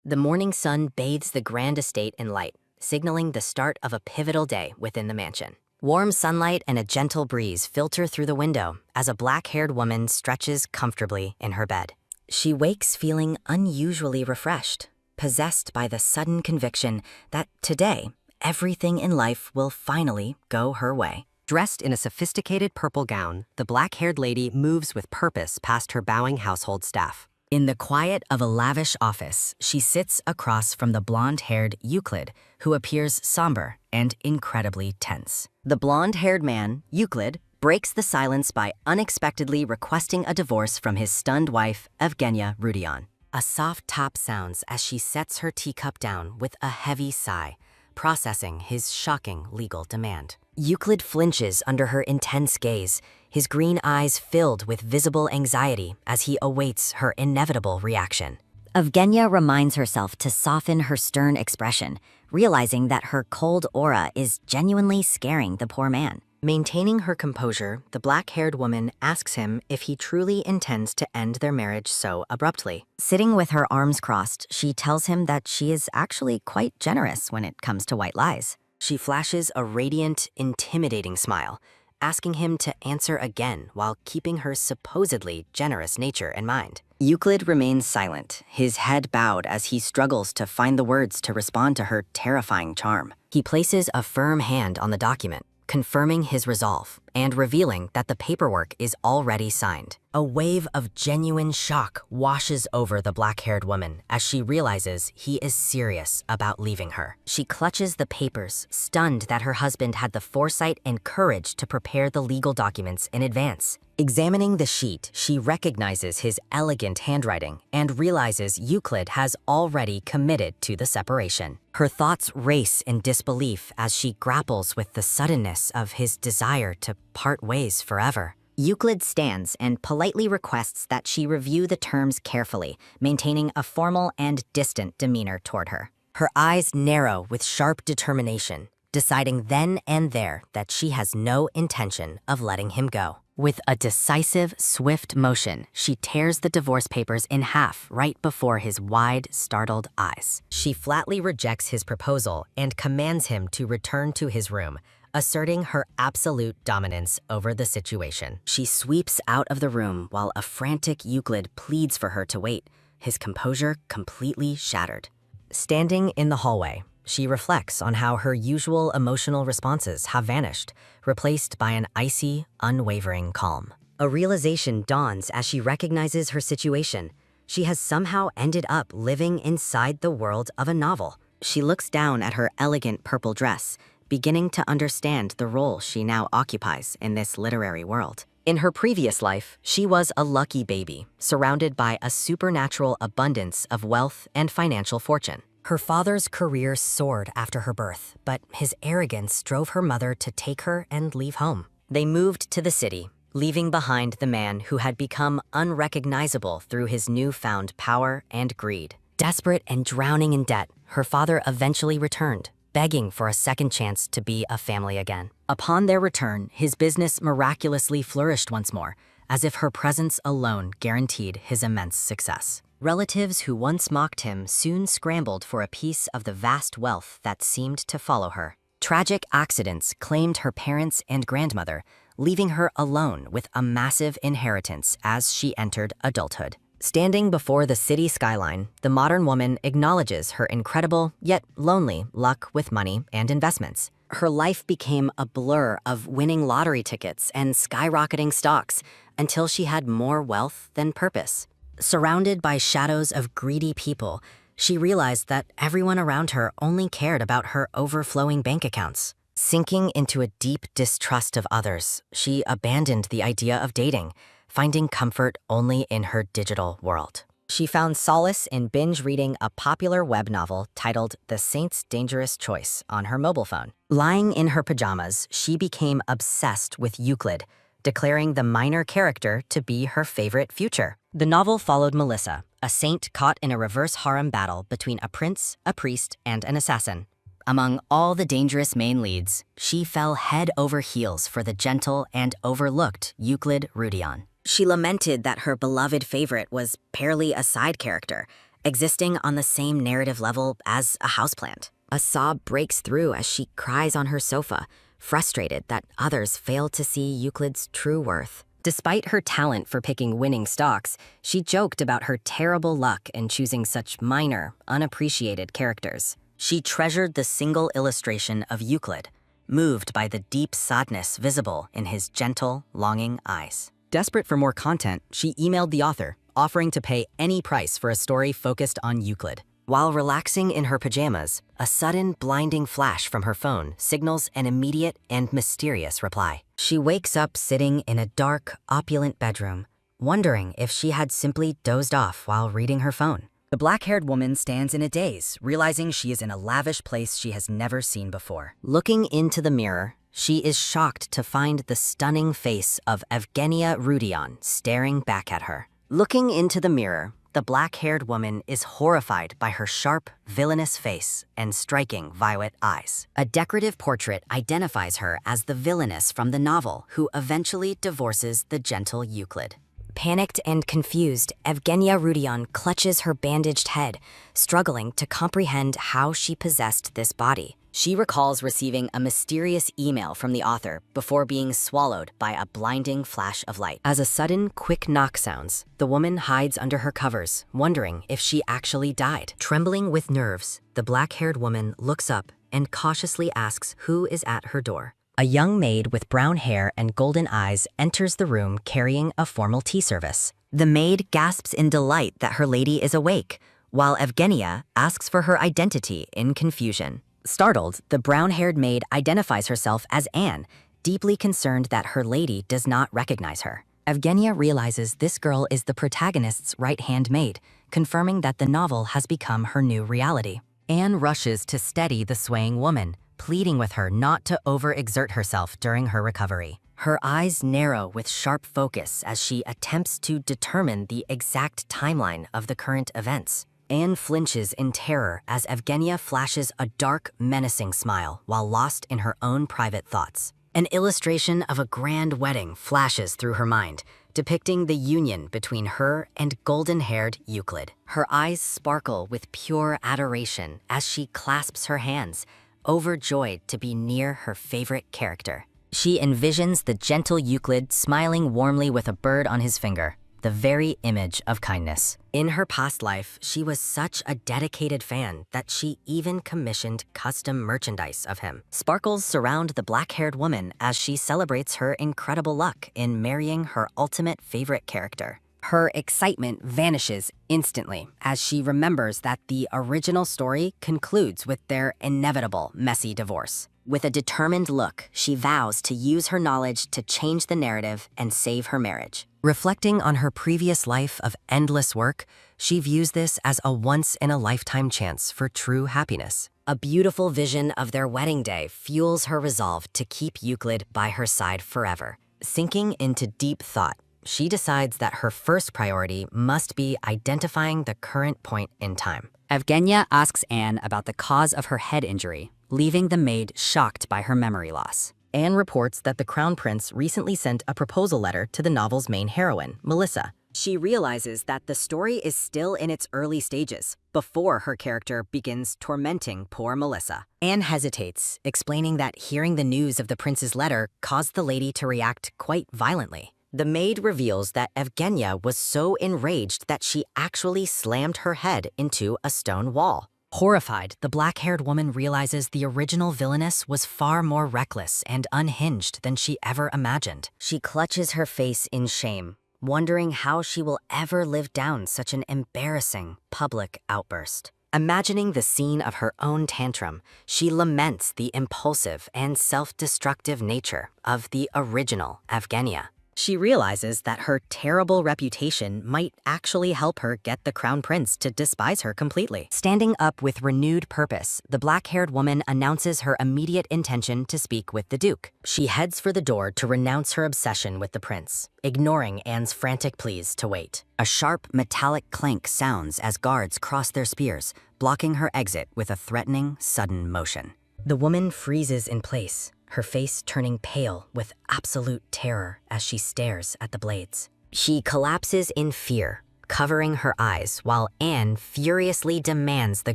The morning sun bathes the grand estate in light, signaling the start of a pivotal day within the mansion. Warm sunlight and a gentle breeze filter through the window as a black-haired woman stretches comfortably in her bed. She wakes feeling unusually refreshed, possessed by the sudden conviction that today, everything in life will finally go her way. Dressed in a sophisticated purple gown, the black-haired lady moves with purpose past her bowing household staff. In the quiet of a lavish office, she sits across from the blonde-haired Euclid, who appears somber and incredibly tense. The blonde-haired man, Euclid, breaks the silence by unexpectedly requesting a divorce from his stunned wife, Evgenia Rudian. A soft tap sounds as she sets her teacup down with a heavy sigh, processing his shocking legal demand. Euclid flinches under her intense gaze, his green eyes filled with visible anxiety as he awaits her inevitable reaction. Evgenia reminds herself to soften her stern expression, realizing that her cold aura is genuinely scaring the poor man. Maintaining her composure, the black-haired woman asks him if he truly intends to end their marriage so abruptly. Sitting with her arms crossed, she tells him that she is actually quite generous when it comes to white lies. She flashes a radiant, intimidating smile, asking him to answer again while keeping her supposedly generous nature in mind. Euclid remains silent, his head bowed as he struggles to find the words to respond to her terrifying charm. He places a firm hand on the document, confirming his resolve and revealing that the paperwork is already signed. A wave of genuine shock washes over the black-haired woman as she realizes he is serious about leaving her. She clutches the papers, stunned that her husband had the foresight and courage to prepare the legal documents in advance. Examining the sheet, she recognizes his elegant handwriting and realizes Euclid has already committed to the separation. Her thoughts race in disbelief as she grapples with the suddenness of his desire to part ways forever. Euclid stands and politely requests that she review the terms carefully, maintaining a formal and distant demeanor toward her. Her eyes narrow with sharp determination, deciding then and there that she has no intention of letting him go. With a decisive, swift motion, she tears the divorce papers in half right before his wide, startled eyes. She flatly rejects his proposal and commands him to return to his room, asserting her absolute dominance over the situation. She sweeps out of the room while a frantic Euclid pleads for her to wait, his composure completely shattered. Standing in the hallway, she reflects on how her usual emotional responses have vanished, replaced by an icy, unwavering calm. A realization dawns as she recognizes her situation. She has somehow ended up living inside the world of a novel. She looks down at her elegant purple dress, beginning to understand the role she now occupies in this literary world. In her previous life, she was a lucky baby, surrounded by a supernatural abundance of wealth and financial fortune. Her father's career soared after her birth, but his arrogance drove her mother to take her and leave home. They moved to the city, leaving behind the man who had become unrecognizable through his newfound power and greed. Desperate and drowning in debt, her father eventually returned, begging for a second chance to be a family again. Upon their return, his business miraculously flourished once more, as if her presence alone guaranteed his immense success. Relatives who once mocked him soon scrambled for a piece of the vast wealth that seemed to follow her. Tragic accidents claimed her parents and grandmother, leaving her alone with a massive inheritance as she entered adulthood. Standing before the city skyline, the modern woman acknowledges her incredible, yet lonely, luck with money and investments. Her life became a blur of winning lottery tickets and skyrocketing stocks until she had more wealth than purpose. Surrounded by shadows of greedy people, she realized that everyone around her only cared about her overflowing bank accounts. Sinking into a deep distrust of others, she abandoned the idea of dating, finding comfort only in her digital world. She found solace in binge reading a popular web novel titled The Saint's Dangerous Choice on her mobile phone. Lying in her pajamas, she became obsessed with Euclid, declaring the minor character to be her favorite future. The novel followed Melissa, a saint caught in a reverse harem battle between a prince, a priest, and an assassin. Among all the dangerous main leads, she fell head over heels for the gentle and overlooked Euclid Rudian. She lamented that her beloved favorite was barely a side character, existing on the same narrative level as a houseplant. A sob breaks through as she cries on her sofa, frustrated that others fail to see Euclid's true worth. Despite her talent for picking winning stocks, she joked about her terrible luck in choosing such minor, unappreciated characters. She treasured the single illustration of Euclid, moved by the deep sadness visible in his gentle, longing eyes. Desperate for more content, she emailed the author, offering to pay any price for a story focused on Euclid. While relaxing in her pajamas, a sudden blinding flash from her phone signals an immediate and mysterious reply. She wakes up sitting in a dark, opulent bedroom, wondering if she had simply dozed off while reading her phone. The black-haired woman stands in a daze, realizing she is in a lavish place she has never seen before. Looking into the mirror, she is shocked to find the stunning face of Evgenia Rudion staring back at her. Looking into the mirror, the black-haired woman is horrified by her sharp, villainous face and striking violet eyes. A decorative portrait identifies her as the villainess from the novel who eventually divorces the gentle Euclid. Panicked and confused, Evgenia Rudion clutches her bandaged head, struggling to comprehend how she possessed this body. She recalls receiving a mysterious email from the author before being swallowed by a blinding flash of light. As a sudden, quick knock sounds, the woman hides under her covers, wondering if she actually died. Trembling with nerves, the black-haired woman looks up and cautiously asks who is at her door. A young maid with brown hair and golden eyes enters the room carrying a formal tea service. The maid gasps in delight that her lady is awake, while Evgenia asks for her identity in confusion. Startled, the brown-haired maid identifies herself as Anne, deeply concerned that her lady does not recognize her. Evgenia realizes this girl is the protagonist's right-hand maid, confirming that the novel has become her new reality. Anne rushes to steady the swaying woman, pleading with her not to overexert herself during her recovery. Her eyes narrow with sharp focus as she attempts to determine the exact timeline of the current events. Anne flinches in terror as Evgenia flashes a dark, menacing smile while lost in her own private thoughts. An illustration of a grand wedding flashes through her mind, depicting the union between her and golden-haired Euclid. Her eyes sparkle with pure adoration as she clasps her hands, overjoyed to be near her favorite character. She envisions the gentle Euclid smiling warmly with a bird on his finger, the very image of kindness. In her past life, she was such a dedicated fan that she even commissioned custom merchandise of him. Sparkles surround the black-haired woman as she celebrates her incredible luck in marrying her ultimate favorite character. Her excitement vanishes instantly as she remembers that the original story concludes with their inevitable messy divorce. With a determined look, she vows to use her knowledge to change the narrative and save her marriage. Reflecting on her previous life of endless work, she views this as a once-in-a-lifetime chance for true happiness. A beautiful vision of their wedding day fuels her resolve to keep Euclid by her side forever. Sinking into deep thought, she decides that her first priority must be identifying the current point in time. Evgenia asks Anne about the cause of her head injury, leaving the maid shocked by her memory loss. Anne reports that the Crown Prince recently sent a proposal letter to the novel's main heroine, Melissa. She realizes that the story is still in its early stages, before her character begins tormenting poor Melissa. Anne hesitates, explaining that hearing the news of the prince's letter caused the lady to react quite violently. The maid reveals that Evgenia was so enraged that she actually slammed her head into a stone wall. Horrified, the black-haired woman realizes the original villainess was far more reckless and unhinged than she ever imagined. She clutches her face in shame, wondering how she will ever live down such an embarrassing public outburst. Imagining the scene of her own tantrum, she laments the impulsive and self-destructive nature of the original Evgenia. She realizes that her terrible reputation might actually help her get the Crown Prince to despise her completely. Standing up with renewed purpose, the black-haired woman announces her immediate intention to speak with the Duke. She heads for the door to renounce her obsession with the prince, ignoring Anne's frantic pleas to wait. A sharp, metallic clank sounds as guards cross their spears, blocking her exit with a threatening, sudden motion. The woman freezes in place, her face turning pale with absolute terror as she stares at the blades. She collapses in fear, covering her eyes while Anne furiously demands the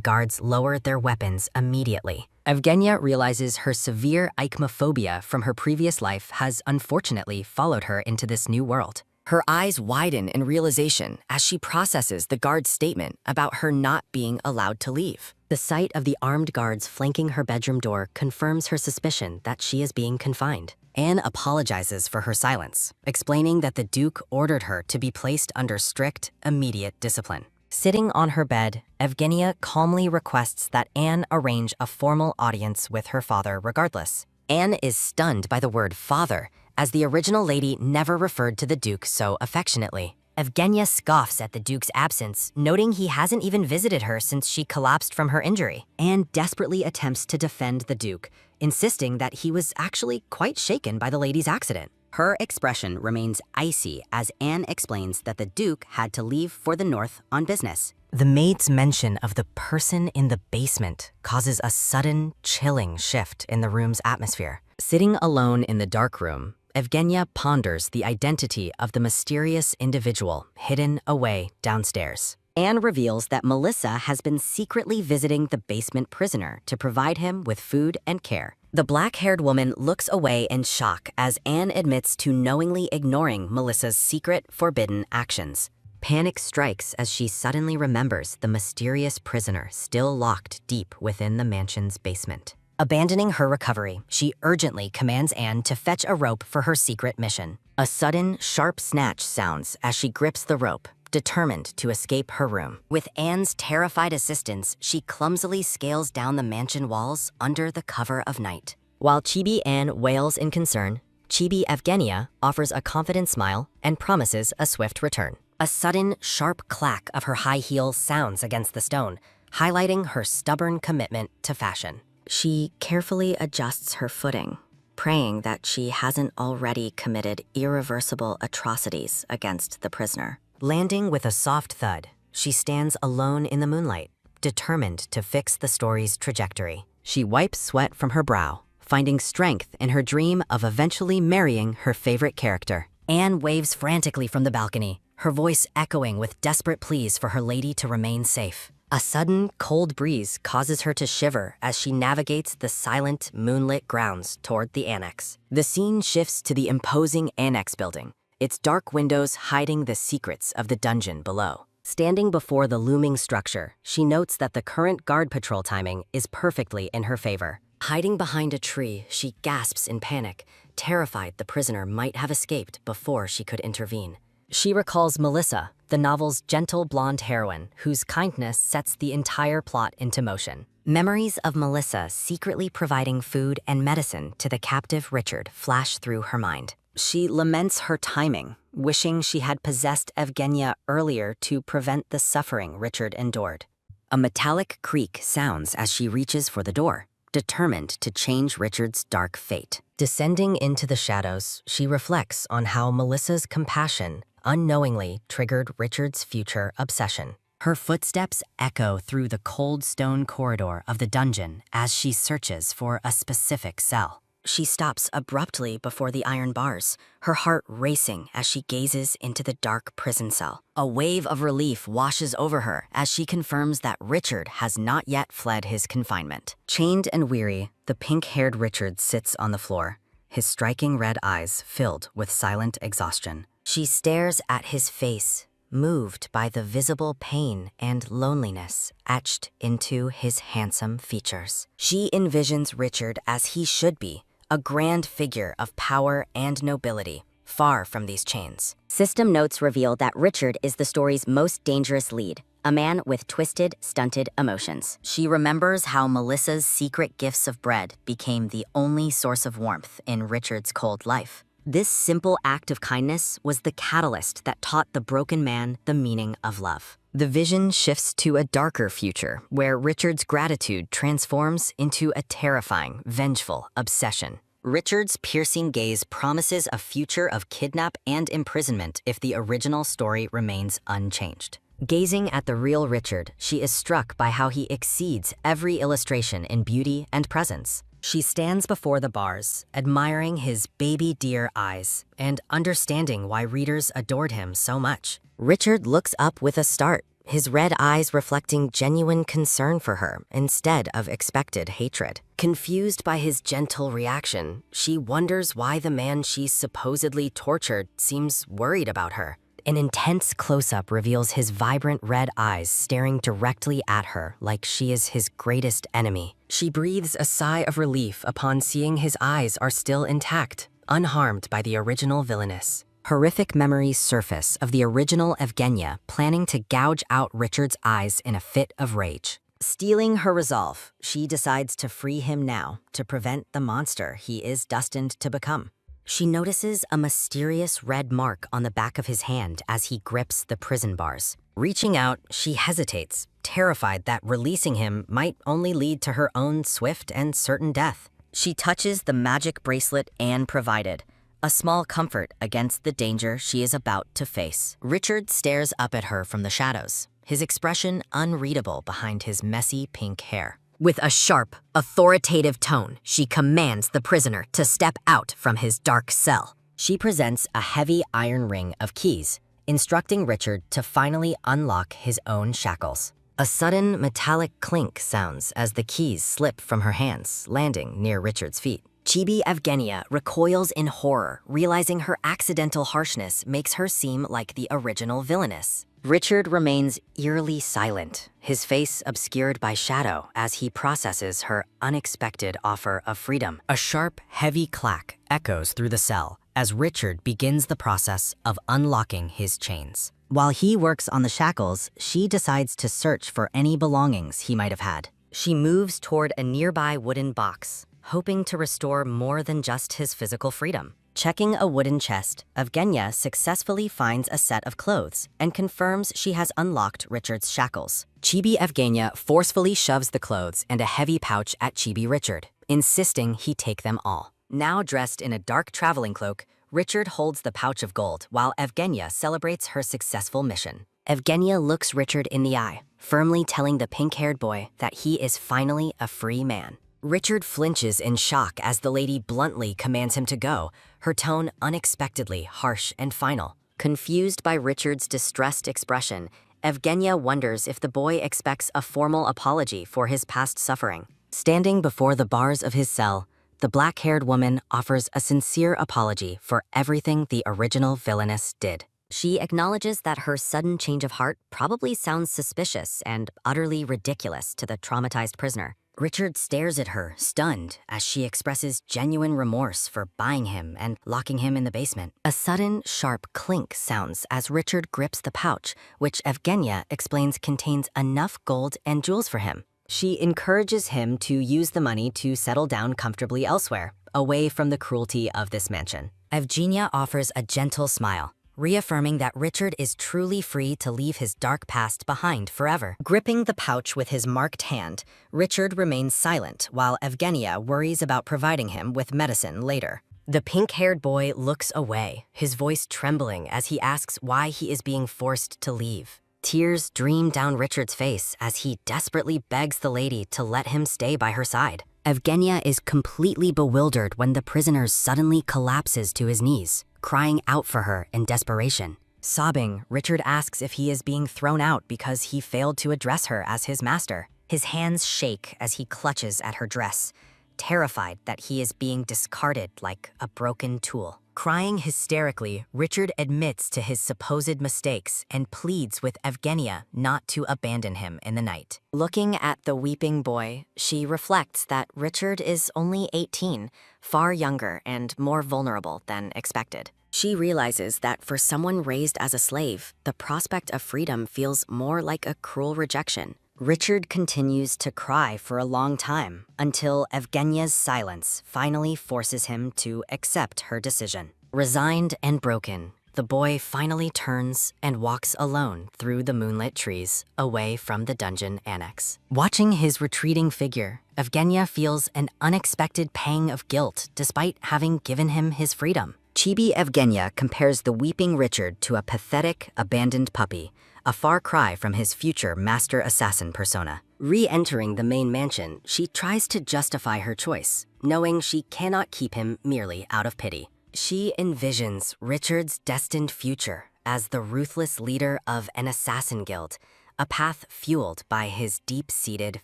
guards lower their weapons immediately. Evgenia realizes her severe ichnophobia from her previous life has unfortunately followed her into this new world. Her eyes widen in realization as she processes the guard's statement about her not being allowed to leave. The sight of the armed guards flanking her bedroom door confirms her suspicion that she is being confined. Anne apologizes for her silence, explaining that the Duke ordered her to be placed under strict, immediate discipline. Sitting on her bed, Evgenia calmly requests that Anne arrange a formal audience with her father regardless. Anne is stunned by the word father, as the original lady never referred to the Duke so affectionately. Evgenia scoffs at the Duke's absence, noting he hasn't even visited her since she collapsed from her injury. Anne desperately attempts to defend the Duke, insisting that he was actually quite shaken by the lady's accident. Her expression remains icy as Anne explains that the Duke had to leave for the north on business. The maid's mention of the person in the basement causes a sudden, chilling shift in the room's atmosphere. Sitting alone in the dark room, Evgenia ponders the identity of the mysterious individual hidden away downstairs. Anne reveals that Melissa has been secretly visiting the basement prisoner to provide him with food and care. The black-haired woman looks away in shock as Anne admits to knowingly ignoring Melissa's secret, forbidden actions. Panic strikes as she suddenly remembers the mysterious prisoner still locked deep within the mansion's basement. Abandoning her recovery, she urgently commands Anne to fetch a rope for her secret mission. A sudden, sharp snatch sounds as she grips the rope, determined to escape her room. With Anne's terrified assistance, she clumsily scales down the mansion walls under the cover of night. While Chibi Anne wails in concern, Chibi Evgenia offers a confident smile and promises a swift return. A sudden, sharp clack of her high heel sounds against the stone, highlighting her stubborn commitment to fashion. She carefully adjusts her footing, praying that she hasn't already committed irreversible atrocities against the prisoner. Landing with a soft thud, she stands alone in the moonlight, determined to fix the story's trajectory. She wipes sweat from her brow, finding strength in her dream of eventually marrying her favorite character. Anne waves frantically from the balcony, her voice echoing with desperate pleas for her lady to remain safe. A sudden, cold breeze causes her to shiver as she navigates the silent, moonlit grounds toward the annex. The scene shifts to the imposing annex building, its dark windows hiding the secrets of the dungeon below. Standing before the looming structure, she notes that the current guard patrol timing is perfectly in her favor. Hiding behind a tree, she gasps in panic, terrified the prisoner might have escaped before she could intervene. She recalls Melissa, the novel's gentle blonde heroine, whose kindness sets the entire plot into motion. Memories of Melissa secretly providing food and medicine to the captive Richard flash through her mind. She laments her timing, wishing she had possessed Evgenia earlier to prevent the suffering Richard endured. A metallic creak sounds as she reaches for the door, determined to change Richard's dark fate. Descending into the shadows, she reflects on how Melissa's compassion unknowingly triggered Richard's future obsession. Her footsteps echo through the cold stone corridor of the dungeon as she searches for a specific cell. She stops abruptly before the iron bars, her heart racing as she gazes into the dark prison cell. A wave of relief washes over her as she confirms that Richard has not yet fled his confinement. Chained and weary, the pink-haired Richard sits on the floor, his striking red eyes filled with silent exhaustion. She stares at his face, moved by the visible pain and loneliness etched into his handsome features. She envisions Richard as he should be, a grand figure of power and nobility, far from these chains. System notes reveal that Richard is the story's most dangerous lead, a man with twisted, stunted emotions. She remembers how Melissa's secret gifts of bread became the only source of warmth in Richard's cold life. This simple act of kindness was the catalyst that taught the broken man the meaning of love. The vision shifts to a darker future, where Richard's gratitude transforms into a terrifying, vengeful obsession. Richard's piercing gaze promises a future of kidnap and imprisonment if the original story remains unchanged. Gazing at the real Richard, she is struck by how he exceeds every illustration in beauty and presence. She stands before the bars, admiring his baby deer eyes and understanding why readers adored him so much. Richard looks up with a start, his red eyes reflecting genuine concern for her instead of expected hatred. Confused by his gentle reaction, she wonders why the man she supposedly tortured seems worried about her. An intense close-up reveals his vibrant red eyes staring directly at her like she is his greatest enemy. She breathes a sigh of relief upon seeing his eyes are still intact, unharmed by the original villainess. Horrific memories surface of the original Evgenia planning to gouge out Richard's eyes in a fit of rage. Stealing her resolve, she decides to free him now to prevent the monster he is destined to become. She notices a mysterious red mark on the back of his hand as he grips the prison bars. Reaching out, she hesitates, terrified that releasing him might only lead to her own swift and certain death. She touches the magic bracelet Anne provided, a small comfort against the danger she is about to face. Richard stares up at her from the shadows, his expression unreadable behind his messy pink hair. With a sharp, authoritative tone, she commands the prisoner to step out from his dark cell. She presents a heavy iron ring of keys, instructing Richard to finally unlock his own shackles. A sudden metallic clink sounds as the keys slip from her hands, landing near Richard's feet. Chibi Evgenia recoils in horror, realizing her accidental harshness makes her seem like the original villainess. Richard remains eerily silent, his face obscured by shadow as he processes her unexpected offer of freedom. A sharp, heavy clack echoes through the cell as Richard begins the process of unlocking his chains. While he works on the shackles, she decides to search for any belongings he might have had. She moves toward a nearby wooden box, hoping to restore more than just his physical freedom. Checking a wooden chest, Evgenia successfully finds a set of clothes and confirms she has unlocked Richard's shackles. Chibi Evgenia forcefully shoves the clothes and a heavy pouch at Chibi Richard, insisting he take them all. Now dressed in a dark traveling cloak, Richard holds the pouch of gold while Evgenia celebrates her successful mission. Evgenia looks Richard in the eye, firmly telling the pink-haired boy that he is finally a free man. Richard flinches in shock as the lady bluntly commands him to go, her tone unexpectedly harsh and final. Confused by Richard's distressed expression, Evgenia wonders if the boy expects a formal apology for his past suffering. Standing before the bars of his cell, the black-haired woman offers a sincere apology for everything the original villainess did. She acknowledges that her sudden change of heart probably sounds suspicious and utterly ridiculous to the traumatized prisoner. Richard stares at her, stunned, as she expresses genuine remorse for buying him and locking him in the basement. A sudden, sharp clink sounds as Richard grips the pouch, which Evgenia explains contains enough gold and jewels for him. She encourages him to use the money to settle down comfortably elsewhere, away from the cruelty of this mansion. Evgenia offers a gentle smile, reaffirming that Richard is truly free to leave his dark past behind forever. Gripping the pouch with his marked hand, Richard remains silent while Evgenia worries about providing him with medicine later. The pink-haired boy looks away, his voice trembling as he asks why he is being forced to leave. Tears stream down Richard's face as he desperately begs the lady to let him stay by her side. Evgenia is completely bewildered when the prisoner suddenly collapses to his knees, crying out for her in desperation. Sobbing, Richard asks if he is being thrown out because he failed to address her as his master. His hands shake as he clutches at her dress, terrified that he is being discarded like a broken tool. Crying hysterically, Richard admits to his supposed mistakes and pleads with Evgenia not to abandon him in the night. Looking at the weeping boy, she reflects that Richard is only 18, far younger and more vulnerable than expected. She realizes that for someone raised as a slave, the prospect of freedom feels more like a cruel rejection. Richard continues to cry for a long time until Evgenia's silence finally forces him to accept her decision. Resigned and broken, the boy finally turns and walks alone through the moonlit trees away from the dungeon annex. Watching his retreating figure, Evgenia feels an unexpected pang of guilt despite having given him his freedom. Chibi Evgenia compares the weeping Richard to a pathetic, abandoned puppy, a far cry from his future master assassin persona. Re-entering the main mansion, she tries to justify her choice, knowing she cannot keep him merely out of pity. She envisions Richard's destined future as the ruthless leader of an assassin guild, a path fueled by his deep-seated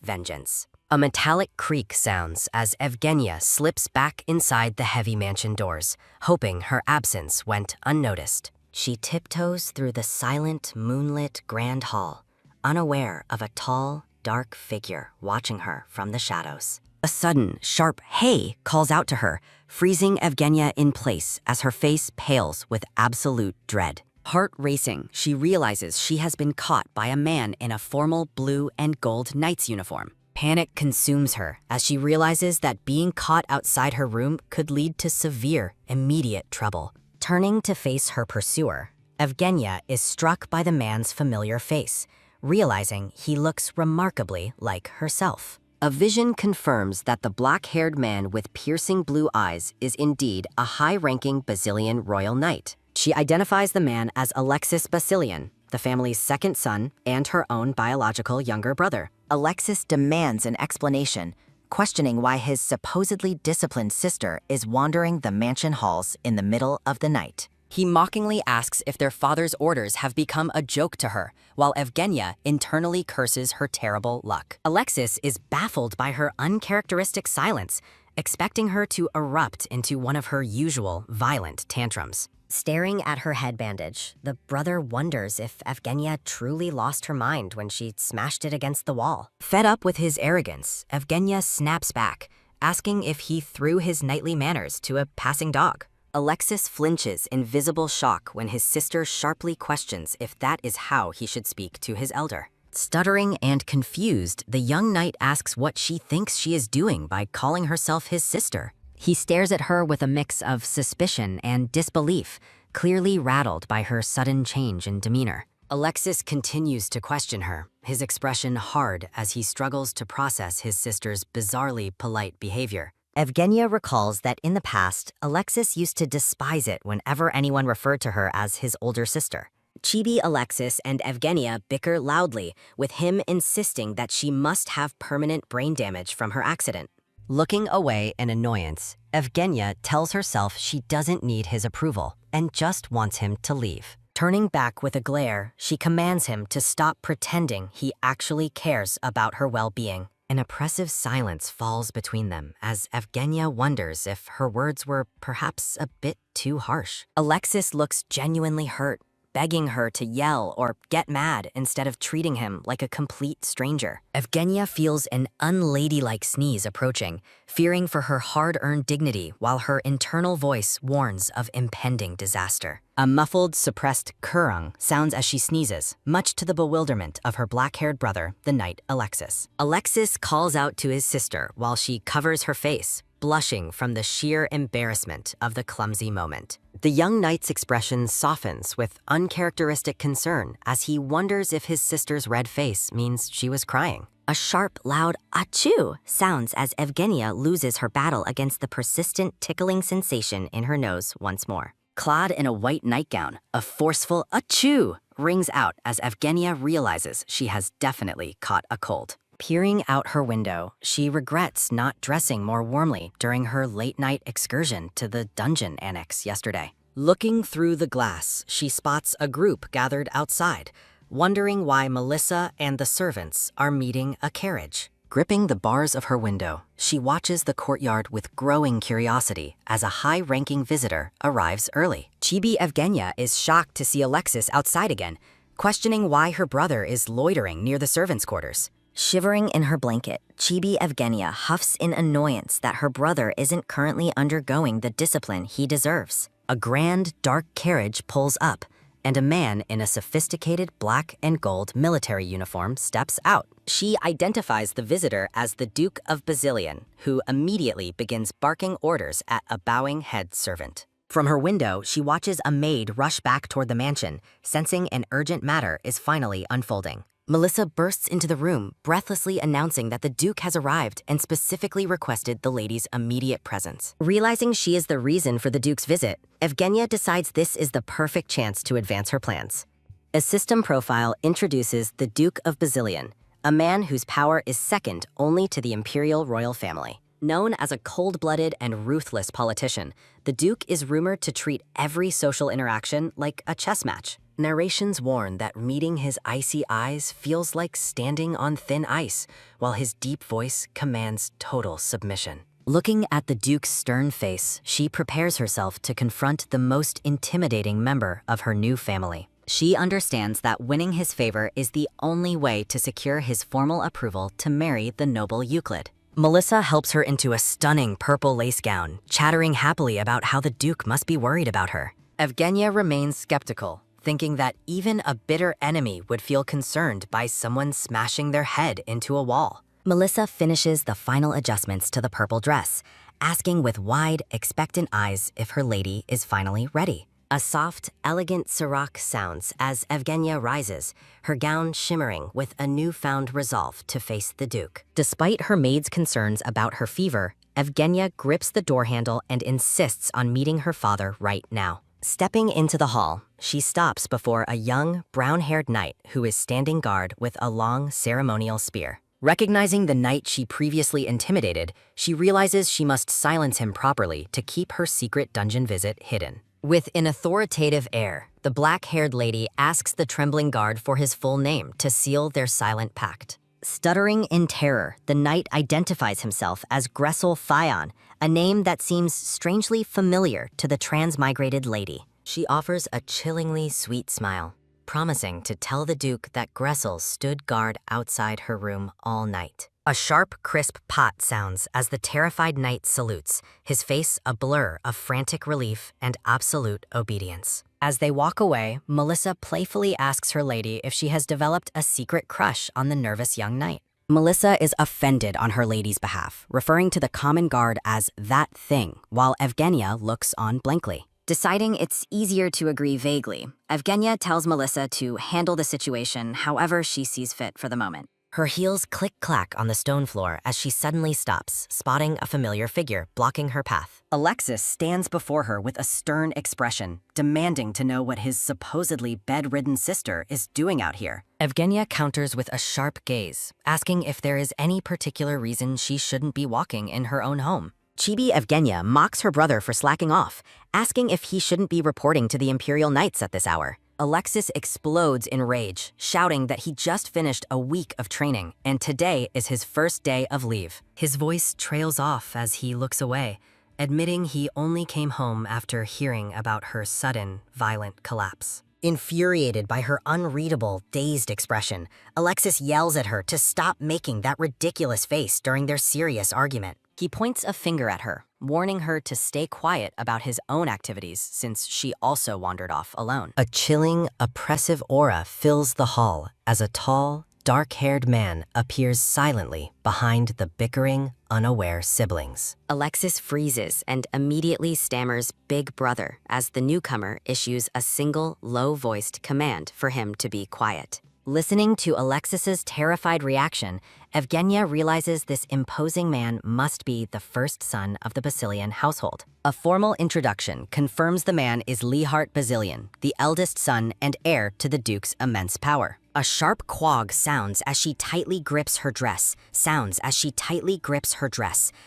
vengeance. A metallic creak sounds as Evgenia slips back inside the heavy mansion doors, hoping her absence went unnoticed. She tiptoes through the silent, moonlit grand hall, unaware of a tall, dark figure watching her from the shadows. A sudden, sharp "hey" calls out to her, freezing Evgenia in place as her face pales with absolute dread. Heart racing, she realizes she has been caught by a man in a formal blue and gold knight's uniform. Panic consumes her as she realizes that being caught outside her room could lead to severe, immediate trouble. Turning to face her pursuer, Evgenia is struck by the man's familiar face, realizing he looks remarkably like herself. A vision confirms that the black-haired man with piercing blue eyes is indeed a high-ranking Basilian royal knight. She identifies the man as Alexis Basilian, the family's second son and her own biological younger brother. Alexis demands an explanation, questioning why his supposedly disciplined sister is wandering the mansion halls in the middle of the night. He mockingly asks if their father's orders have become a joke to her, while Evgenia internally curses her terrible luck. Alexis is baffled by her uncharacteristic silence, expecting her to erupt into one of her usual violent tantrums. Staring at her head bandage, the brother wonders if Evgenia truly lost her mind when she smashed it against the wall. Fed up with his arrogance, Evgenia snaps back, asking if he threw his knightly manners to a passing dog. Alexis flinches in visible shock when his sister sharply questions if that is how he should speak to his elder. Stuttering and confused, the young knight asks what she thinks she is doing by calling herself his sister. He stares at her with a mix of suspicion and disbelief, clearly rattled by her sudden change in demeanor. Alexis continues to question her, his expression hard as he struggles to process his sister's bizarrely polite behavior. Evgenia recalls that in the past, Alexis used to despise it whenever anyone referred to her as his older sister. Chibi Alexis and Evgenia bicker loudly, with him insisting that she must have permanent brain damage from her accident. Looking away in annoyance, Evgenia tells herself she doesn't need his approval and just wants him to leave. Turning back with a glare, she commands him to stop pretending he actually cares about her well-being. An oppressive silence falls between them as Evgenia wonders if her words were perhaps a bit too harsh. Alexis looks genuinely hurt, begging her to yell or get mad instead of treating him like a complete stranger. Evgenia feels an unladylike sneeze approaching, fearing for her hard-earned dignity while her internal voice warns of impending disaster. A muffled, suppressed kurung sounds as she sneezes, much to the bewilderment of her black-haired brother, the knight Alexis. Alexis calls out to his sister while she covers her face, blushing from the sheer embarrassment of the clumsy moment. The young knight's expression softens with uncharacteristic concern as he wonders if his sister's red face means she was crying. A sharp, loud achoo sounds as Evgenia loses her battle against the persistent tickling sensation in her nose once more. Clad in a white nightgown, a forceful achoo rings out as Evgenia realizes she has definitely caught a cold. Peering out her window, she regrets not dressing more warmly during her late-night excursion to the dungeon annex yesterday. Looking through the glass, she spots a group gathered outside, wondering why Melissa and the servants are meeting a carriage. Gripping the bars of her window, she watches the courtyard with growing curiosity as a high-ranking visitor arrives early. Chibi Evgenia is shocked to see Alexis outside again, questioning why her brother is loitering near the servants' quarters. Shivering in her blanket, Chibi Evgenia huffs in annoyance that her brother isn't currently undergoing the discipline he deserves. A grand, dark carriage pulls up, and a man in a sophisticated black and gold military uniform steps out. She identifies the visitor as the Duke of Basilian, who immediately begins barking orders at a bowing head servant. From her window, she watches a maid rush back toward the mansion, sensing an urgent matter is finally unfolding. Melissa bursts into the room, breathlessly announcing that the Duke has arrived and specifically requested the lady's immediate presence. Realizing she is the reason for the Duke's visit, Evgenia decides this is the perfect chance to advance her plans. A system profile introduces the Duke of Basilian, a man whose power is second only to the imperial royal family. Known as a cold-blooded and ruthless politician, the Duke is rumored to treat every social interaction like a chess match. Narrations warn that meeting his icy eyes feels like standing on thin ice, while his deep voice commands total submission. Looking at the Duke's stern face, she prepares herself to confront the most intimidating member of her new family. She understands that winning his favor is the only way to secure his formal approval to marry the noble Euclid. Melissa helps her into a stunning purple lace gown, chattering happily about how the Duke must be worried about her. Evgenia remains skeptical, thinking that even a bitter enemy would feel concerned by someone smashing their head into a wall. Melissa finishes the final adjustments to the purple dress, asking with wide, expectant eyes if her lady is finally ready. A soft, elegant sirach sounds as Evgenia rises, her gown shimmering with a newfound resolve to face the Duke. Despite her maid's concerns about her fever, Evgenia grips the door handle and insists on meeting her father right now. Stepping into the hall, she stops before a young, brown-haired knight who is standing guard with a long, ceremonial spear. Recognizing the knight she previously intimidated, she realizes she must silence him properly to keep her secret dungeon visit hidden. With an authoritative air, the black-haired lady asks the trembling guard for his full name to seal their silent pact. Stuttering in terror, the knight identifies himself as Gressel Fion, a name that seems strangely familiar to the transmigrated lady. She offers a chillingly sweet smile, promising to tell the Duke that Gressel stood guard outside her room all night. A sharp, crisp pot sounds as the terrified knight salutes, his face a blur of frantic relief and absolute obedience. As they walk away, Melissa playfully asks her lady if she has developed a secret crush on the nervous young knight. Melissa is offended on her lady's behalf, referring to the common guard as that thing, while Evgenia looks on blankly. Deciding it's easier to agree vaguely, Evgenia tells Melissa to handle the situation however she sees fit for the moment. Her heels click-clack on the stone floor as she suddenly stops, spotting a familiar figure blocking her path. Alexis stands before her with a stern expression, demanding to know what his supposedly bedridden sister is doing out here. Evgenia counters with a sharp gaze, asking if there is any particular reason she shouldn't be walking in her own home. Chibi Evgenia mocks her brother for slacking off, asking if he shouldn't be reporting to the Imperial Knights at this hour. Alexis explodes in rage, shouting that he just finished a week of training, and today is his first day of leave. His voice trails off as he looks away, admitting he only came home after hearing about her sudden, violent collapse. Infuriated by her unreadable, dazed expression, Alexis yells at her to stop making that ridiculous face during their serious argument. He points a finger at her, warning her to stay quiet about his own activities since she also wandered off alone. A chilling, oppressive aura fills the hall as a tall, dark-haired man appears silently behind the bickering, unaware siblings. Alexis freezes and immediately stammers "Big Brother" as the newcomer issues a single, low-voiced command for him to be quiet. Listening to Alexis's terrified reaction, Evgenia realizes this imposing man must be the first son of the Basilian household. A formal introduction confirms the man is Leihart Basilian, the eldest son and heir to the Duke's immense power. A sharp quag sounds as she tightly grips her dress,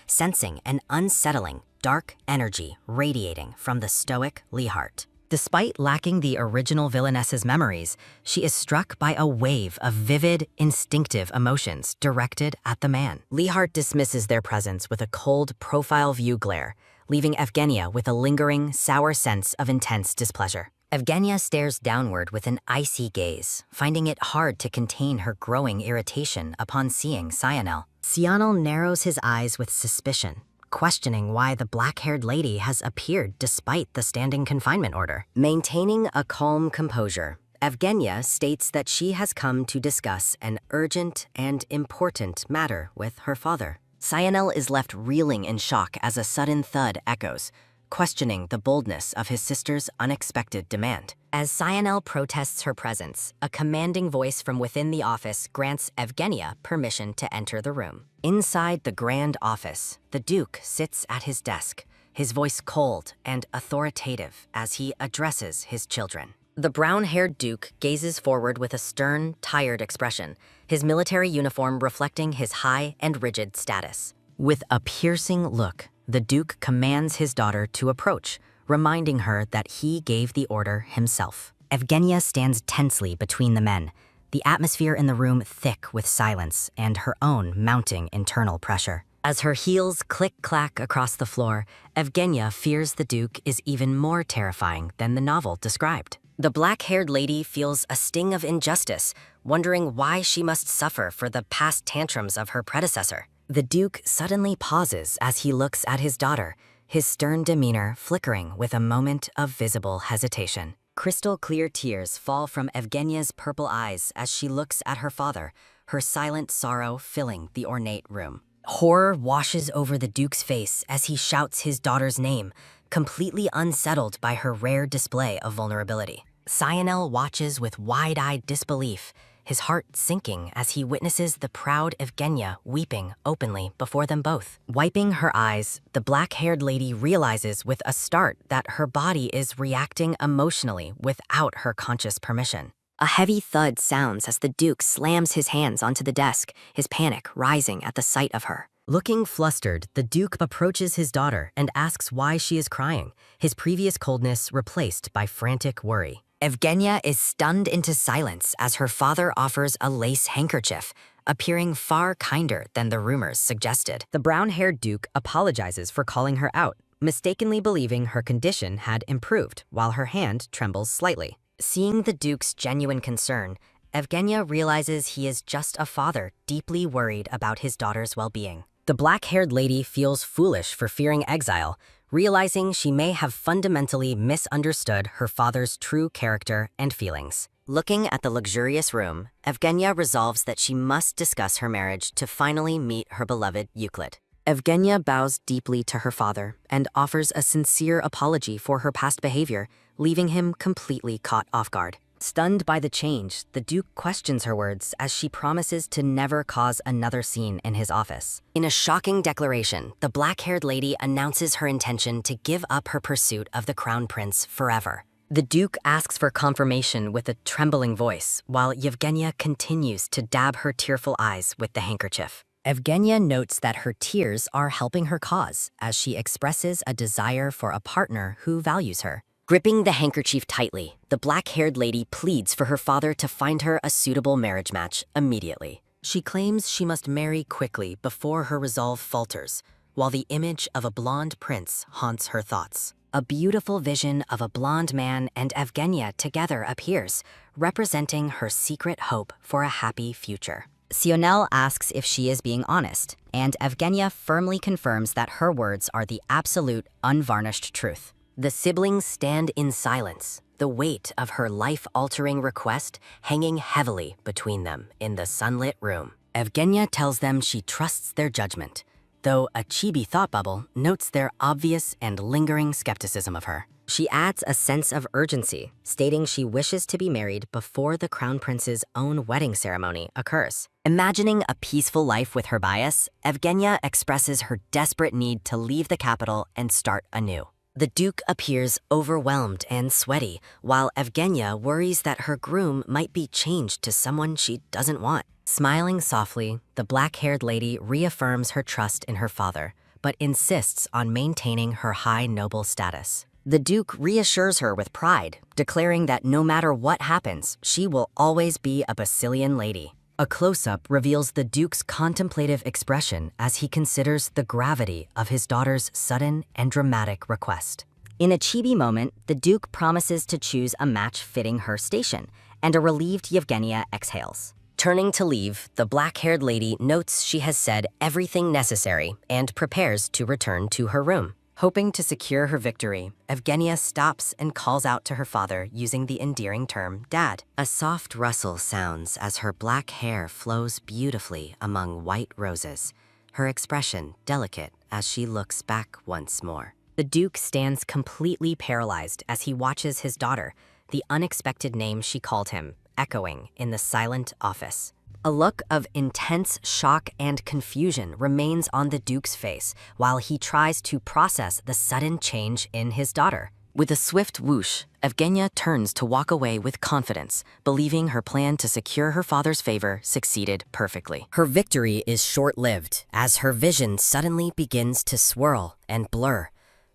sensing an unsettling, dark energy radiating from the stoic Leihart. Despite lacking the original villainess's memories, she is struck by a wave of vivid, instinctive emotions directed at the man. Leihart dismisses their presence with a cold profile view glare, leaving Evgenia with a lingering, sour sense of intense displeasure. Evgenia stares downward with an icy gaze, finding it hard to contain her growing irritation upon seeing Sionel. Sionel narrows his eyes with suspicion, questioning why the black-haired lady has appeared despite the standing confinement order. Maintaining a calm composure, Evgenia states that she has come to discuss an urgent and important matter with her father. Sionel is left reeling in shock as a sudden thud echoes, questioning the boldness of his sister's unexpected demand. As Sionel protests her presence, a commanding voice from within the office grants Evgenia permission to enter the room. Inside the grand office, the Duke sits at his desk, his voice cold and authoritative as he addresses his children. The brown-haired Duke gazes forward with a stern, tired expression, his military uniform reflecting his high and rigid status. With a piercing look, the Duke commands his daughter to approach, reminding her that he gave the order himself. Evgenia stands tensely between the men, the atmosphere in the room thick with silence and her own mounting internal pressure. As her heels click-clack across the floor, Evgenia fears the Duke is even more terrifying than the novel described. The black-haired lady feels a sting of injustice, wondering why she must suffer for the past tantrums of her predecessor. The Duke suddenly pauses as he looks at his daughter, his stern demeanor flickering with a moment of visible hesitation. Crystal-clear tears fall from Evgenia's purple eyes as she looks at her father, her silent sorrow filling the ornate room. Horror washes over the Duke's face as he shouts his daughter's name, completely unsettled by her rare display of vulnerability. Sionel watches with wide-eyed disbelief, his heart sinking as he witnesses the proud Evgenia weeping openly before them both. Wiping her eyes, the black-haired lady realizes with a start that her body is reacting emotionally without her conscious permission. A heavy thud sounds as the Duke slams his hands onto the desk, his panic rising at the sight of her. Looking flustered, the Duke approaches his daughter and asks why she is crying, his previous coldness replaced by frantic worry. Evgenia is stunned into silence as her father offers a lace handkerchief, appearing far kinder than the rumors suggested. The brown-haired Duke apologizes for calling her out, mistakenly believing her condition had improved while her hand trembles slightly. Seeing the Duke's genuine concern, Evgenia realizes he is just a father deeply worried about his daughter's well-being. The black-haired lady feels foolish for fearing exile, realizing she may have fundamentally misunderstood her father's true character and feelings. Looking at the luxurious room, Evgenia resolves that she must discuss her marriage to finally meet her beloved Euclid. Evgenia bows deeply to her father and offers a sincere apology for her past behavior, leaving him completely caught off guard. Stunned by the change, the Duke questions her words as she promises to never cause another scene in his office. In a shocking declaration, the black-haired lady announces her intention to give up her pursuit of the crown prince forever. The Duke asks for confirmation with a trembling voice, while Yevgenia continues to dab her tearful eyes with the handkerchief. Evgenia notes that her tears are helping her cause as she expresses a desire for a partner who values her. Gripping the handkerchief tightly, the black-haired lady pleads for her father to find her a suitable marriage match immediately. She claims she must marry quickly before her resolve falters, while the image of a blonde prince haunts her thoughts. A beautiful vision of a blonde man and Evgenia together appears, representing her secret hope for a happy future. Sionel asks if she is being honest, and Evgenia firmly confirms that her words are the absolute, unvarnished truth. The siblings stand in silence, the weight of her life-altering request hanging heavily between them in the sunlit room. Evgenia tells them she trusts their judgment, though a chibi thought bubble notes their obvious and lingering skepticism of her. She adds a sense of urgency, stating she wishes to be married before the crown prince's own wedding ceremony occurs. Imagining a peaceful life with her bias, Evgenia expresses her desperate need to leave the capital and start anew. The Duke appears overwhelmed and sweaty, while Evgenia worries that her groom might be changed to someone she doesn't want. Smiling softly, the black-haired lady reaffirms her trust in her father, but insists on maintaining her high noble status. The Duke reassures her with pride, declaring that no matter what happens, she will always be a Basilian lady. A close-up reveals the Duke's contemplative expression as he considers the gravity of his daughter's sudden and dramatic request. In a chibi moment, the Duke promises to choose a match fitting her station, and a relieved Yevgenia exhales. Turning to leave, the black-haired lady notes she has said everything necessary and prepares to return to her room. Hoping to secure her victory, Evgenia stops and calls out to her father using the endearing term, Dad. A soft rustle sounds as her black hair flows beautifully among white roses, her expression delicate as she looks back once more. The Duke stands completely paralyzed as he watches his daughter, the unexpected name she called him, echoing in the silent office. A look of intense shock and confusion remains on the Duke's face while he tries to process the sudden change in his daughter. With a swift whoosh, Evgenia turns to walk away with confidence, believing her plan to secure her father's favor succeeded perfectly. Her victory is short-lived as her vision suddenly begins to swirl and blur,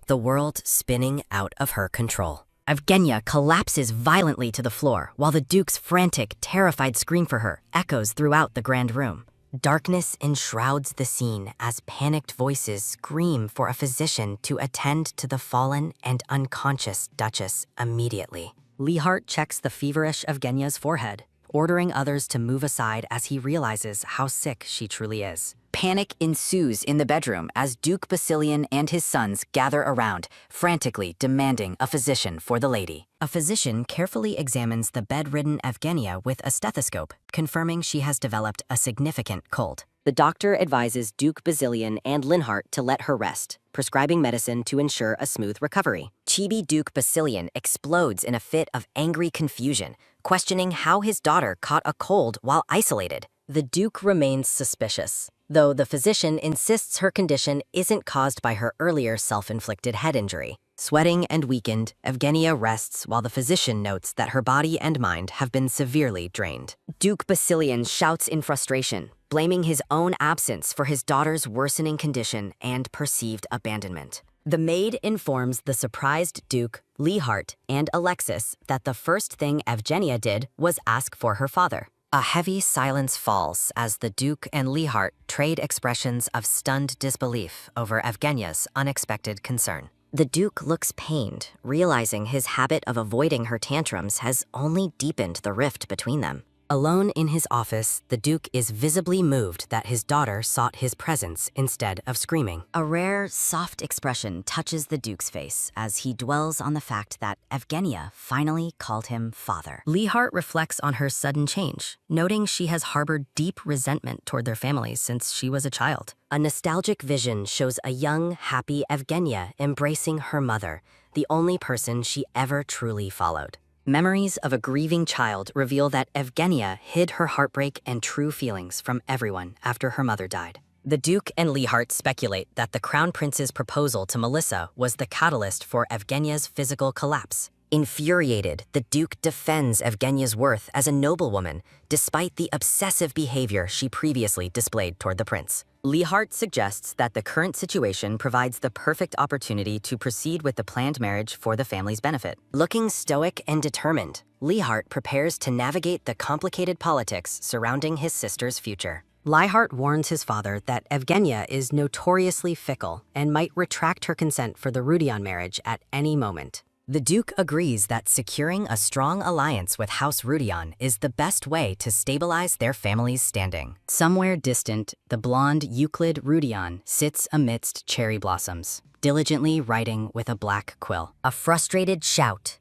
the world spinning out of her control. Evgenia collapses violently to the floor, while the Duke's frantic, terrified scream for her echoes throughout the grand room. Darkness enshrouds the scene as panicked voices scream for a physician to attend to the fallen and unconscious Duchess immediately. Leehart checks the feverish Evgenia's forehead, ordering others to move aside as he realizes how sick she truly is. Panic ensues in the bedroom as Duke Basilian and his sons gather around, frantically demanding a physician for the lady. A physician carefully examines the bedridden Evgenia with a stethoscope, confirming she has developed a significant cold. The doctor advises Duke Basilian and Linhart to let her rest, prescribing medicine to ensure a smooth recovery. Chibi Duke Basilian explodes in a fit of angry confusion, questioning how his daughter caught a cold while isolated. The Duke remains suspicious, though the physician insists her condition isn't caused by her earlier self-inflicted head injury. Sweating and weakened, Evgenia rests while the physician notes that her body and mind have been severely drained. Duke Basilian shouts in frustration, blaming his own absence for his daughter's worsening condition and perceived abandonment. The maid informs the surprised Duke, Leehart, and Alexis that the first thing Evgenia did was ask for her father. A heavy silence falls as the Duke and Leehart trade expressions of stunned disbelief over Evgenia's unexpected concern. The Duke looks pained, realizing his habit of avoiding her tantrums has only deepened the rift between them. Alone in his office, the Duke is visibly moved that his daughter sought his presence instead of screaming. A rare, soft expression touches the Duke's face as he dwells on the fact that Evgenia finally called him father. Leehart reflects on her sudden change, noting she has harbored deep resentment toward their families since she was a child. A nostalgic vision shows a young, happy Evgenia embracing her mother, the only person she ever truly followed. Memories of a grieving child reveal that Evgenia hid her heartbreak and true feelings from everyone after her mother died. The Duke and Leehart speculate that the Crown Prince's proposal to Melissa was the catalyst for Evgenia's physical collapse. Infuriated, the Duke defends Evgenia's worth as a noblewoman, despite the obsessive behavior she previously displayed toward the prince. Leehart suggests that the current situation provides the perfect opportunity to proceed with the planned marriage for the family's benefit. Looking stoic and determined, Leehart prepares to navigate the complicated politics surrounding his sister's future. Leehart warns his father that Evgenia is notoriously fickle and might retract her consent for the Rudion marriage at any moment. The Duke agrees that securing a strong alliance with House Rudion is the best way to stabilize their family's standing. Somewhere distant, the blonde Euclid Rudion sits amidst cherry blossoms, diligently writing with a black quill. A frustrated shout,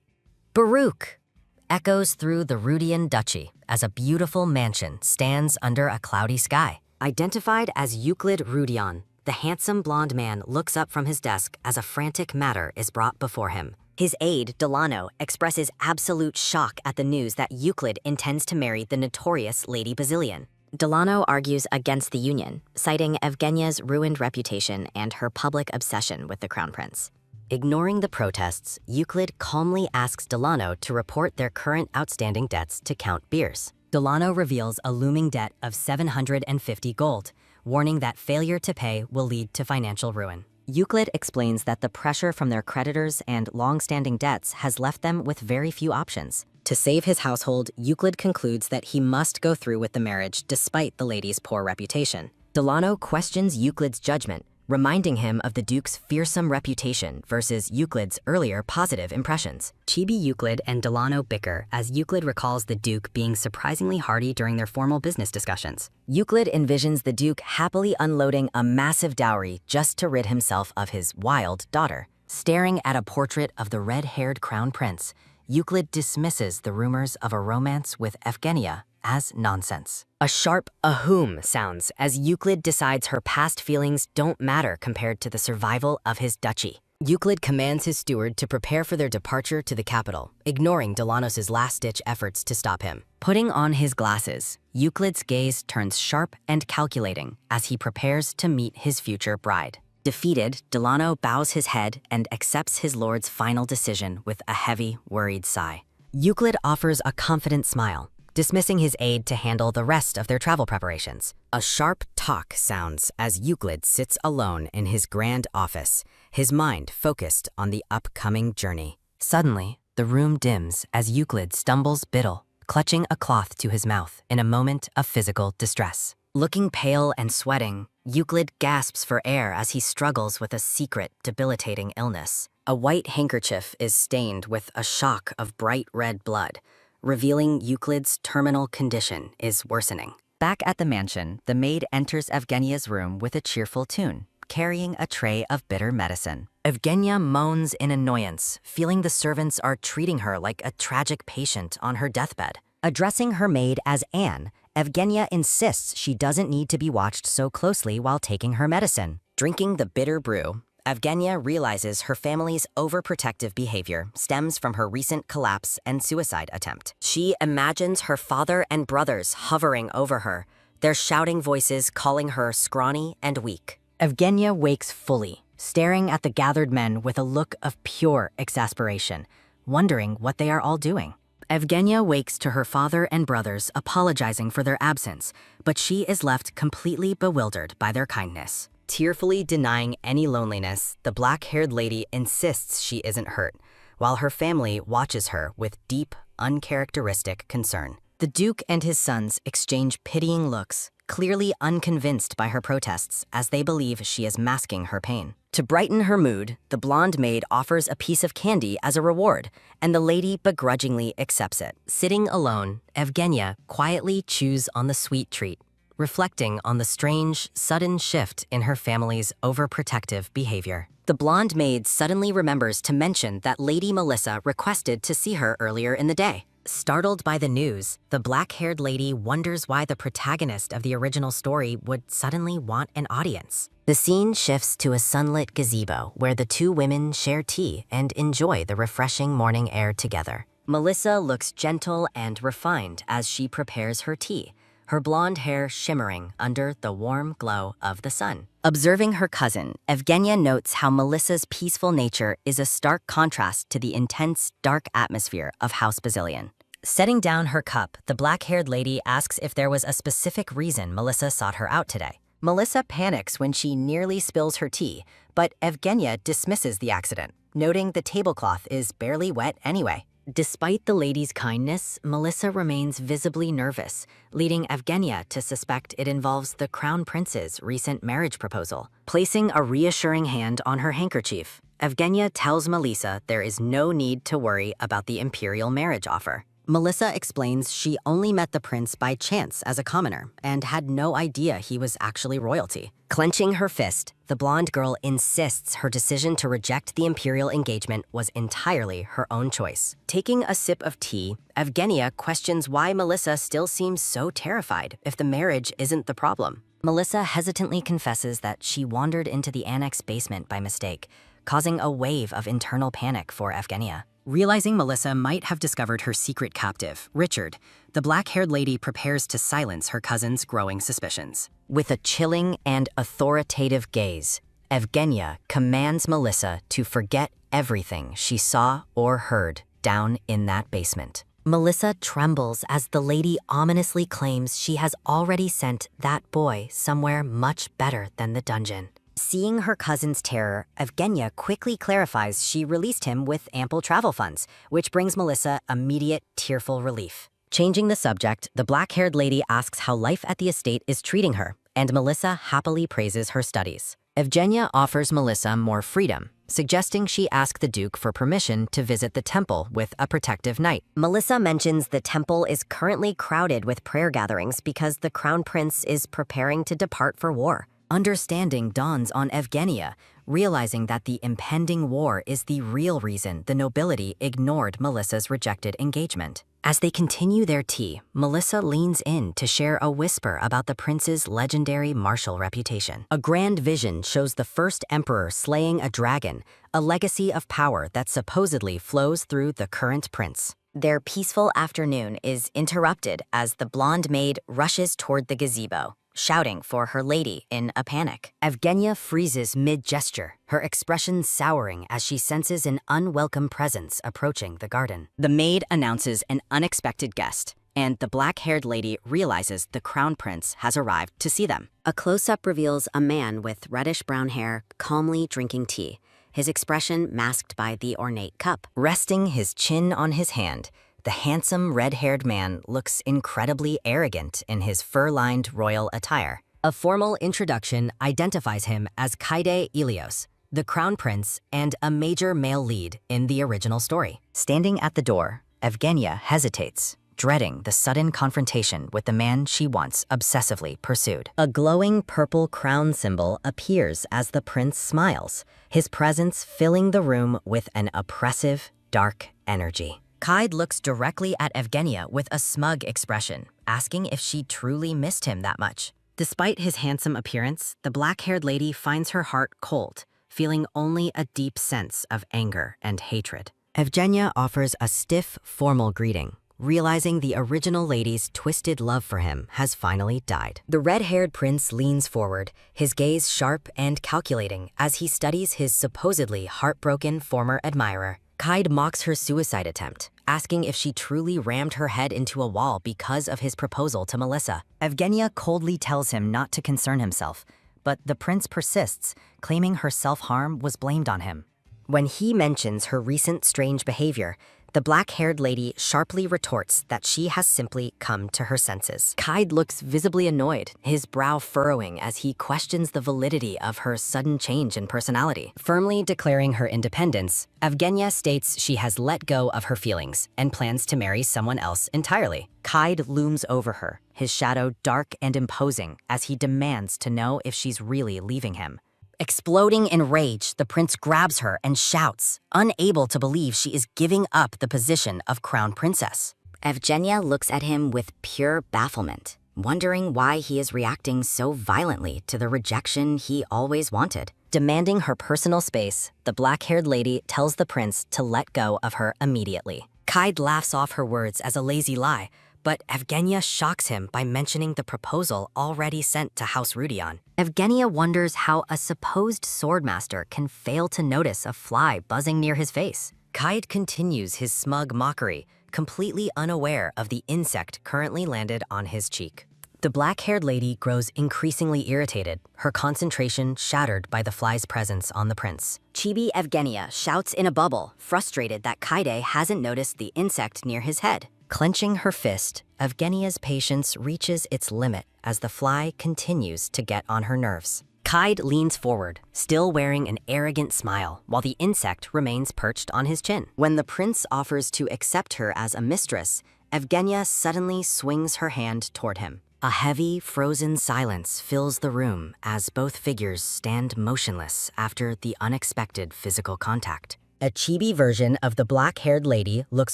"Baruch!" echoes through the Rudion duchy as a beautiful mansion stands under a cloudy sky. Identified as Euclid Rudion, the handsome blonde man looks up from his desk as a frantic matter is brought before him. His aide, Delano, expresses absolute shock at the news that Euclid intends to marry the notorious Lady Basilian. Delano argues against the union, citing Evgenia's ruined reputation and her public obsession with the crown prince. Ignoring the protests, Euclid calmly asks Delano to report their current outstanding debts to Count Beers. Delano reveals a looming debt of 750 gold, warning that failure to pay will lead to financial ruin. Euclid explains that the pressure from their creditors and long-standing debts has left them with very few options. To save his household, Euclid concludes that he must go through with the marriage despite the lady's poor reputation. Delano questions Euclid's judgment, reminding him of the Duke's fearsome reputation versus Euclid's earlier positive impressions. Chibi Euclid and Delano bicker as Euclid recalls the Duke being surprisingly hearty during their formal business discussions. Euclid envisions the Duke happily unloading a massive dowry just to rid himself of his wild daughter. Staring at a portrait of the red-haired crown prince, Euclid dismisses the rumors of a romance with Evgenia as nonsense. A sharp ahoom sounds as Euclid decides her past feelings don't matter compared to the survival of his duchy. Euclid commands his steward to prepare for their departure to the capital, ignoring Delanos' last-ditch efforts to stop him. Putting on his glasses, Euclid's gaze turns sharp and calculating as he prepares to meet his future bride. Defeated, Delano bows his head and accepts his lord's final decision with a heavy, worried sigh. Euclid offers a confident smile, dismissing his aide to handle the rest of their travel preparations. A sharp talk sounds as Euclid sits alone in his grand office, his mind focused on the upcoming journey. Suddenly, The room dims as Euclid stumbles Biddle, clutching a cloth to his mouth in a moment of physical distress. Looking pale and sweating, Euclid gasps for air as he struggles with a secret, debilitating illness. A white handkerchief is stained with a shock of bright red blood, revealing Euclid's terminal condition is worsening. Back at the mansion, the maid enters Evgenia's room with a cheerful tune, carrying a tray of bitter medicine. Evgenia moans in annoyance, feeling the servants are treating her like a tragic patient on her deathbed. Addressing her maid as Anne, Evgenia insists she doesn't need to be watched so closely while taking her medicine. Drinking the bitter brew, Evgenia realizes her family's overprotective behavior stems from her recent collapse and suicide attempt. She imagines her father and brothers hovering over her, their shouting voices calling her scrawny and weak. Evgenia wakes fully, staring at the gathered men with a look of pure exasperation, wondering what they are all doing. Evgenia wakes to her father and brothers apologizing for their absence, but she is left completely bewildered by their kindness. Tearfully denying any loneliness, the black-haired lady insists she isn't hurt, while her family watches her with deep, uncharacteristic concern. The Duke and his sons exchange pitying looks, clearly unconvinced by her protests as they believe she is masking her pain. To brighten her mood, the blonde maid offers a piece of candy as a reward, and the lady begrudgingly accepts it. Sitting alone, Evgenia quietly chews on the sweet treat, reflecting on the strange, sudden shift in her family's overprotective behavior. The blonde maid suddenly remembers to mention that Lady Melissa requested to see her earlier in the day. Startled by the news, the black-haired lady wonders why the protagonist of the original story would suddenly want an audience. The scene shifts to a sunlit gazebo where the two women share tea and enjoy the refreshing morning air together. Melissa looks gentle and refined as she prepares her tea, her blonde hair shimmering under the warm glow of the sun. Observing her cousin, Evgenia notes how Melissa's peaceful nature is a stark contrast to the intense, dark atmosphere of House Bazillion. Setting down her cup, the black-haired lady asks if there was a specific reason Melissa sought her out today. Melissa panics when she nearly spills her tea, but Evgenia dismisses the accident, noting the tablecloth is barely wet anyway. Despite the lady's kindness, Melissa remains visibly nervous, leading Evgenia to suspect it involves the Crown Prince's recent marriage proposal. Placing a reassuring hand on her handkerchief, Evgenia tells Melissa there is no need to worry about the imperial marriage offer. Melissa explains she only met the prince by chance as a commoner and had no idea he was actually royalty. Clenching her fist, the blonde girl insists her decision to reject the imperial engagement was entirely her own choice. Taking a sip of tea, Evgenia questions why Melissa still seems so terrified if the marriage isn't the problem. Melissa hesitantly confesses that she wandered into the annex basement by mistake, causing a wave of internal panic for Evgenia. Realizing Melissa might have discovered her secret captive, Richard, the black-haired lady prepares to silence her cousin's growing suspicions. With a chilling and authoritative gaze, Evgenia commands Melissa to forget everything she saw or heard down in that basement. Melissa trembles as the lady ominously claims she has already sent that boy somewhere much better than the dungeon. Seeing her cousin's terror, Evgenia quickly clarifies she released him with ample travel funds, which brings Melissa immediate, tearful relief. Changing the subject, the black-haired lady asks how life at the estate is treating her, and Melissa happily praises her studies. Evgenia offers Melissa more freedom, suggesting she ask the Duke for permission to visit the temple with a protective knight. Melissa mentions the temple is currently crowded with prayer gatherings because the Crown Prince is preparing to depart for war. Understanding dawns on Evgenia, realizing that the impending war is the real reason the nobility ignored Melissa's rejected engagement. As they continue their tea, Melissa leans in to share a whisper about the prince's legendary martial reputation. A grand vision shows the first emperor slaying a dragon, a legacy of power that supposedly flows through the current prince. Their peaceful afternoon is interrupted as the blonde maid rushes toward the gazebo, shouting for her lady in a panic. Evgenia freezes mid-gesture, her expression souring as she senses an unwelcome presence approaching the garden. The maid announces an unexpected guest, and the black-haired lady realizes the Crown Prince has arrived to see them. A close-up reveals a man with reddish-brown hair calmly drinking tea, his expression masked by the ornate cup. Resting his chin on his hand, the handsome red-haired man looks incredibly arrogant in his fur-lined royal attire. A formal introduction identifies him as Kaide Ilios, the crown prince and a major male lead in the original story. Standing at the door, Evgenia hesitates, dreading the sudden confrontation with the man she once obsessively pursued. A glowing purple crown symbol appears as the prince smiles, his presence filling the room with an oppressive, dark energy. Kaide looks directly at Evgenia with a smug expression, asking if she truly missed him that much. Despite his handsome appearance, the black-haired lady finds her heart cold, feeling only a deep sense of anger and hatred. Evgenia offers a stiff, formal greeting, realizing the original lady's twisted love for him has finally died. The red-haired prince leans forward, his gaze sharp and calculating as he studies his supposedly heartbroken former admirer. Kaide mocks her suicide attempt, asking if she truly rammed her head into a wall because of his proposal to Melissa. Evgenia coldly tells him not to concern himself, but the prince persists, claiming her self-harm was blamed on him. When he mentions her recent strange behavior, the black-haired lady sharply retorts that she has simply come to her senses. Kaide looks visibly annoyed, his brow furrowing as he questions the validity of her sudden change in personality. Firmly declaring her independence, Evgenia states she has let go of her feelings and plans to marry someone else entirely. Kaide looms over her, his shadow dark and imposing as he demands to know if she's really leaving him. Exploding in rage, the prince grabs her and shouts, unable to believe she is giving up the position of crown princess. Evgenia looks at him with pure bafflement, wondering why he is reacting so violently to the rejection he always wanted. Demanding her personal space, the black-haired lady tells the prince to let go of her immediately. Kaide laughs off her words as a lazy lie, but Evgenia shocks him by mentioning the proposal already sent to House Rudion. Evgenia wonders how a supposed swordmaster can fail to notice a fly buzzing near his face. Kaide continues his smug mockery, completely unaware of the insect currently landed on his cheek. The black-haired lady grows increasingly irritated, her concentration shattered by the fly's presence on the prince. Chibi Evgenia shouts in a bubble, frustrated that Kaide hasn't noticed the insect near his head. Clenching her fist, Evgenia's patience reaches its limit as the fly continues to get on her nerves. Kaide leans forward, still wearing an arrogant smile, while the insect remains perched on his chin. When the prince offers to accept her as a mistress, Evgenia suddenly swings her hand toward him. A heavy, frozen silence fills the room as both figures stand motionless after the unexpected physical contact. A chibi version of the black-haired lady looks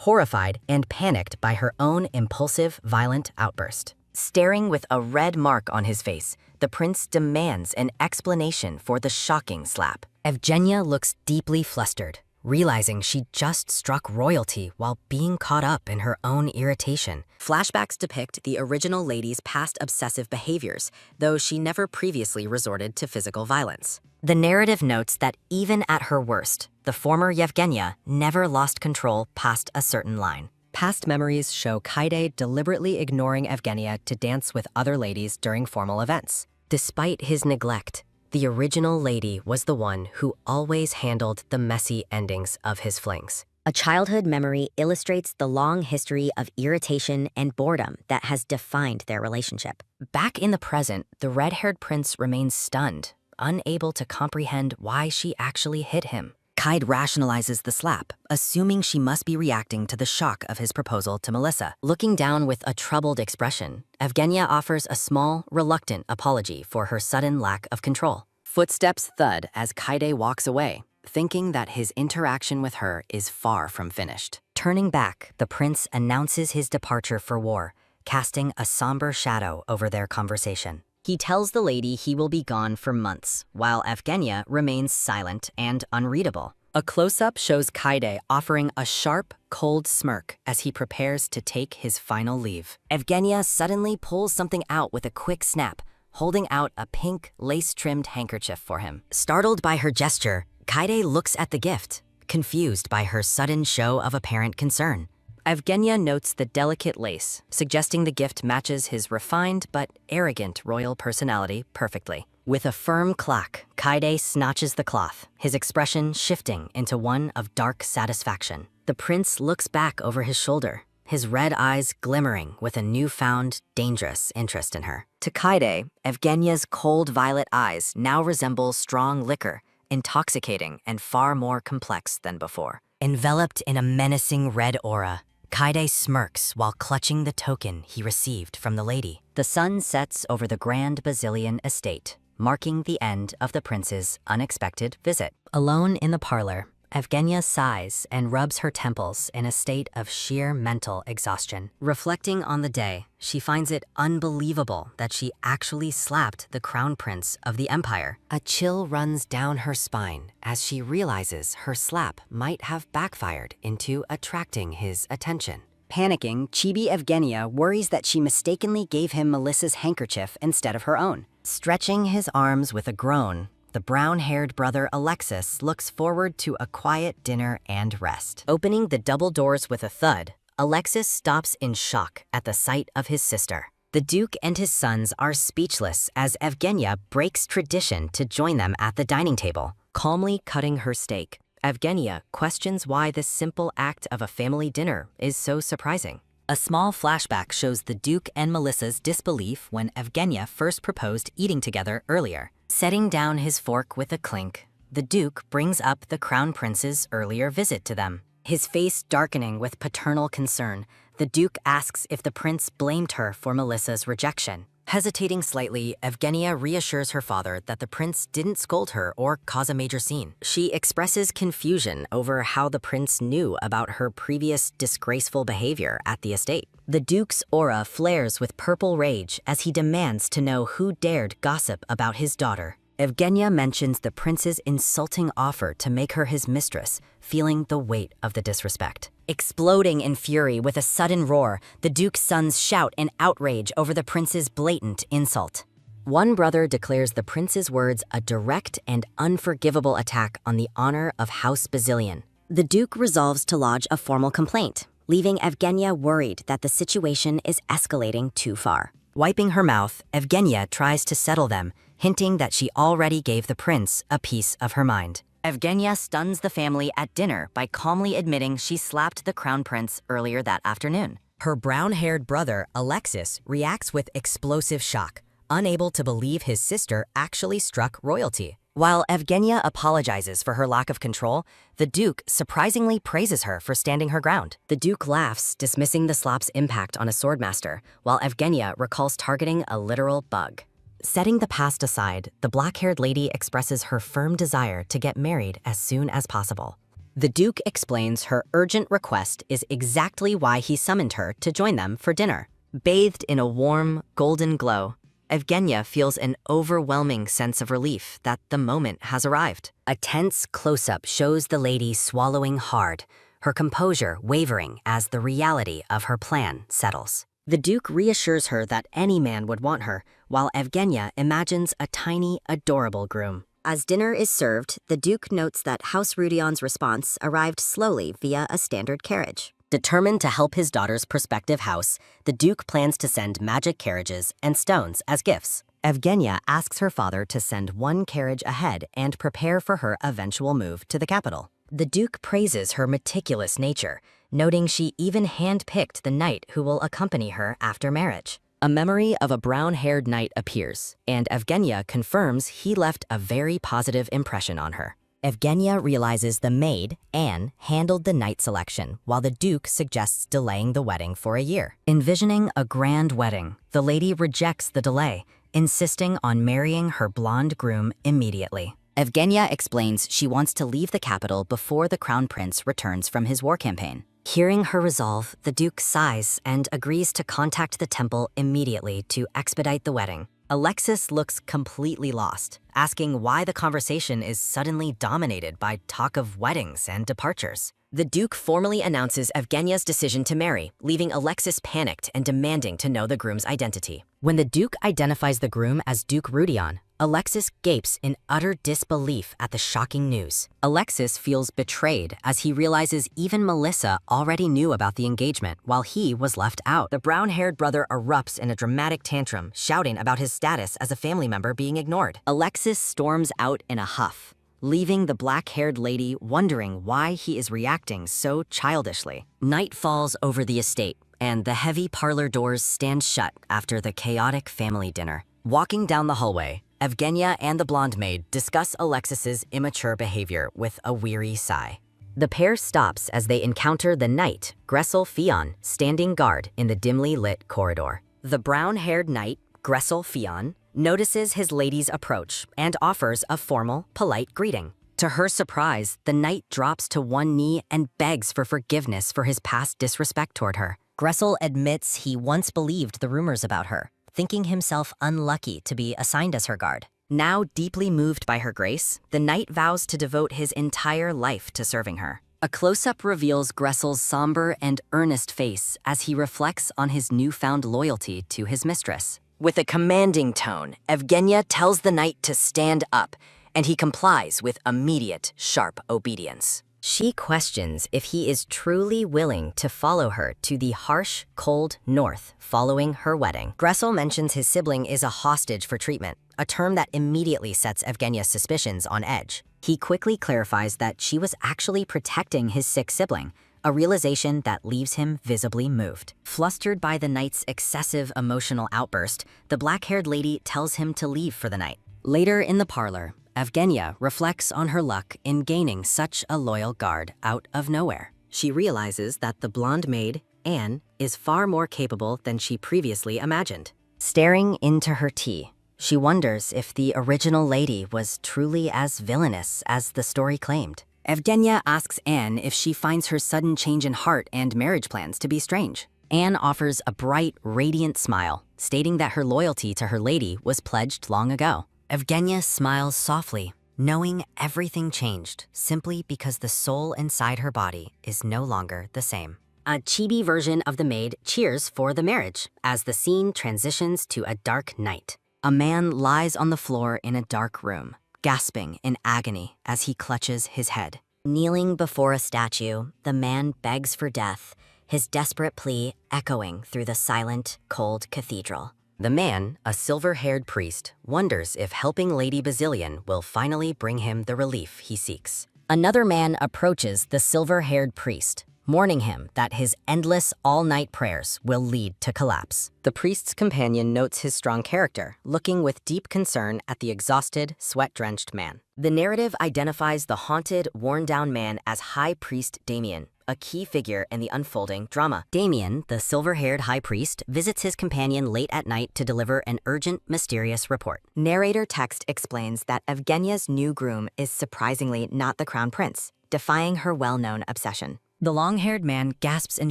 horrified and panicked by her own impulsive, violent outburst. Staring with a red mark on his face, the prince demands an explanation for the shocking slap. Evgenia looks deeply flustered, realizing she just struck royalty while being caught up in her own irritation. Flashbacks depict the original lady's past obsessive behaviors, though she never previously resorted to physical violence. The narrative notes that even at her worst, the former Yevgenia never lost control past a certain line. Past memories show Kaide deliberately ignoring Evgenia to dance with other ladies during formal events. Despite his neglect, the original lady was the one who always handled the messy endings of his flings. A childhood memory illustrates the long history of irritation and boredom that has defined their relationship. Back in the present, the red-haired prince remains stunned, unable to comprehend why she actually hit him. Kaide rationalizes the slap, assuming she must be reacting to the shock of his proposal to Melissa. Looking down with a troubled expression, Evgenia offers a small, reluctant apology for her sudden lack of control. Footsteps thud as Kaide walks away, thinking that his interaction with her is far from finished. Turning back, the prince announces his departure for war, casting a somber shadow over their conversation. He tells the lady he will be gone for months, while Evgenia remains silent and unreadable. A close-up shows Kaide offering a sharp, cold smirk as he prepares to take his final leave. Evgenia suddenly pulls something out with a quick snap, holding out a pink, lace-trimmed handkerchief for him. Startled by her gesture, Kaide looks at the gift, confused by her sudden show of apparent concern. Evgenia notes the delicate lace, suggesting the gift matches his refined but arrogant royal personality perfectly. With a firm clack, Kaide snatches the cloth, his expression shifting into one of dark satisfaction. The prince looks back over his shoulder, his red eyes glimmering with a newfound, dangerous interest in her. To Kaide, Evgenia's cold violet eyes now resemble strong liquor, intoxicating and far more complex than before. Enveloped in a menacing red aura, Kaide smirks while clutching the token he received from the lady. The sun sets over the grand Basilian estate, marking the end of the prince's unexpected visit. Alone in the parlor, Evgenia sighs and rubs her temples in a state of sheer mental exhaustion. Reflecting on the day, she finds it unbelievable that she actually slapped the crown prince of the empire. A chill runs down her spine as she realizes her slap might have backfired into attracting his attention. Panicking, Chibi Evgenia worries that she mistakenly gave him Melissa's handkerchief instead of her own. Stretching his arms with a groan, the brown-haired brother Alexis looks forward to a quiet dinner and rest. Opening the double doors with a thud, Alexis stops in shock at the sight of his sister. The Duke and his sons are speechless as Evgenia breaks tradition to join them at the dining table. Calmly cutting her steak, Evgenia questions why this simple act of a family dinner is so surprising. A small flashback shows the Duke and Melissa's disbelief when Evgenia first proposed eating together earlier. Setting down his fork with a clink, the Duke brings up the Crown Prince's earlier visit to them. His face darkening with paternal concern, the Duke asks if the prince blamed her for Melissa's rejection. Hesitating slightly, Evgenia reassures her father that the prince didn't scold her or cause a major scene. She expresses confusion over how the prince knew about her previous disgraceful behavior at the estate. The Duke's aura flares with purple rage as he demands to know who dared gossip about his daughter. Evgenia mentions the prince's insulting offer to make her his mistress, feeling the weight of the disrespect. Exploding in fury with a sudden roar, the Duke's sons shout in outrage over the prince's blatant insult. One brother declares the prince's words a direct and unforgivable attack on the honor of House Basilian. The Duke resolves to lodge a formal complaint, leaving Evgenia worried that the situation is escalating too far. Wiping her mouth, Evgenia tries to settle them, hinting that she already gave the prince a piece of her mind. Evgenia stuns the family at dinner by calmly admitting she slapped the crown prince earlier that afternoon. Her brown-haired brother, Alexis, reacts with explosive shock, unable to believe his sister actually struck royalty. While Evgenia apologizes for her lack of control, the Duke surprisingly praises her for standing her ground. The Duke laughs, dismissing the slap's impact on a swordmaster, while Evgenia recalls targeting a literal bug. Setting the past aside, the black-haired lady expresses her firm desire to get married as soon as possible. The Duke explains her urgent request is exactly why he summoned her to join them for dinner. Bathed in a warm, golden glow, Evgenia feels an overwhelming sense of relief that the moment has arrived. A tense close-up shows the lady swallowing hard, her composure wavering as the reality of her plan settles. The Duke reassures her that any man would want her, while Evgenia imagines a tiny, adorable groom. As dinner is served, the Duke notes that House Rudion's response arrived slowly via a standard carriage. Determined to help his daughter's prospective house, the Duke plans to send magic carriages and stones as gifts. Evgenia asks her father to send one carriage ahead and prepare for her eventual move to the capital. The Duke praises her meticulous nature, noting she even hand-picked the knight who will accompany her after marriage. A memory of a brown-haired knight appears, and Evgenia confirms he left a very positive impression on her. Evgenia realizes the maid, Anne, handled the knight selection, while the Duke suggests delaying the wedding for a year. Envisioning a grand wedding, the lady rejects the delay, insisting on marrying her blonde groom immediately. Evgenia explains she wants to leave the capital before the crown prince returns from his war campaign. Hearing her resolve, the Duke sighs and agrees to contact the temple immediately to expedite the wedding. Alexis looks completely lost, asking why the conversation is suddenly dominated by talk of weddings and departures. The Duke formally announces Evgenia's decision to marry, leaving Alexis panicked and demanding to know the groom's identity. When the Duke identifies the groom as Duke Rudion, Alexis gapes in utter disbelief at the shocking news. Alexis feels betrayed as he realizes even Melissa already knew about the engagement while he was left out. The brown-haired brother erupts in a dramatic tantrum, shouting about his status as a family member being ignored. Alexis storms out in a huff, leaving the black-haired lady wondering why he is reacting so childishly. Night falls over the estate, and the heavy parlor doors stand shut after the chaotic family dinner. Walking down the hallway, Evgenia and the blonde maid discuss Alexis's immature behavior with a weary sigh. The pair stops as they encounter the knight, Gressel Fion, standing guard in the dimly lit corridor. The brown-haired knight, Gressel Fion, notices his lady's approach and offers a formal, polite greeting. To her surprise, the knight drops to one knee and begs for forgiveness for his past disrespect toward her. Gressel admits he once believed the rumors about her, thinking himself unlucky to be assigned as her guard. Now deeply moved by her grace, the knight vows to devote his entire life to serving her. A close-up reveals Gressel's somber and earnest face as he reflects on his newfound loyalty to his mistress. With a commanding tone, Evgenia tells the knight to stand up, and he complies with immediate, sharp obedience. She questions if he is truly willing to follow her to the harsh, cold north following her wedding. Gressel mentions his sibling is a hostage for treatment, a term that immediately sets Evgenia's suspicions on edge. He quickly clarifies that she was actually protecting his sick sibling, a realization that leaves him visibly moved. Flustered by the knight's excessive emotional outburst, the black-haired lady tells him to leave for the night. Later in the parlor, Evgenia reflects on her luck in gaining such a loyal guard out of nowhere. She realizes that the blonde maid, Anne, is far more capable than she previously imagined. Staring into her tea, she wonders if the original lady was truly as villainous as the story claimed. Evgenia asks Anne if she finds her sudden change in heart and marriage plans to be strange. Anne offers a bright, radiant smile, stating that her loyalty to her lady was pledged long ago. Evgenia smiles softly, knowing everything changed simply because the soul inside her body is no longer the same. A chibi version of the maid cheers for the marriage as the scene transitions to a dark night. A man lies on the floor in a dark room, gasping in agony as he clutches his head. Kneeling before a statue, the man begs for death, his desperate plea echoing through the silent, cold cathedral. The man, a silver-haired priest, wonders if helping Lady Basilian will finally bring him the relief he seeks. Another man approaches the silver-haired priest, warning him that his endless all-night prayers will lead to collapse. The priest's companion notes his strong character, looking with deep concern at the exhausted, sweat-drenched man. The narrative identifies the haunted, worn-down man as High Priest Damien, a key figure in the unfolding drama. Damien, the silver-haired high priest, visits his companion late at night to deliver an urgent, mysterious report. Narrator text explains that Evgenia's new groom is surprisingly not the crown prince, defying her well-known obsession. The long-haired man gasps in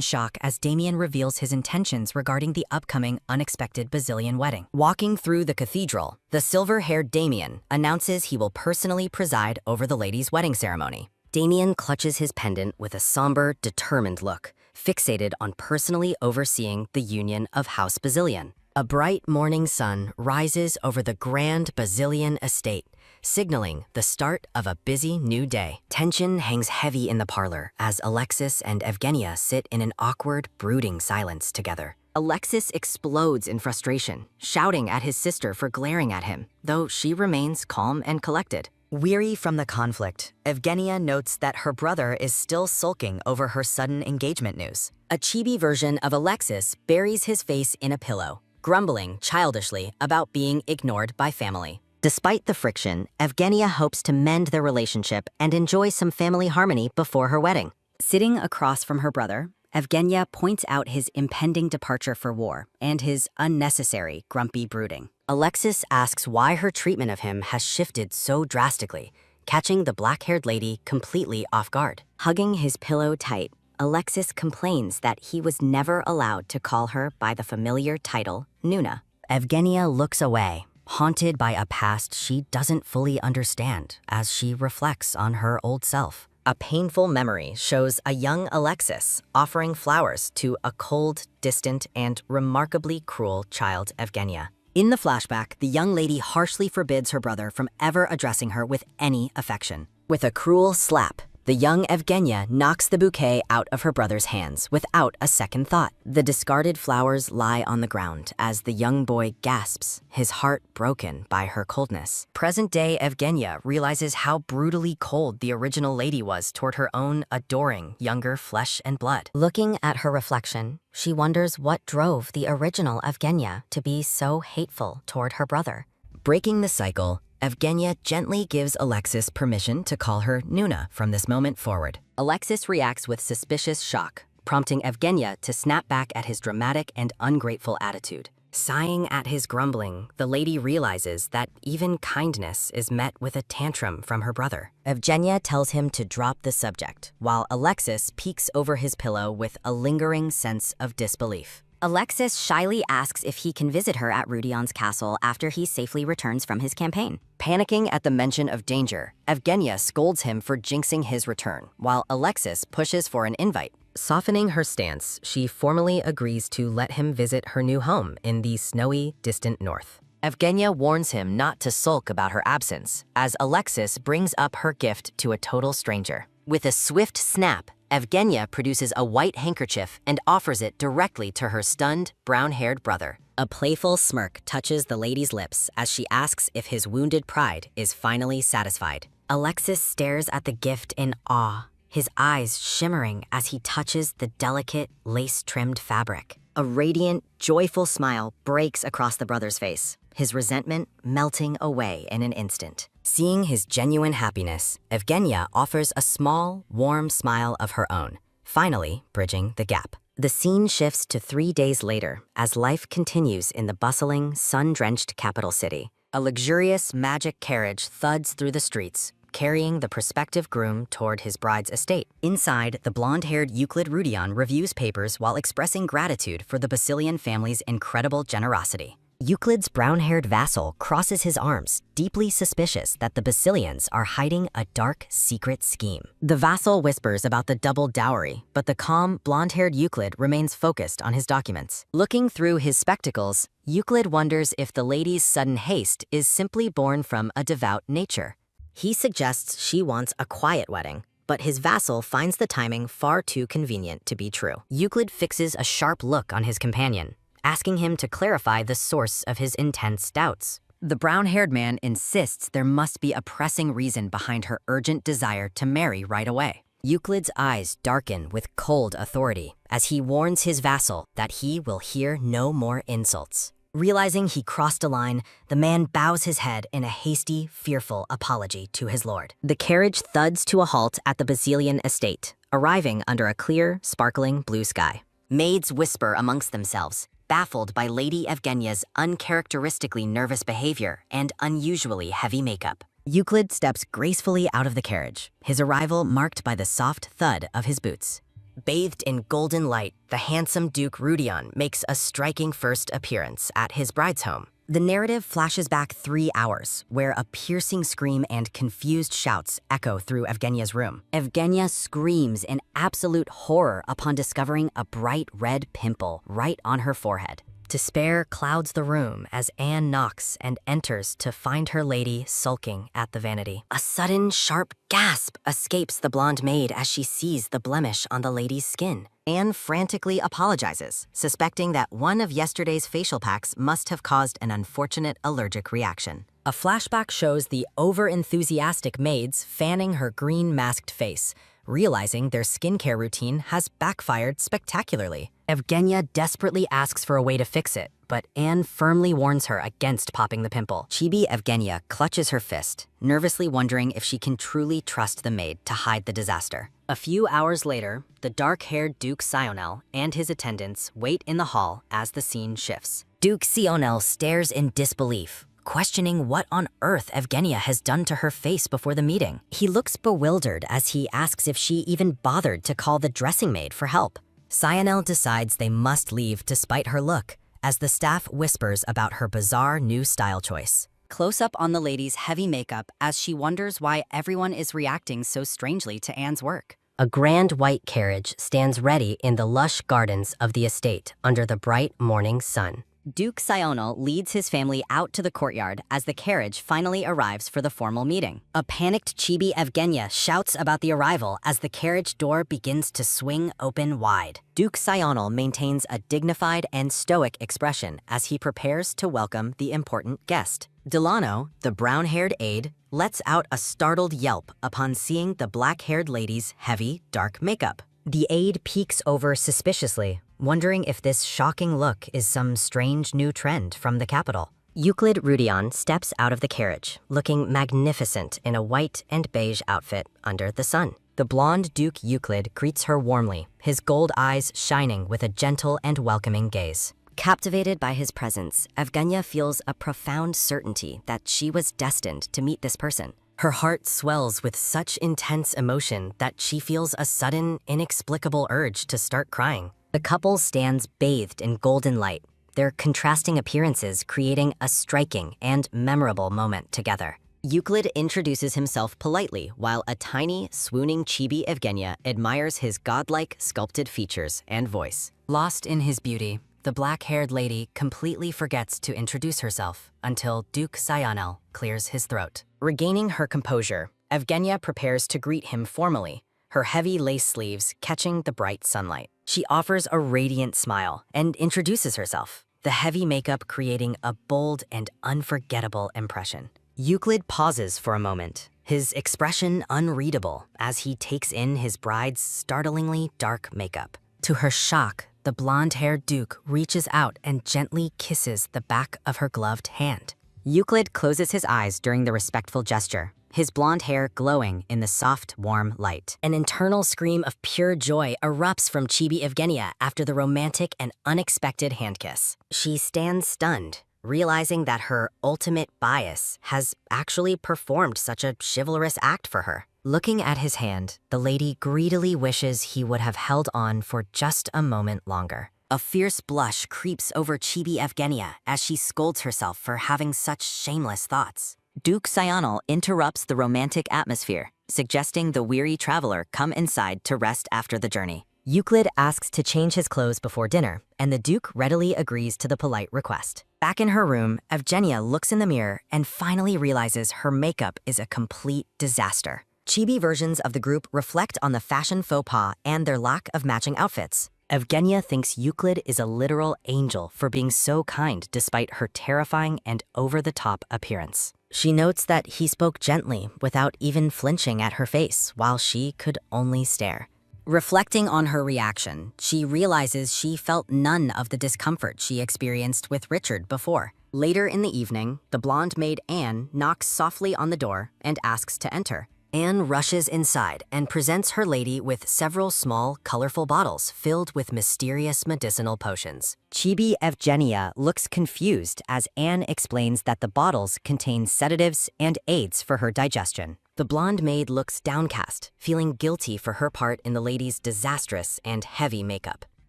shock as Damien reveals his intentions regarding the upcoming unexpected Basilian wedding. Walking through the cathedral, the silver-haired Damien announces he will personally preside over the lady's wedding ceremony. Damien clutches his pendant with a somber, determined look, fixated on personally overseeing the union of House Basilian. A bright morning sun rises over the grand Basilian estate, signaling the start of a busy new day. Tension hangs heavy in the parlor as Alexis and Evgenia sit in an awkward, brooding silence together. Alexis explodes in frustration, shouting at his sister for glaring at him, though she remains calm and collected. Weary from the conflict, Evgenia notes that her brother is still sulking over her sudden engagement news. A chibi version of Alexis buries his face in a pillow, grumbling childishly about being ignored by family. Despite the friction, Evgenia hopes to mend their relationship and enjoy some family harmony before her wedding. Sitting across from her brother, Evgenia points out his impending departure for war and his unnecessary grumpy brooding. Alexis asks why her treatment of him has shifted so drastically, catching the black-haired lady completely off guard. Hugging his pillow tight, Alexis complains that he was never allowed to call her by the familiar title, Nuna. Evgenia looks away, haunted by a past she doesn't fully understand as she reflects on her old self. A painful memory shows a young Alexis offering flowers to a cold, distant, and remarkably cruel child Evgenia. In the flashback, the young lady harshly forbids her brother from ever addressing her with any affection. With a cruel slap, the young Evgenia knocks the bouquet out of her brother's hands without a second thought. The discarded flowers lie on the ground as the young boy gasps, his heart broken by her coldness. Present-day Evgenia realizes how brutally cold the original lady was toward her own adoring younger flesh and blood. Looking at her reflection, she wonders what drove the original Evgenia to be so hateful toward her brother. Breaking the cycle, Evgenia gently gives Alexis permission to call her Nuna from this moment forward. Alexis reacts with suspicious shock, prompting Evgenia to snap back at his dramatic and ungrateful attitude. Sighing at his grumbling, the lady realizes that even kindness is met with a tantrum from her brother. Evgenia tells him to drop the subject, while Alexis peeks over his pillow with a lingering sense of disbelief. Alexis shyly asks if he can visit her at Rudion's castle after he safely returns from his campaign. Panicking at the mention of danger, Evgenia scolds him for jinxing his return, while Alexis pushes for an invite. Softening her stance, she formally agrees to let him visit her new home in the snowy, distant north. Evgenia warns him not to sulk about her absence, as Alexis brings up her gift to a total stranger. With a swift snap, Evgenia produces a white handkerchief and offers it directly to her stunned, brown-haired brother. A playful smirk touches the lady's lips as she asks if his wounded pride is finally satisfied. Alexis stares at the gift in awe, his eyes shimmering as he touches the delicate, lace-trimmed fabric. A radiant, joyful smile breaks across the brother's face, his resentment melting away in an instant. Seeing his genuine happiness, Evgenia offers a small, warm smile of her own, finally bridging the gap. The scene shifts to 3 days later as life continues in the bustling, sun-drenched capital city. A luxurious magic carriage thuds through the streets, carrying the prospective groom toward his bride's estate. Inside, the blonde-haired Euclid Rudion reviews papers while expressing gratitude for the Basilian family's incredible generosity. Euclid's brown-haired vassal crosses his arms, deeply suspicious that the Basilians are hiding a dark, secret scheme. The vassal whispers about the double dowry, but the calm, blonde-haired Euclid remains focused on his documents. Looking through his spectacles, Euclid wonders if the lady's sudden haste is simply born from a devout nature. He suggests she wants a quiet wedding, but his vassal finds the timing far too convenient to be true. Euclid fixes a sharp look on his companion, asking him to clarify the source of his intense doubts. The brown-haired man insists there must be a pressing reason behind her urgent desire to marry right away. Euclid's eyes darken with cold authority as he warns his vassal that he will hear no more insults. Realizing he crossed a line, the man bows his head in a hasty, fearful apology to his lord. The carriage thuds to a halt at the Basilian estate, arriving under a clear, sparkling blue sky. Maids whisper amongst themselves, baffled by Lady Evgenia's uncharacteristically nervous behavior and unusually heavy makeup. Euclid steps gracefully out of the carriage, his arrival marked by the soft thud of his boots. Bathed in golden light, the handsome Duke Rudion makes a striking first appearance at his bride's home. The narrative flashes back 3 hours, where a piercing scream and confused shouts echo through Evgenia's room. Evgenia screams in absolute horror upon discovering a bright red pimple right on her forehead. Despair clouds the room as Anne knocks and enters to find her lady sulking at the vanity. A sudden, sharp gasp escapes the blonde maid as she sees the blemish on the lady's skin. Anne frantically apologizes, suspecting that one of yesterday's facial packs must have caused an unfortunate allergic reaction. A flashback shows the over-enthusiastic maids fanning her green-masked face, realizing their skincare routine has backfired spectacularly. Evgenia desperately asks for a way to fix it, but Anne firmly warns her against popping the pimple. Chibi Evgenia clutches her fist, nervously wondering if she can truly trust the maid to hide the disaster. A few hours later, the dark-haired Duke Sionel and his attendants wait in the hall as the scene shifts. Duke Sionel stares in disbelief, questioning what on earth Evgenia has done to her face before the meeting. He looks bewildered as he asks if she even bothered to call the dressing maid for help. Sionel decides they must leave to spite her look, as the staff whispers about her bizarre new style choice. Close up on the lady's heavy makeup as she wonders why everyone is reacting so strangely to Anne's work. A grand white carriage stands ready in the lush gardens of the estate under the bright morning sun. Duke Sional leads his family out to the courtyard as the carriage finally arrives for the formal meeting. A panicked Chibi Evgenia shouts about the arrival as the carriage door begins to swing open wide. Duke Sional maintains a dignified and stoic expression as he prepares to welcome the important guest. Delano, the brown-haired aide, lets out a startled yelp upon seeing the black-haired lady's heavy, dark makeup. The aide peeks over suspiciously, wondering if this shocking look is some strange new trend from the capital. Euclid Rudion steps out of the carriage, looking magnificent in a white and beige outfit under the sun. The blonde Duke Euclid greets her warmly, his gold eyes shining with a gentle and welcoming gaze. Captivated by his presence, Evgenia feels a profound certainty that she was destined to meet this person. Her heart swells with such intense emotion that she feels a sudden, inexplicable urge to start crying. The couple stands bathed in golden light, their contrasting appearances creating a striking and memorable moment together. Euclid introduces himself politely while a tiny, swooning Chibi Evgenia admires his godlike sculpted features and voice. Lost in his beauty, the black-haired lady completely forgets to introduce herself until Duke Sional clears his throat. Regaining her composure, Evgenia prepares to greet him formally, her heavy lace sleeves catching the bright sunlight. She offers a radiant smile and introduces herself, the heavy makeup creating a bold and unforgettable impression. Euclid pauses for a moment, his expression unreadable as he takes in his bride's startlingly dark makeup. To her shock, the blonde-haired Duke reaches out and gently kisses the back of her gloved hand. Euclid closes his eyes during the respectful gesture, his blonde hair glowing in the soft, warm light. An internal scream of pure joy erupts from Chibi Evgenia after the romantic and unexpected hand kiss. She stands stunned, realizing that her ultimate bias has actually performed such a chivalrous act for her. Looking at his hand, the lady greedily wishes he would have held on for just a moment longer. A fierce blush creeps over Chibi Evgenia as she scolds herself for having such shameless thoughts. Duke Sional interrupts the romantic atmosphere, suggesting the weary traveler come inside to rest after the journey. Euclid asks to change his clothes before dinner, and the Duke readily agrees to the polite request. Back in her room, Evgenia looks in the mirror and finally realizes her makeup is a complete disaster. Chibi versions of the group reflect on the fashion faux pas and their lack of matching outfits. Evgenia thinks Euclid is a literal angel for being so kind despite her terrifying and over-the-top appearance. She notes that he spoke gently without even flinching at her face while she could only stare. Reflecting on her reaction, she realizes she felt none of the discomfort she experienced with Richard before. Later in the evening, the blonde maid Anne knocks softly on the door and asks to enter. Anne rushes inside and presents her lady with several small, colorful bottles filled with mysterious medicinal potions. Chibi Evgenia looks confused as Anne explains that the bottles contain sedatives and aids for her digestion. The blonde maid looks downcast, feeling guilty for her part in the lady's disastrous and heavy makeup.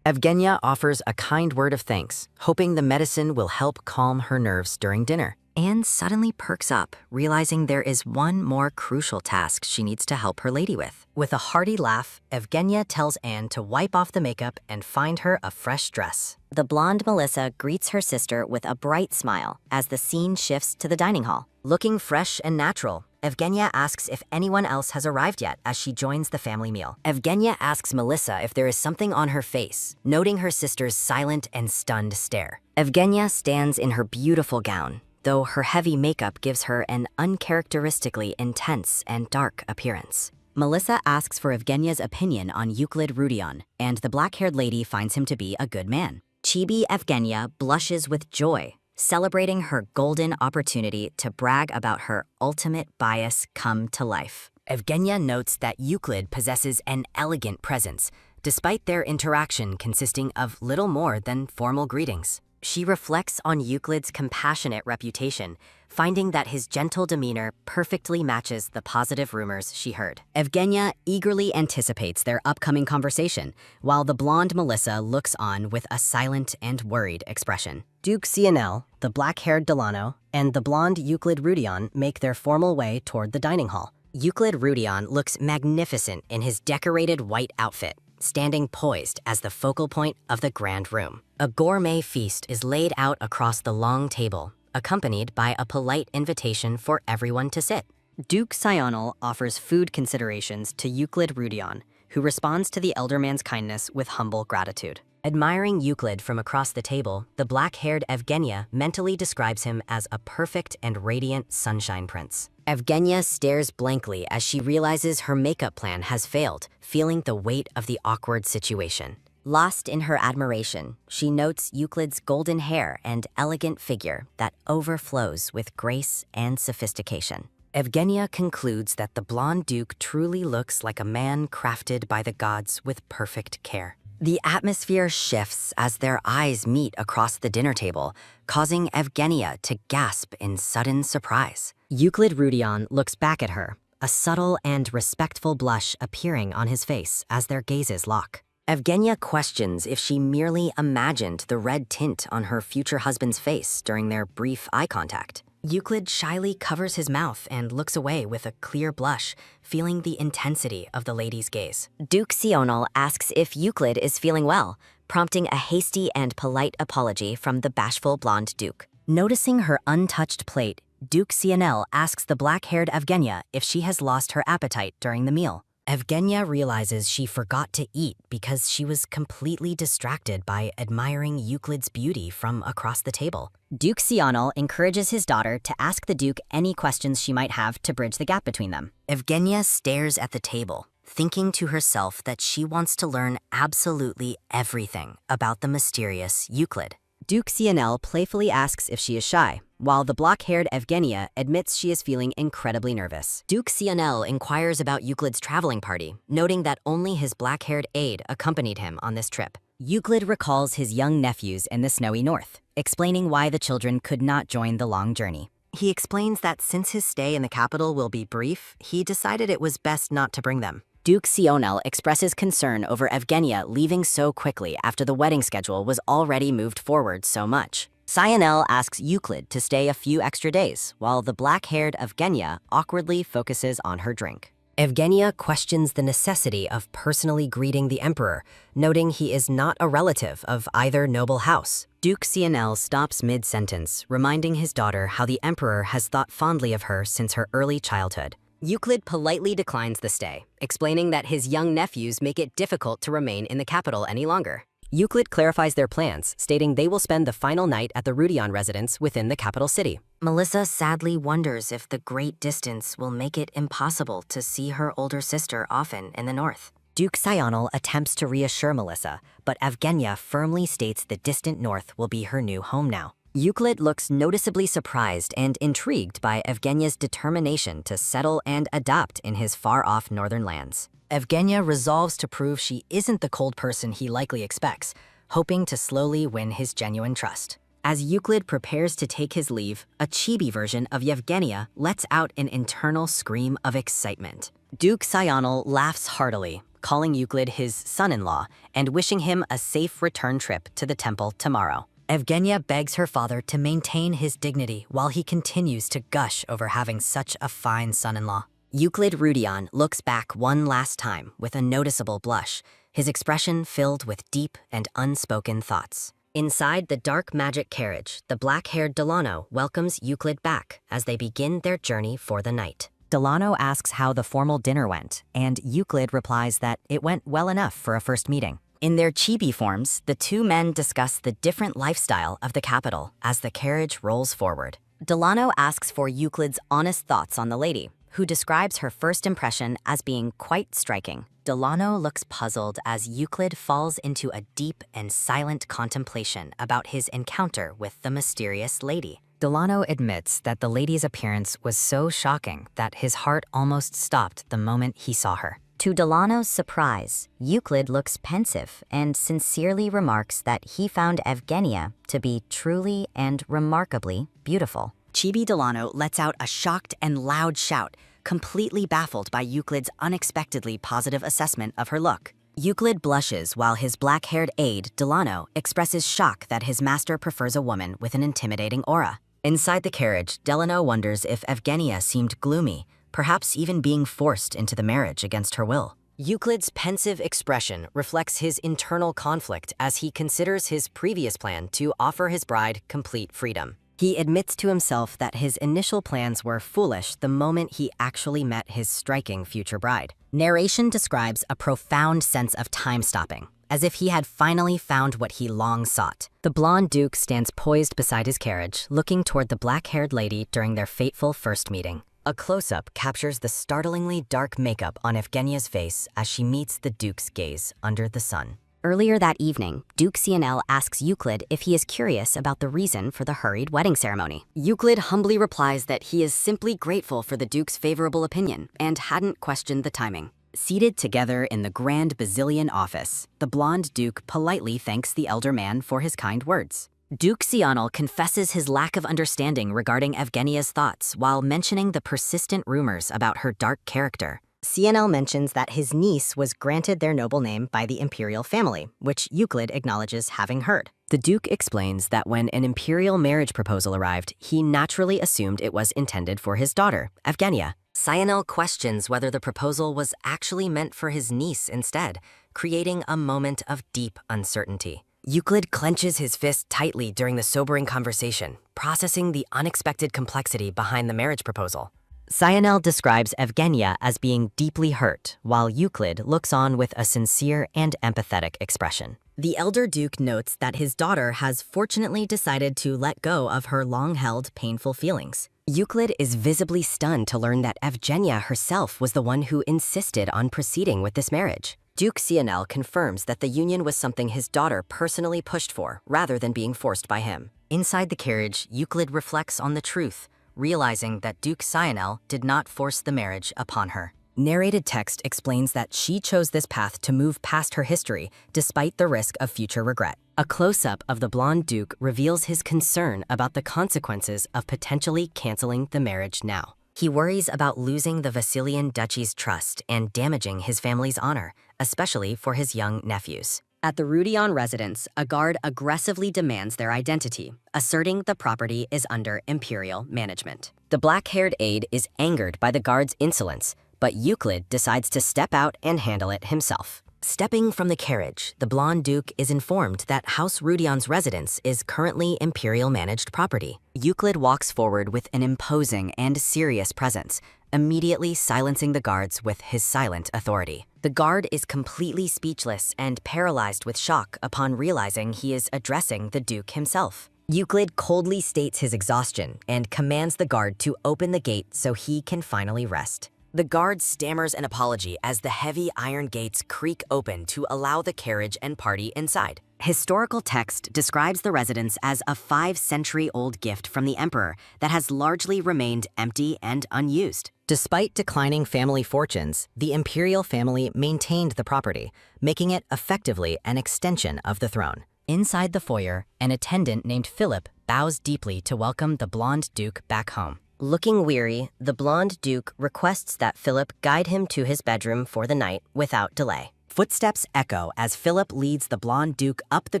Evgenia offers a kind word of thanks, hoping the medicine will help calm her nerves during dinner. Anne suddenly perks up, realizing there is one more crucial task she needs to help her lady with. With a hearty laugh, Evgenia tells Anne to wipe off the makeup and find her a fresh dress. The blonde Melissa greets her sister with a bright smile as the scene shifts to the dining hall. Looking fresh and natural, Evgenia asks if anyone else has arrived yet as she joins the family meal. Evgenia asks Melissa if there is something on her face, noting her sister's silent and stunned stare. Evgenia stands in her beautiful gown, though her heavy makeup gives her an uncharacteristically intense and dark appearance. Melissa asks for Evgenia's opinion on Euclid Rudion, and the black-haired lady finds him to be a good man. Chibi Evgenia blushes with joy, celebrating her golden opportunity to brag about her ultimate bias come to life. Evgenia notes that Euclid possesses an elegant presence, despite their interaction consisting of little more than formal greetings. She reflects on Euclid's compassionate reputation, finding that his gentle demeanor perfectly matches the positive rumors she heard. Evgenia eagerly anticipates their upcoming conversation, while the blonde Melissa looks on with a silent and worried expression. Duke Sional, the black-haired Delano, and the blonde Euclid Rudion make their formal way toward the dining hall. Euclid Rudion looks magnificent in his decorated white outfit, standing poised as the focal point of the grand room. A gourmet feast is laid out across the long table, accompanied by a polite invitation for everyone to sit. Duke Sional offers food considerations to Euclid Rudion, who responds to the elder man's kindness with humble gratitude. Admiring Euclid from across the table, the black-haired Evgenia mentally describes him as a perfect and radiant sunshine prince. Evgenia stares blankly as she realizes her makeup plan has failed, feeling the weight of the awkward situation. Lost in her admiration, she notes Euclid's golden hair and elegant figure that overflows with grace and sophistication. Evgenia concludes that the blonde duke truly looks like a man crafted by the gods with perfect care. The atmosphere shifts as their eyes meet across the dinner table, causing Evgenia to gasp in sudden surprise. Euclid Rudion looks back at her, a subtle and respectful blush appearing on his face as their gazes lock. Evgenia questions if she merely imagined the red tint on her future husband's face during their brief eye contact. Euclid shyly covers his mouth and looks away with a clear blush, feeling the intensity of the lady's gaze. Duke Sional asks if Euclid is feeling well, prompting a hasty and polite apology from the bashful blonde duke. Noticing her untouched plate, Duke Sional asks the black-haired Evgenia if she has lost her appetite during the meal. Evgenia realizes she forgot to eat because she was completely distracted by admiring Euclid's beauty from across the table. Duke Sional encourages his daughter to ask the Duke any questions she might have to bridge the gap between them. Evgenia stares at the table, thinking to herself that she wants to learn absolutely everything about the mysterious Euclid. Duke Sional playfully asks if she is shy, while the black-haired Evgenia admits she is feeling incredibly nervous. Duke Sional inquires about Euclid's traveling party, noting that only his black-haired aide accompanied him on this trip. Euclid recalls his young nephews in the snowy north, explaining why the children could not join the long journey. He explains that since his stay in the capital will be brief, he decided it was best not to bring them. Duke Sional expresses concern over Evgenia leaving so quickly after the wedding schedule was already moved forward so much. Sional asks Euclid to stay a few extra days, while the black-haired Evgenia awkwardly focuses on her drink. Evgenia questions the necessity of personally greeting the emperor, noting he is not a relative of either noble house. Duke Sional stops mid-sentence, reminding his daughter how the emperor has thought fondly of her since her early childhood. Euclid politely declines the stay, explaining that his young nephews make it difficult to remain in the capital any longer. Euclid clarifies their plans, stating they will spend the final night at the Rudion residence within the capital city. Melissa sadly wonders if the great distance will make it impossible to see her older sister often in the north. Duke Sional attempts to reassure Melissa, but Evgenia firmly states the distant north will be her new home now. Euclid looks noticeably surprised and intrigued by Evgenia's determination to settle and adapt in his far-off northern lands. Evgenia resolves to prove she isn't the cold person he likely expects, hoping to slowly win his genuine trust. As Euclid prepares to take his leave, a chibi version of Evgenia lets out an internal scream of excitement. Duke Sional laughs heartily, calling Euclid his son-in-law and wishing him a safe return trip to the temple tomorrow. Evgenia begs her father to maintain his dignity while he continues to gush over having such a fine son-in-law. Euclid Rudion looks back one last time with a noticeable blush, his expression filled with deep and unspoken thoughts. Inside the dark magic carriage, the black-haired Delano welcomes Euclid back as they begin their journey for the night. Delano asks how the formal dinner went, and Euclid replies that it went well enough for a first meeting. In their chibi forms, the two men discuss the different lifestyle of the capital as the carriage rolls forward. Delano asks for Euclid's honest thoughts on the lady, who describes her first impression as being quite striking. Delano looks puzzled as Euclid falls into a deep and silent contemplation about his encounter with the mysterious lady. Delano admits that the lady's appearance was so shocking that his heart almost stopped the moment he saw her. To Delano's surprise, Euclid looks pensive and sincerely remarks that he found Evgenia to be truly and remarkably beautiful. Chibi Delano lets out a shocked and loud shout, completely baffled by Euclid's unexpectedly positive assessment of her look. Euclid blushes while his black-haired aide, Delano, expresses shock that his master prefers a woman with an intimidating aura. Inside the carriage, Delano wonders if Evgenia seemed gloomy, perhaps even being forced into the marriage against her will. Euclid's pensive expression reflects his internal conflict as he considers his previous plan to offer his bride complete freedom. He admits to himself that his initial plans were foolish the moment he actually met his striking future bride. Narration describes a profound sense of time stopping, as if he had finally found what he long sought. The blonde duke stands poised beside his carriage, looking toward the black-haired lady during their fateful first meeting. A close-up captures the startlingly dark makeup on Evgenia's face as she meets the duke's gaze under the sun. Earlier that evening, Duke CNL asks Euclid if he is curious about the reason for the hurried wedding ceremony. Euclid humbly replies that he is simply grateful for the Duke's favorable opinion and hadn't questioned the timing. Seated together in the Grand Basilian office, the blonde Duke politely thanks the elder man for his kind words. Duke Sional confesses his lack of understanding regarding Evgenia's thoughts while mentioning the persistent rumors about her dark character. CNL mentions that his niece was granted their noble name by the imperial family, which Euclid acknowledges having heard. The Duke explains that when an imperial marriage proposal arrived, he naturally assumed it was intended for his daughter, Evgenia. CNL questions whether the proposal was actually meant for his niece instead, creating a moment of deep uncertainty. Euclid clenches his fist tightly during the sobering conversation, processing the unexpected complexity behind the marriage proposal. CNL describes Evgenia as being deeply hurt, while Euclid looks on with a sincere and empathetic expression. The elder Duke notes that his daughter has fortunately decided to let go of her long-held painful feelings. Euclid is visibly stunned to learn that Evgenia herself was the one who insisted on proceeding with this marriage. Duke CNL confirms that the union was something his daughter personally pushed for, rather than being forced by him. Inside the carriage, Euclid reflects on the truth, realizing that Duke CNL did not force the marriage upon her. Narrated text explains that she chose this path to move past her history, despite the risk of future regret. A close-up of the blonde Duke reveals his concern about the consequences of potentially canceling the marriage now. He worries about losing the Vasilian duchy's trust and damaging his family's honor, especially for his young nephews. At the Rudion residence, a guard aggressively demands their identity, asserting the property is under imperial management. The black-haired aide is angered by the guard's insolence, but Euclid decides to step out and handle it himself. Stepping from the carriage, the blonde Duke is informed that House Rudion's residence is currently imperial-managed property. Euclid walks forward with an imposing and serious presence, immediately silencing the guards with his silent authority. The guard is completely speechless and paralyzed with shock upon realizing he is addressing the Duke himself. Euclid coldly states his exhaustion and commands the guard to open the gate so he can finally rest. The guard stammers an apology as the heavy iron gates creak open to allow the carriage and party inside. Historical text describes the residence as a 5-century-old gift from the emperor that has largely remained empty and unused. Despite declining family fortunes, the imperial family maintained the property, making it effectively an extension of the throne. Inside the foyer, an attendant named Philip bows deeply to welcome the blonde Duke back home. Looking weary, the blonde Duke requests that Philip guide him to his bedroom for the night without delay. Footsteps echo as Philip leads the blonde Duke up the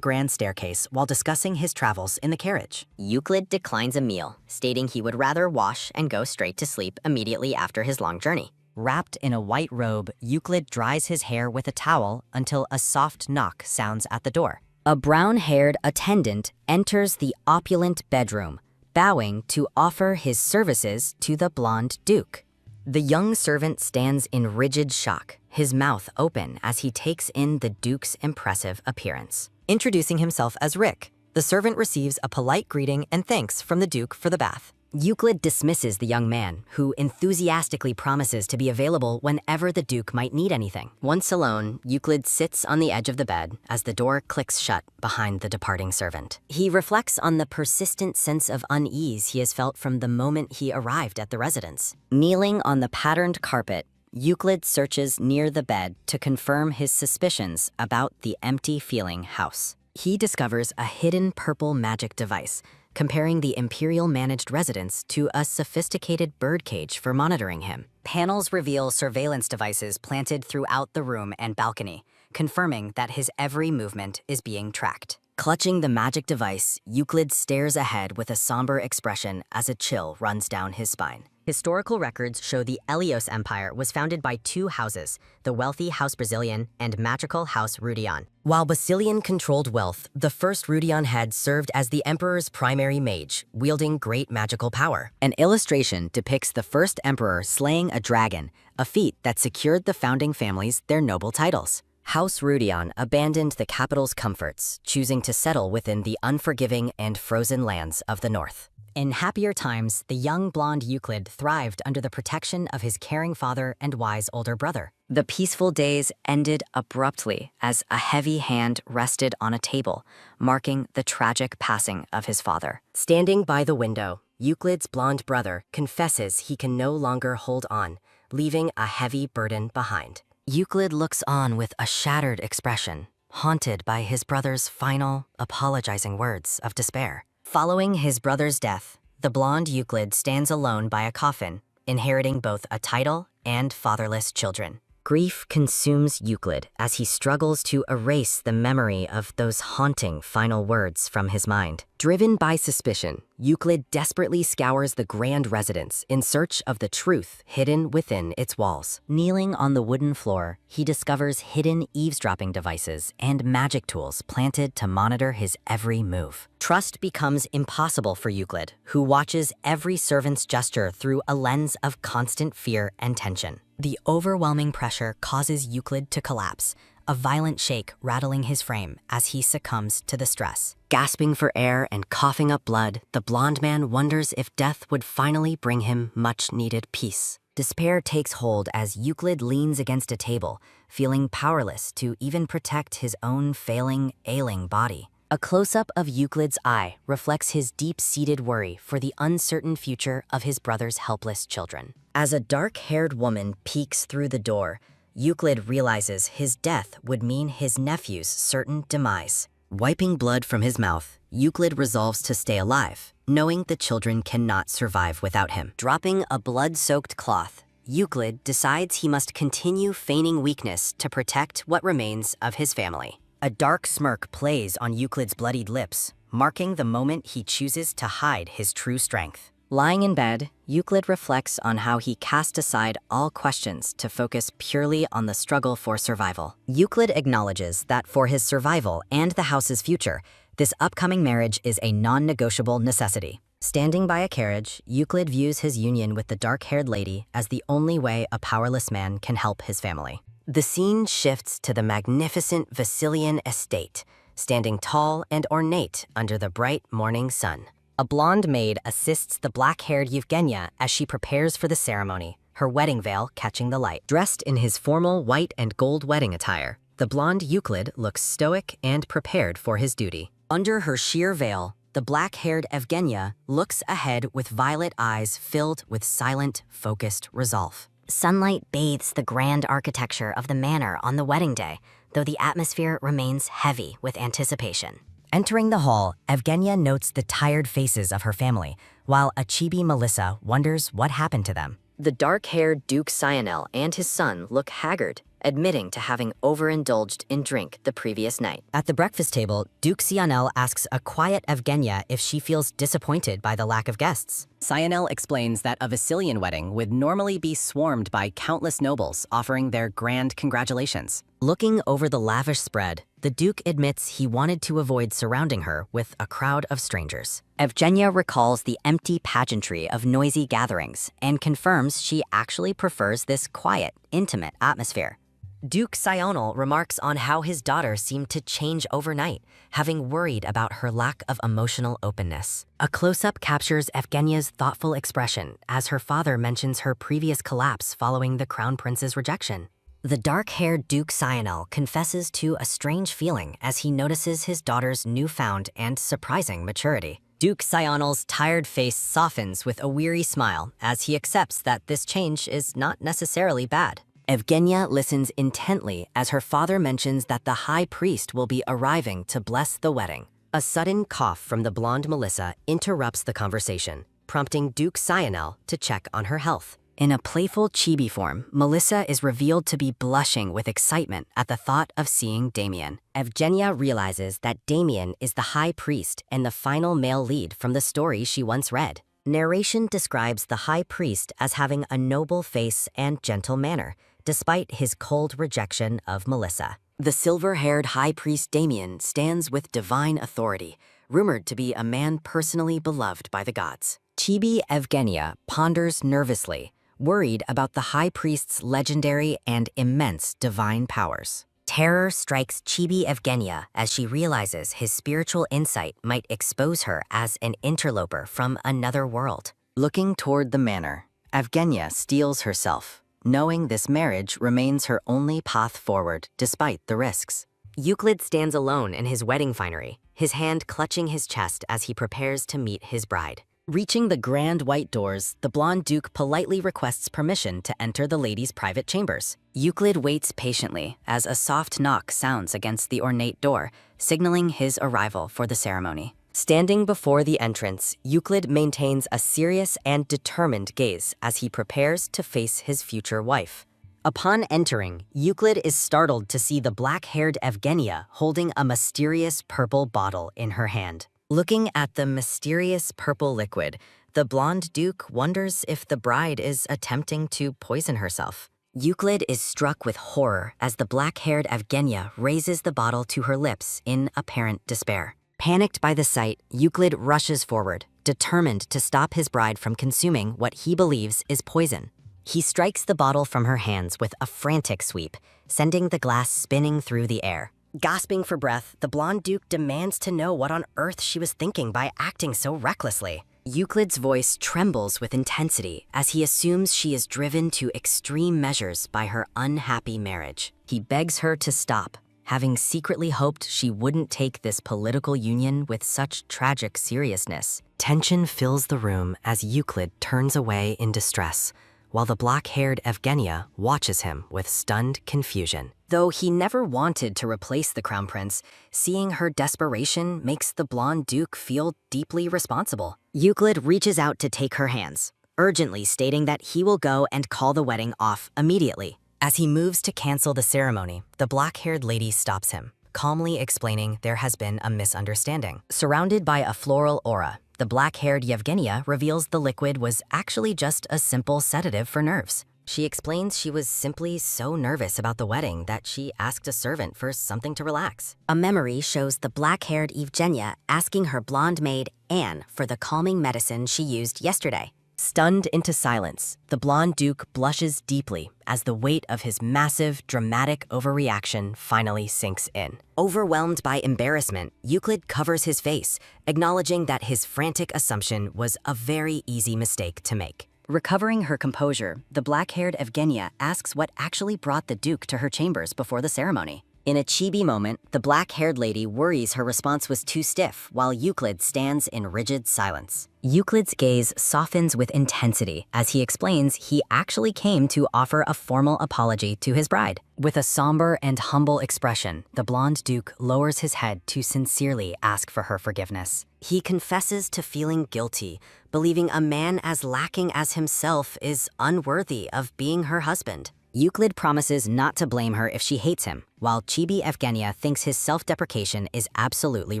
grand staircase while discussing his travels in the carriage. Euclid declines a meal, stating he would rather wash and go straight to sleep immediately after his long journey. Wrapped in a white robe, Euclid dries his hair with a towel until a soft knock sounds at the door. A brown-haired attendant enters the opulent bedroom, bowing to offer his services to the blonde Duke. The young servant stands in rigid shock, his mouth open as he takes in the Duke's impressive appearance. Introducing himself as Rick, the servant receives a polite greeting and thanks from the Duke for the bath. Euclid dismisses the young man, who enthusiastically promises to be available whenever the Duke might need anything. Once alone, Euclid sits on the edge of the bed as the door clicks shut behind the departing servant. He reflects on the persistent sense of unease he has felt from the moment he arrived at the residence. Kneeling on the patterned carpet, Euclid searches near the bed to confirm his suspicions about the empty-feeling house. He discovers a hidden purple magic device, comparing the imperial-managed residence to a sophisticated birdcage for monitoring him. Panels reveal surveillance devices planted throughout the room and balcony, confirming that his every movement is being tracked. Clutching the magic device, Euclid stares ahead with a somber expression as a chill runs down his spine. Historical records show the Helios Empire was founded by two houses, the wealthy House Brazilian and magical House Rudian. While Basilian controlled wealth, the first Rudian head served as the emperor's primary mage, wielding great magical power. An illustration depicts the first emperor slaying a dragon, a feat that secured the founding families their noble titles. House Rudian abandoned the capital's comforts, choosing to settle within the unforgiving and frozen lands of the north. In happier times, the young blonde Euclid thrived under the protection of his caring father and wise older brother. The peaceful days ended abruptly as a heavy hand rested on a table, marking the tragic passing of his father. Standing by the window, Euclid's blonde brother confesses he can no longer hold on, leaving a heavy burden behind. Euclid looks on with a shattered expression, haunted by his brother's final, apologizing words of despair. Following his brother's death, the blonde Euclid stands alone by a coffin, inheriting both a title and fatherless children. Grief consumes Euclid as he struggles to erase the memory of those haunting final words from his mind. Driven by suspicion, Euclid desperately scours the grand residence in search of the truth hidden within its walls. Kneeling on the wooden floor, he discovers hidden eavesdropping devices and magic tools planted to monitor his every move. Trust becomes impossible for Euclid, who watches every servant's gesture through a lens of constant fear and tension. The overwhelming pressure causes Euclid to collapse, a violent shake rattling his frame as he succumbs to the stress. Gasping for air and coughing up blood, the blonde man wonders if death would finally bring him much-needed peace. Despair takes hold as Euclid leans against a table, feeling powerless to even protect his own failing, ailing body. A close-up of Euclid's eye reflects his deep-seated worry for the uncertain future of his brother's helpless children. As a dark-haired woman peeks through the door, Euclid realizes his death would mean his nephew's certain demise. Wiping blood from his mouth, Euclid resolves to stay alive, knowing the children cannot survive without him. Dropping a blood-soaked cloth, Euclid decides he must continue feigning weakness to protect what remains of his family. A dark smirk plays on Euclid's bloodied lips, marking the moment he chooses to hide his true strength. Lying in bed, Euclid reflects on how he cast aside all questions to focus purely on the struggle for survival. Euclid acknowledges that for his survival and the house's future, this upcoming marriage is a non-negotiable necessity. Standing by a carriage, Euclid views his union with the dark-haired lady as the only way a powerless man can help his family. The scene shifts to the magnificent Vasilian estate, standing tall and ornate under the bright morning sun. A blonde maid assists the black-haired Evgenia as she prepares for the ceremony, her wedding veil catching the light. Dressed in his formal white and gold wedding attire, the blonde Euclid looks stoic and prepared for his duty. Under her sheer veil, the black-haired Evgenia looks ahead with violet eyes filled with silent, focused resolve. Sunlight bathes the grand architecture of the manor on the wedding day, though the atmosphere remains heavy with anticipation. Entering the hall, Evgenia notes the tired faces of her family, while a chibi Melissa wonders what happened to them. The dark-haired Duke Sionel and his son look haggard, admitting to having overindulged in drink the previous night. At the breakfast table, Duke Sionel asks a quiet Evgenia if she feels disappointed by the lack of guests. Sionel explains that a Vasilian wedding would normally be swarmed by countless nobles offering their grand congratulations. Looking over the lavish spread, the Duke admits he wanted to avoid surrounding her with a crowd of strangers. Evgenia recalls the empty pageantry of noisy gatherings and confirms she actually prefers this quiet, intimate atmosphere. Duke Sionel remarks on how his daughter seemed to change overnight, having worried about her lack of emotional openness. A close-up captures Evgenia's thoughtful expression as her father mentions her previous collapse following the crown prince's rejection. The dark-haired Duke Sionel confesses to a strange feeling as he notices his daughter's newfound and surprising maturity. Duke Sionel's tired face softens with a weary smile as he accepts that this change is not necessarily bad. Evgenia listens intently as her father mentions that the high priest will be arriving to bless the wedding. A sudden cough from the blonde Melissa interrupts the conversation, prompting Duke Sionel to check on her health. In a playful chibi form, Melissa is revealed to be blushing with excitement at the thought of seeing Damien. Evgenia realizes that Damien is the high priest and the final male lead from the story she once read. Narration describes the high priest as having a noble face and gentle manner, despite his cold rejection of Melissa. The silver-haired high priest Damien stands with divine authority, rumored to be a man personally beloved by the gods. Chibi Evgenia ponders nervously, worried about the high priest's legendary and immense divine powers. Terror strikes Chibi Evgenia as she realizes his spiritual insight might expose her as an interloper from another world. Looking toward the manor, Evgenia steels herself, knowing this marriage remains her only path forward despite the risks. Euclid stands alone in his wedding finery, his hand clutching his chest as he prepares to meet his bride. Reaching the grand white doors, the blonde duke politely requests permission to enter the lady's private chambers. Euclid waits patiently as a soft knock sounds against the ornate door, signaling his arrival for the ceremony. Standing before the entrance, Euclid maintains a serious and determined gaze as he prepares to face his future wife. Upon entering, Euclid is startled to see the black-haired Evgenia holding a mysterious purple bottle in her hand. Looking at the mysterious purple liquid, the blonde duke wonders if the bride is attempting to poison herself. Euclid is struck with horror as the black-haired Evgenia raises the bottle to her lips in apparent despair. Panicked by the sight, Euclid rushes forward, determined to stop his bride from consuming what he believes is poison. He strikes the bottle from her hands with a frantic sweep, sending the glass spinning through the air. Gasping for breath, the blonde duke demands to know what on earth she was thinking by acting so recklessly. Euclid's voice trembles with intensity as he assumes she is driven to extreme measures by her unhappy marriage. He begs her to stop, having secretly hoped she wouldn't take this political union with such tragic seriousness. Tension fills the room as Euclid turns away in distress, while the black-haired Evgenia watches him with stunned confusion. Though he never wanted to replace the crown prince, seeing her desperation makes the blonde duke feel deeply responsible. Euclid reaches out to take her hands, urgently stating that he will go and call the wedding off immediately. As he moves to cancel the ceremony, the black-haired lady stops him, calmly explaining there has been a misunderstanding. Surrounded by a floral aura, the black-haired Yevgenia reveals the liquid was actually just a simple sedative for nerves. She explains she was simply so nervous about the wedding that she asked a servant for something to relax. A memory shows the black-haired Evgenia asking her blonde maid, Anne, for the calming medicine she used yesterday. Stunned into silence, the blonde duke blushes deeply as the weight of his massive, dramatic overreaction finally sinks in. Overwhelmed by embarrassment, Euclid covers his face, acknowledging that his frantic assumption was a very easy mistake to make. Recovering her composure, the black-haired Evgenia asks what actually brought the duke to her chambers before the ceremony. In a chibi moment, the black-haired lady worries her response was too stiff, while Euclid stands in rigid silence. Euclid's gaze softens with intensity as he explains he actually came to offer a formal apology to his bride. With a somber and humble expression, the blonde duke lowers his head to sincerely ask for her forgiveness. He confesses to feeling guilty, believing a man as lacking as himself is unworthy of being her husband. Euclid promises not to blame her if she hates him, while Chibi Evgenia thinks his self-deprecation is absolutely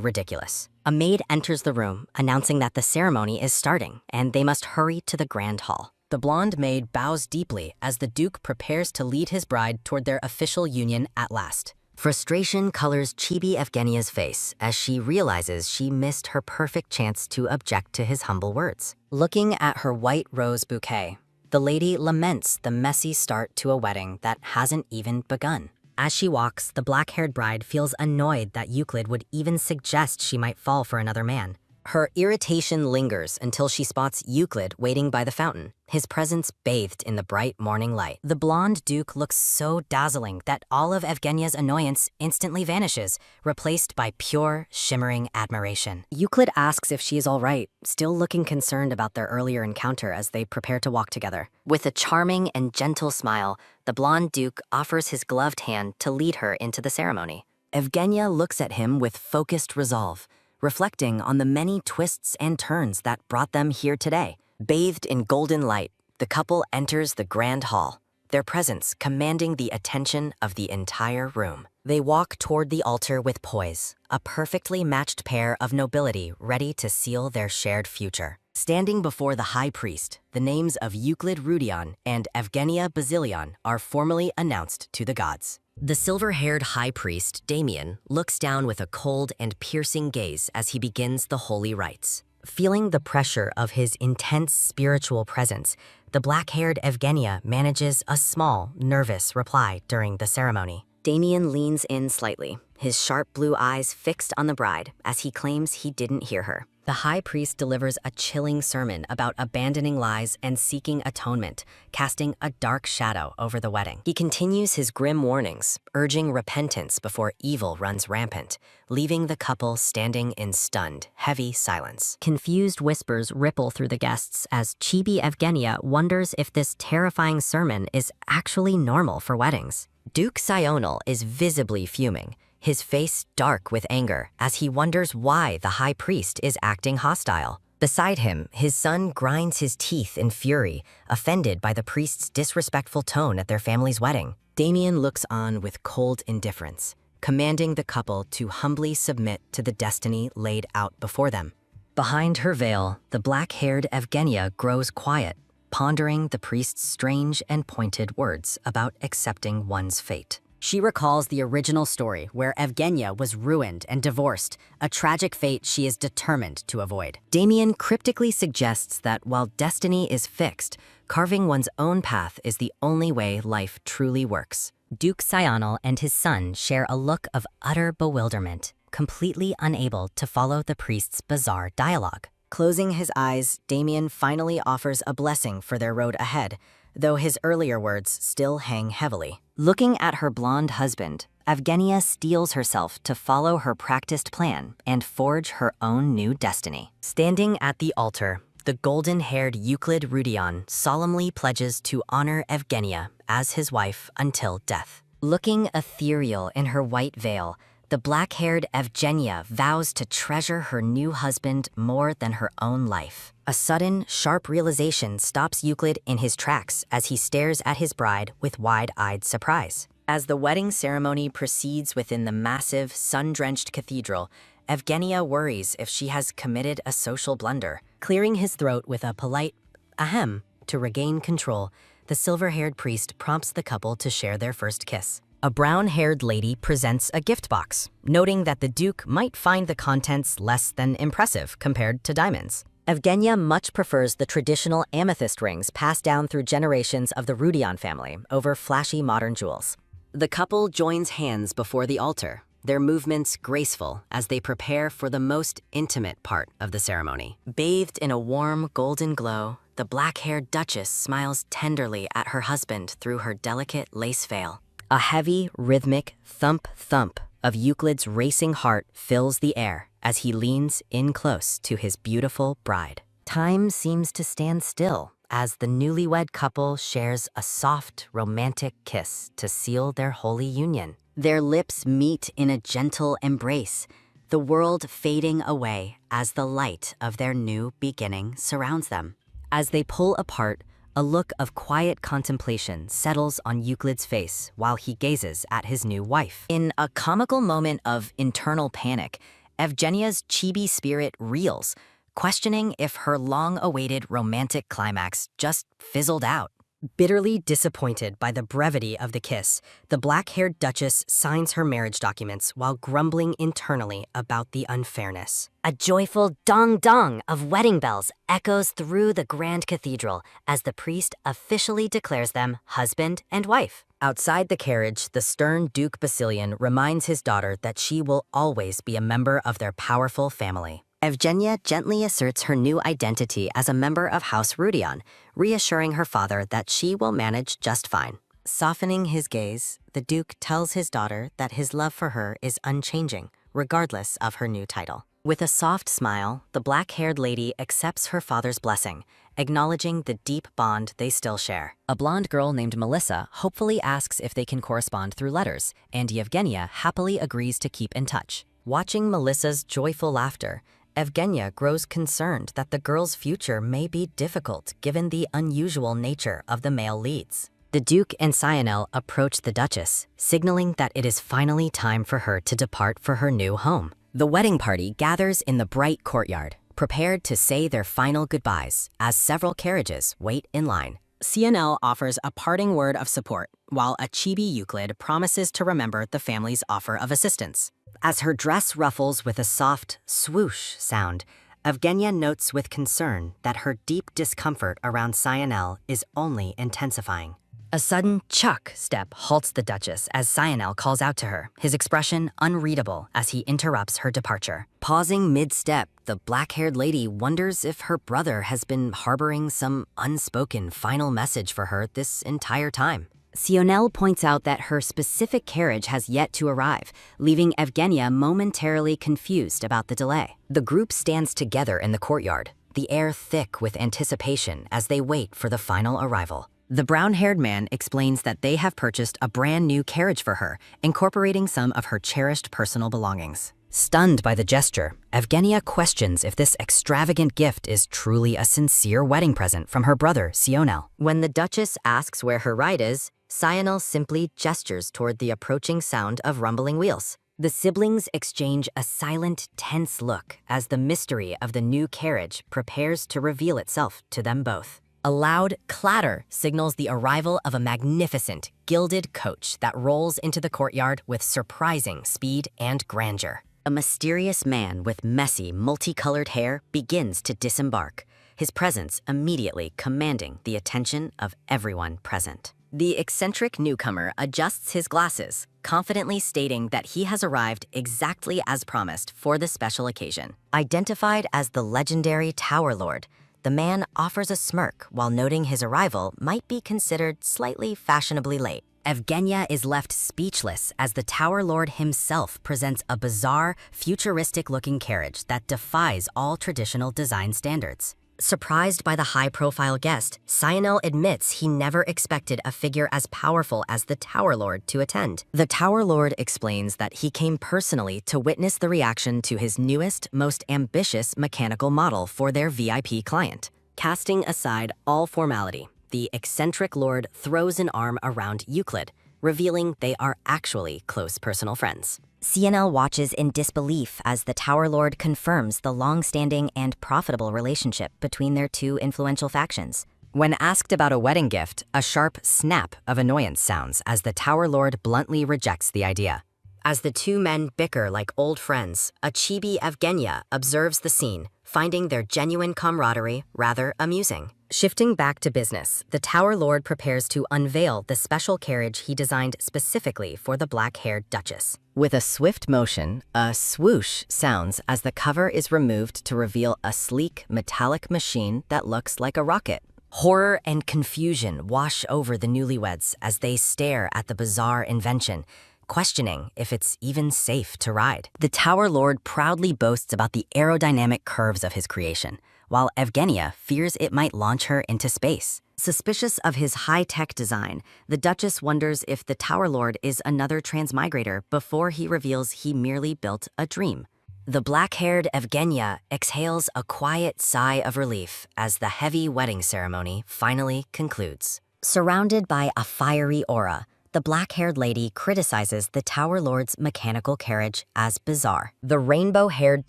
ridiculous. A maid enters the room, announcing that the ceremony is starting, and they must hurry to the grand hall. The blonde maid bows deeply as the duke prepares to lead his bride toward their official union at last. Frustration colors Chibi Evgenia's face as she realizes she missed her perfect chance to object to his humble words. Looking at her white rose bouquet, the lady laments the messy start to a wedding that hasn't even begun. As she walks, the black-haired bride feels annoyed that Euclid would even suggest she might fall for another man. Her irritation lingers until she spots Euclid waiting by the fountain, his presence bathed in the bright morning light. The blonde duke looks so dazzling that all of Evgenia's annoyance instantly vanishes, replaced by pure, shimmering admiration. Euclid asks if she is all right, still looking concerned about their earlier encounter as they prepare to walk together. With a charming and gentle smile, the blonde duke offers his gloved hand to lead her into the ceremony. Evgenia looks at him with focused resolve, reflecting on the many twists and turns that brought them here today. Bathed in golden light, the couple enters the grand hall, their presence commanding the attention of the entire room. They walk toward the altar with poise, a perfectly matched pair of nobility ready to seal their shared future. Standing before the high priest, the names of Euclid Rudion and Evgenia Basilion are formally announced to the gods. The silver-haired high priest, Damien, looks down with a cold and piercing gaze as he begins the holy rites. Feeling the pressure of his intense spiritual presence, the black-haired Evgenia manages a small, nervous reply during the ceremony. Damien leans in slightly, his sharp blue eyes fixed on the bride as he claims he didn't hear her. The high priest delivers a chilling sermon about abandoning lies and seeking atonement, casting a dark shadow over the wedding. He continues his grim warnings, urging repentance before evil runs rampant, leaving the couple standing in stunned, heavy silence. Confused whispers ripple through the guests as Chibi Evgenia wonders if this terrifying sermon is actually normal for weddings. Duke Sional is visibly fuming, his face dark with anger as he wonders why the high priest is acting hostile. Beside him, his son grinds his teeth in fury, offended by the priest's disrespectful tone at their family's wedding. Damien looks on with cold indifference, commanding the couple to humbly submit to the destiny laid out before them. Behind her veil, the black-haired Evgenia grows quiet, pondering the priest's strange and pointed words about accepting one's fate. She recalls the original story where Evgenia was ruined and divorced, a tragic fate she is determined to avoid. Damien cryptically suggests that while destiny is fixed, carving one's own path is the only way life truly works. Duke Sional and his son share a look of utter bewilderment, completely unable to follow the priest's bizarre dialogue. Closing his eyes, Damien finally offers a blessing for their road ahead, though his earlier words still hang heavily. Looking at her blonde husband, Evgenia steels herself to follow her practiced plan and forge her own new destiny. Standing at the altar, the golden-haired Euclid Rudion solemnly pledges to honor Evgenia as his wife until death. Looking ethereal in her white veil, the black-haired Evgenia vows to treasure her new husband more than her own life. A sudden, sharp realization stops Euclid in his tracks as he stares at his bride with wide-eyed surprise. As the wedding ceremony proceeds within the massive, sun-drenched cathedral, Evgenia worries if she has committed a social blunder. Clearing his throat with a polite ahem to regain control, the silver-haired priest prompts the couple to share their first kiss. A brown-haired lady presents a gift box, noting that the Duke might find the contents less than impressive compared to diamonds. Evgenia much prefers the traditional amethyst rings passed down through generations of the Rudion family over flashy modern jewels. The couple joins hands before the altar, their movements graceful as they prepare for the most intimate part of the ceremony. Bathed in a warm golden glow, the black-haired Duchess smiles tenderly at her husband through her delicate lace veil. A heavy, rhythmic thump-thump of Euclid's racing heart fills the air as he leans in close to his beautiful bride. Time seems to stand still as the newlywed couple shares a soft, romantic kiss to seal their holy union. Their lips meet in a gentle embrace, the world fading away as the light of their new beginning surrounds them. As they pull apart, a look of quiet contemplation settles on Euclid's face while he gazes at his new wife. In a comical moment of internal panic, Evgenia's chibi spirit reels, questioning if her long-awaited romantic climax just fizzled out. Bitterly disappointed by the brevity of the kiss, the black-haired Duchess signs her marriage documents while grumbling internally about the unfairness. A joyful dong-dong of wedding bells echoes through the grand cathedral as the priest officially declares them husband and wife. Outside the carriage, the stern Duke Basilion reminds his daughter that she will always be a member of their powerful family. Evgenia gently asserts her new identity as a member of House Rudion, reassuring her father that she will manage just fine. Softening his gaze, the Duke tells his daughter that his love for her is unchanging, regardless of her new title. With a soft smile, the black-haired lady accepts her father's blessing, acknowledging the deep bond they still share. A blonde girl named Melissa hopefully asks if they can correspond through letters, and Evgenia happily agrees to keep in touch. Watching Melissa's joyful laughter, Evgenia grows concerned that the girl's future may be difficult given the unusual nature of the male leads. The Duke and Sionel approach the Duchess, signaling that it is finally time for her to depart for her new home. The wedding party gathers in the bright courtyard, prepared to say their final goodbyes as several carriages wait in line. CNL offers a parting word of support, while a chibi Euclid promises to remember the family's offer of assistance. As her dress ruffles with a soft swoosh sound, Evgenia notes with concern that her deep discomfort around Cyanel is only intensifying. A sudden chuck step halts the Duchess as Cyanel calls out to her, his expression unreadable as he interrupts her departure. Pausing mid-step, the black-haired lady wonders if her brother has been harboring some unspoken final message for her this entire time. Sionel points out that her specific carriage has yet to arrive, leaving Evgenia momentarily confused about the delay. The group stands together in the courtyard, the air thick with anticipation as they wait for the final arrival. The brown-haired man explains that they have purchased a brand new carriage for her, incorporating some of her cherished personal belongings. Stunned by the gesture, Evgenia questions if this extravagant gift is truly a sincere wedding present from her brother, Sionel. When the Duchess asks where her ride is, Sionel simply gestures toward the approaching sound of rumbling wheels. The siblings exchange a silent, tense look as the mystery of the new carriage prepares to reveal itself to them both. A loud clatter signals the arrival of a magnificent, gilded coach that rolls into the courtyard with surprising speed and grandeur. A mysterious man with messy, multicolored hair begins to disembark, his presence immediately commanding the attention of everyone present. The eccentric newcomer adjusts his glasses, confidently stating that he has arrived exactly as promised for the special occasion. Identified as the legendary Tower Lord, the man offers a smirk while noting his arrival might be considered slightly fashionably late. Evgenia is left speechless as the Tower Lord himself presents a bizarre, futuristic-looking carriage that defies all traditional design standards. Surprised by the high-profile guest, Cyanel admits he never expected a figure as powerful as the Tower Lord to attend. The Tower Lord explains that he came personally to witness the reaction to his newest, most ambitious mechanical model for their VIP client. Casting aside all formality, the eccentric lord throws an arm around Euclid, revealing they are actually close personal friends. CNL watches in disbelief as the Tower Lord confirms the long-standing and profitable relationship between their two influential factions. When asked about a wedding gift, a sharp snap of annoyance sounds as the Tower Lord bluntly rejects the idea. As the two men bicker like old friends, a chibi Evgenia observes the scene, finding their genuine camaraderie rather amusing. Shifting back to business, the Tower Lord prepares to unveil the special carriage he designed specifically for the black-haired Duchess. With a swift motion, a swoosh sounds as the cover is removed to reveal a sleek, metallic machine that looks like a rocket. Horror and confusion wash over the newlyweds as they stare at the bizarre invention, questioning if it's even safe to ride. The Tower Lord proudly boasts about the aerodynamic curves of his creation, while Evgenia fears it might launch her into space. Suspicious of his high-tech design, the Duchess wonders if the Tower Lord is another transmigrator before he reveals he merely built a dream. The black-haired Evgenia exhales a quiet sigh of relief as the heavy wedding ceremony finally concludes. Surrounded by a fiery aura, the black-haired lady criticizes the Tower Lord's mechanical carriage as bizarre. The rainbow-haired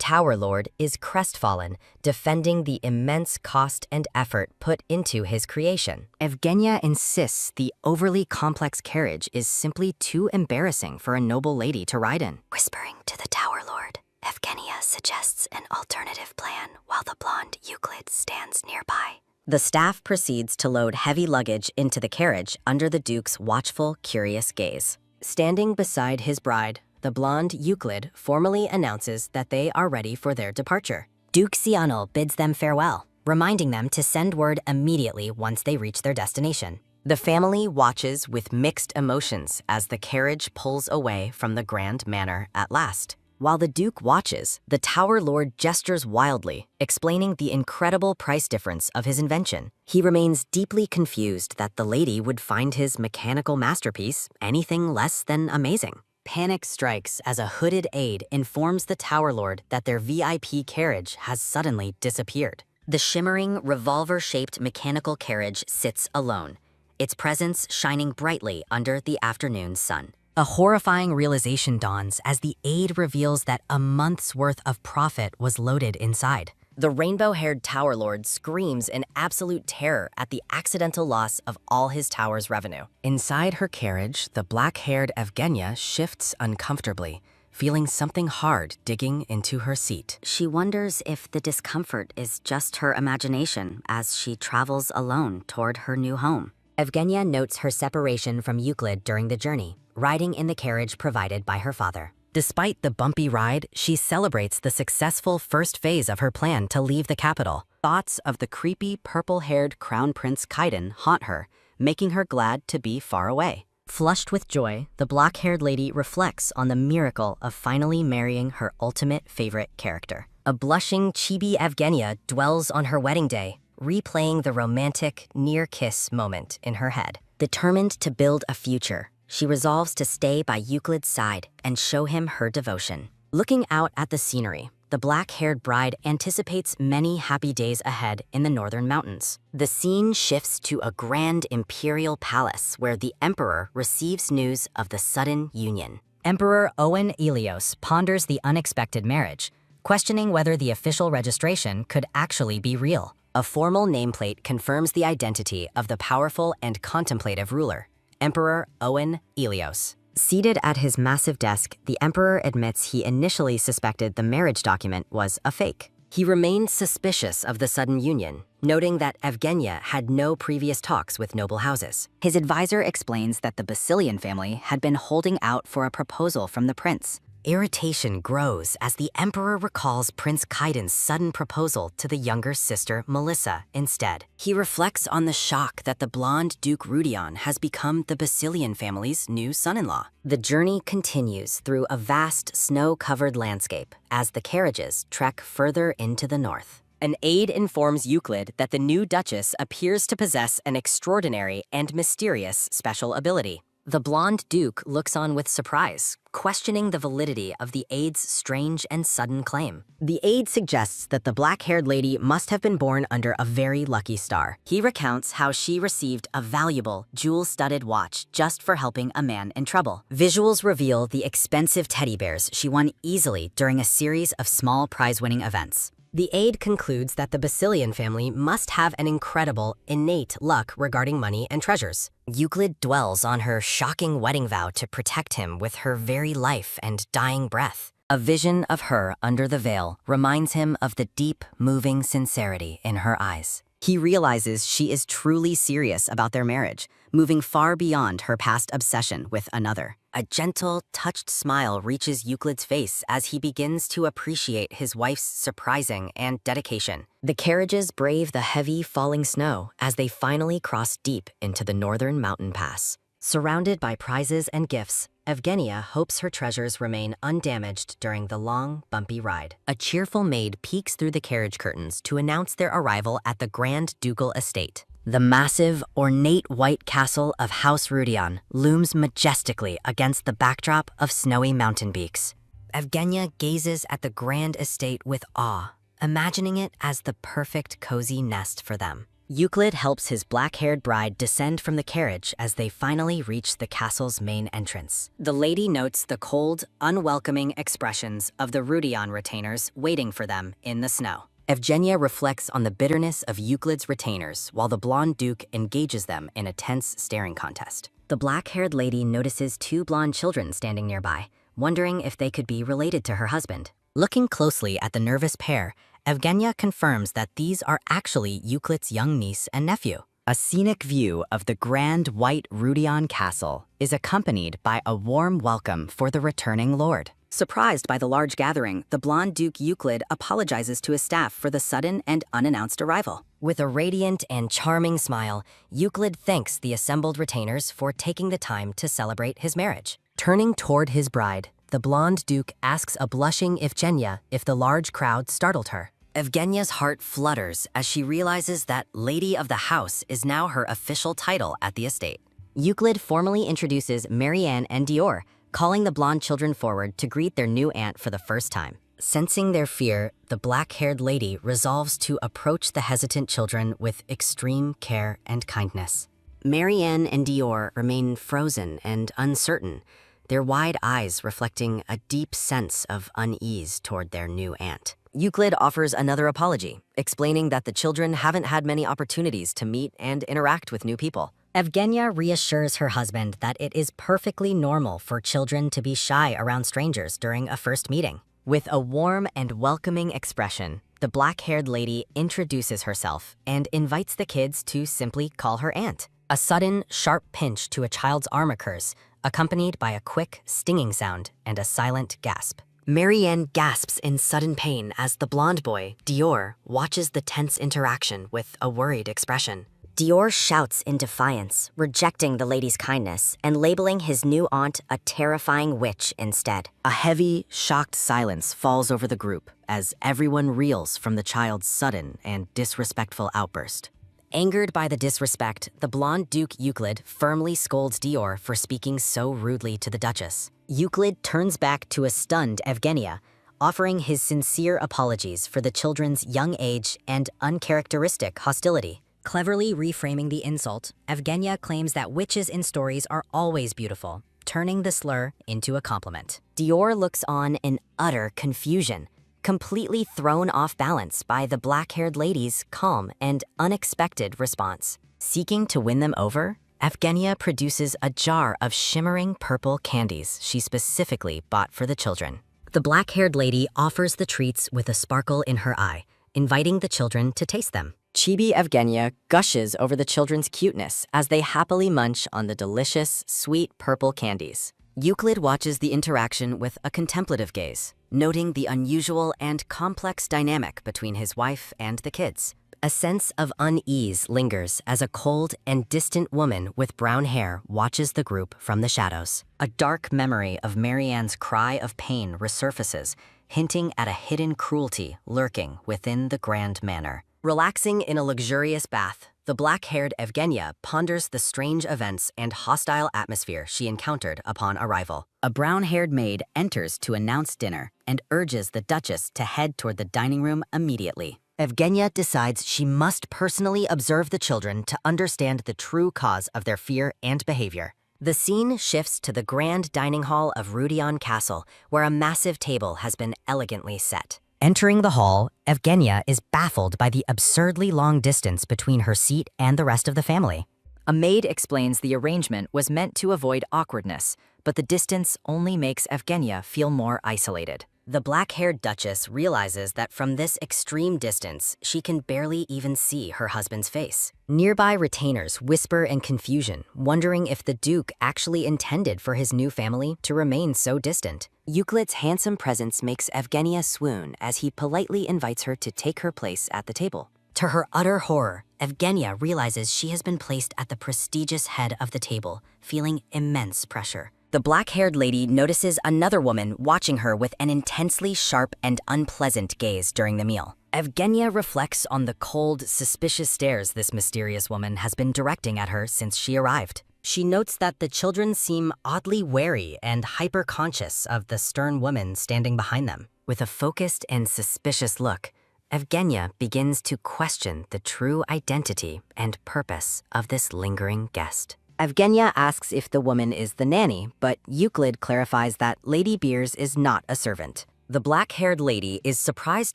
Tower Lord is crestfallen, defending the immense cost and effort put into his creation. Evgenia insists the overly complex carriage is simply too embarrassing for a noble lady to ride in. Whispering to the Tower Lord, Evgenia suggests an alternative plan while the blonde Euclid stands nearby. The staff proceeds to load heavy luggage into the carriage under the Duke's watchful, curious gaze. Standing beside his bride, the blonde Euclid formally announces that they are ready for their departure. Duke Sionel bids them farewell, reminding them to send word immediately once they reach their destination. The family watches with mixed emotions as the carriage pulls away from the grand manor at last. While the Duke watches, the Tower Lord gestures wildly, explaining the incredible price difference of his invention. He remains deeply confused that the lady would find his mechanical masterpiece anything less than amazing. Panic strikes as a hooded aide informs the Tower Lord that their VIP carriage has suddenly disappeared. The shimmering, revolver-shaped mechanical carriage sits alone, its presence shining brightly under the afternoon sun. A horrifying realization dawns as the aide reveals that a month's worth of profit was loaded inside. The rainbow-haired tower lord screams in absolute terror at the accidental loss of all his tower's revenue. Inside her carriage, the black-haired Evgenia shifts uncomfortably, feeling something hard digging into her seat. She wonders if the discomfort is just her imagination as she travels alone toward her new home. Evgenia notes her separation from Euclid during the journey, riding in the carriage provided by her father. Despite the bumpy ride, she celebrates the successful first phase of her plan to leave the capital. Thoughts of the creepy purple-haired Crown Prince Kaiden haunt her, making her glad to be far away. Flushed with joy, the black-haired lady reflects on the miracle of finally marrying her ultimate favorite character. A blushing chibi Evgenia dwells on her wedding day, replaying the romantic near-kiss moment in her head. Determined to build a future, she resolves to stay by Euclid's side and show him her devotion. Looking out at the scenery, the black-haired bride anticipates many happy days ahead in the northern mountains. The scene shifts to a grand imperial palace where the emperor receives news of the sudden union. Emperor Owen Elios ponders the unexpected marriage, questioning whether the official registration could actually be real. A formal nameplate confirms the identity of the powerful and contemplative ruler, Emperor Owen Elios. Seated at his massive desk, the emperor admits he initially suspected the marriage document was a fake. He remained suspicious of the sudden union, noting that Evgenia had no previous talks with noble houses. His advisor explains that the Basilian family had been holding out for a proposal from the prince. Irritation grows as the emperor recalls Prince Kaiden's sudden proposal to the younger sister Melissa instead. He reflects on the shock that the blonde Duke Rudion has become the Basilian family's new son-in-law. The journey continues through a vast snow-covered landscape as the carriages trek further into the north. An aide informs Euclid that the new Duchess appears to possess an extraordinary and mysterious special ability. The blonde Duke looks on with surprise, questioning the validity of the aide's strange and sudden claim. The aide suggests that the black-haired lady must have been born under a very lucky star. He recounts how she received a valuable, jewel-studded watch just for helping a man in trouble. Visuals reveal the expensive teddy bears she won easily during a series of small prize-winning events. The aide concludes that the Basilian family must have an incredible, innate luck regarding money and treasures. Euclid dwells on her shocking wedding vow to protect him with her very life and dying breath. A vision of her under the veil reminds him of the deep, moving sincerity in her eyes. He realizes she is truly serious about their marriage, moving far beyond her past obsession with another. A gentle, touched smile reaches Euclid's face as he begins to appreciate his wife's surprising and dedication. The carriages brave the heavy, falling snow as they finally cross deep into the northern mountain pass. Surrounded by prizes and gifts, Evgenia hopes her treasures remain undamaged during the long, bumpy ride. A cheerful maid peeks through the carriage curtains to announce their arrival at the Grand Ducal Estate. The massive, ornate white castle of House Rudion looms majestically against the backdrop of snowy mountain peaks. Evgenia gazes at the grand estate with awe, imagining it as the perfect cozy nest for them. Euclid helps his black-haired bride descend from the carriage as they finally reach the castle's main entrance. The lady notes the cold, unwelcoming expressions of the Rudion retainers waiting for them in the snow. Evgenia reflects on the bitterness of Euclid's retainers while the blonde duke engages them in a tense staring contest. The black-haired lady notices two blonde children standing nearby, wondering if they could be related to her husband. Looking closely at the nervous pair, Evgenia confirms that these are actually Euclid's young niece and nephew. A scenic view of the grand white Rudion castle is accompanied by a warm welcome for the returning lord. Surprised by the large gathering, the blonde Duke Euclid apologizes to his staff for the sudden and unannounced arrival. With a radiant and charming smile, Euclid thanks the assembled retainers for taking the time to celebrate his marriage. Turning toward his bride, the blonde Duke asks a blushing Evgenia if the large crowd startled her. Evgenia's heart flutters as she realizes that Lady of the House is now her official title at the estate. Euclid formally introduces Marianne and Dior, calling the blonde children forward to greet their new aunt for the first time. Sensing their fear, the black-haired lady resolves to approach the hesitant children with extreme care and kindness. Marianne and Dior remain frozen and uncertain, their wide eyes reflecting a deep sense of unease toward their new aunt. Euclid offers another apology, explaining that the children haven't had many opportunities to meet and interact with new people. Evgenia reassures her husband that it is perfectly normal for children to be shy around strangers during a first meeting. With a warm and welcoming expression, the black-haired lady introduces herself and invites the kids to simply call her aunt. A sudden, sharp pinch to a child's arm occurs, accompanied by a quick, stinging sound and a silent gasp. Marianne gasps in sudden pain as the blonde boy, Dior, watches the tense interaction with a worried expression. Dior shouts in defiance, rejecting the lady's kindness and labeling his new aunt a terrifying witch instead. A heavy, shocked silence falls over the group as everyone reels from the child's sudden and disrespectful outburst. Angered by the disrespect, the blonde Duke Euclid firmly scolds Dior for speaking so rudely to the Duchess. Euclid turns back to a stunned Evgenia, offering his sincere apologies for the children's young age and uncharacteristic hostility. Cleverly reframing the insult, Evgenia claims that witches in stories are always beautiful, turning the slur into a compliment. Dior looks on in utter confusion, completely thrown off balance by the black-haired lady's calm and unexpected response. Seeking to win them over, Evgenia produces a jar of shimmering purple candies she specifically bought for the children. The black-haired lady offers the treats with a sparkle in her eye, inviting the children to taste them. Chibi Evgenia gushes over the children's cuteness as they happily munch on the delicious, sweet purple candies. Euclid watches the interaction with a contemplative gaze, noting the unusual and complex dynamic between his wife and the kids. A sense of unease lingers as a cold and distant woman with brown hair watches the group from the shadows. A dark memory of Marianne's cry of pain resurfaces, hinting at a hidden cruelty lurking within the grand manor. Relaxing in a luxurious bath, the black-haired Evgenia ponders the strange events and hostile atmosphere she encountered upon arrival. A brown-haired maid enters to announce dinner and urges the Duchess to head toward the dining room immediately. Evgenia decides she must personally observe the children to understand the true cause of their fear and behavior. The scene shifts to the grand dining hall of Rudion Castle, where a massive table has been elegantly set. Entering the hall, Evgenia is baffled by the absurdly long distance between her seat and the rest of the family. A maid explains the arrangement was meant to avoid awkwardness, but the distance only makes Evgenia feel more isolated. The black-haired Duchess realizes that from this extreme distance, she can barely even see her husband's face. Nearby retainers whisper in confusion, wondering if the Duke actually intended for his new family to remain so distant. Euclid's handsome presence makes Evgenia swoon as he politely invites her to take her place at the table. To her utter horror, Evgenia realizes she has been placed at the prestigious head of the table, feeling immense pressure. The black-haired lady notices another woman watching her with an intensely sharp and unpleasant gaze during the meal. Evgenia reflects on the cold, suspicious stares this mysterious woman has been directing at her since she arrived. She notes that the children seem oddly wary and hyper-conscious of the stern woman standing behind them. With a focused and suspicious look, Evgenia begins to question the true identity and purpose of this lingering guest. Evgenia asks if the woman is the nanny, but Euclid clarifies that Lady Beers is not a servant. The black-haired lady is surprised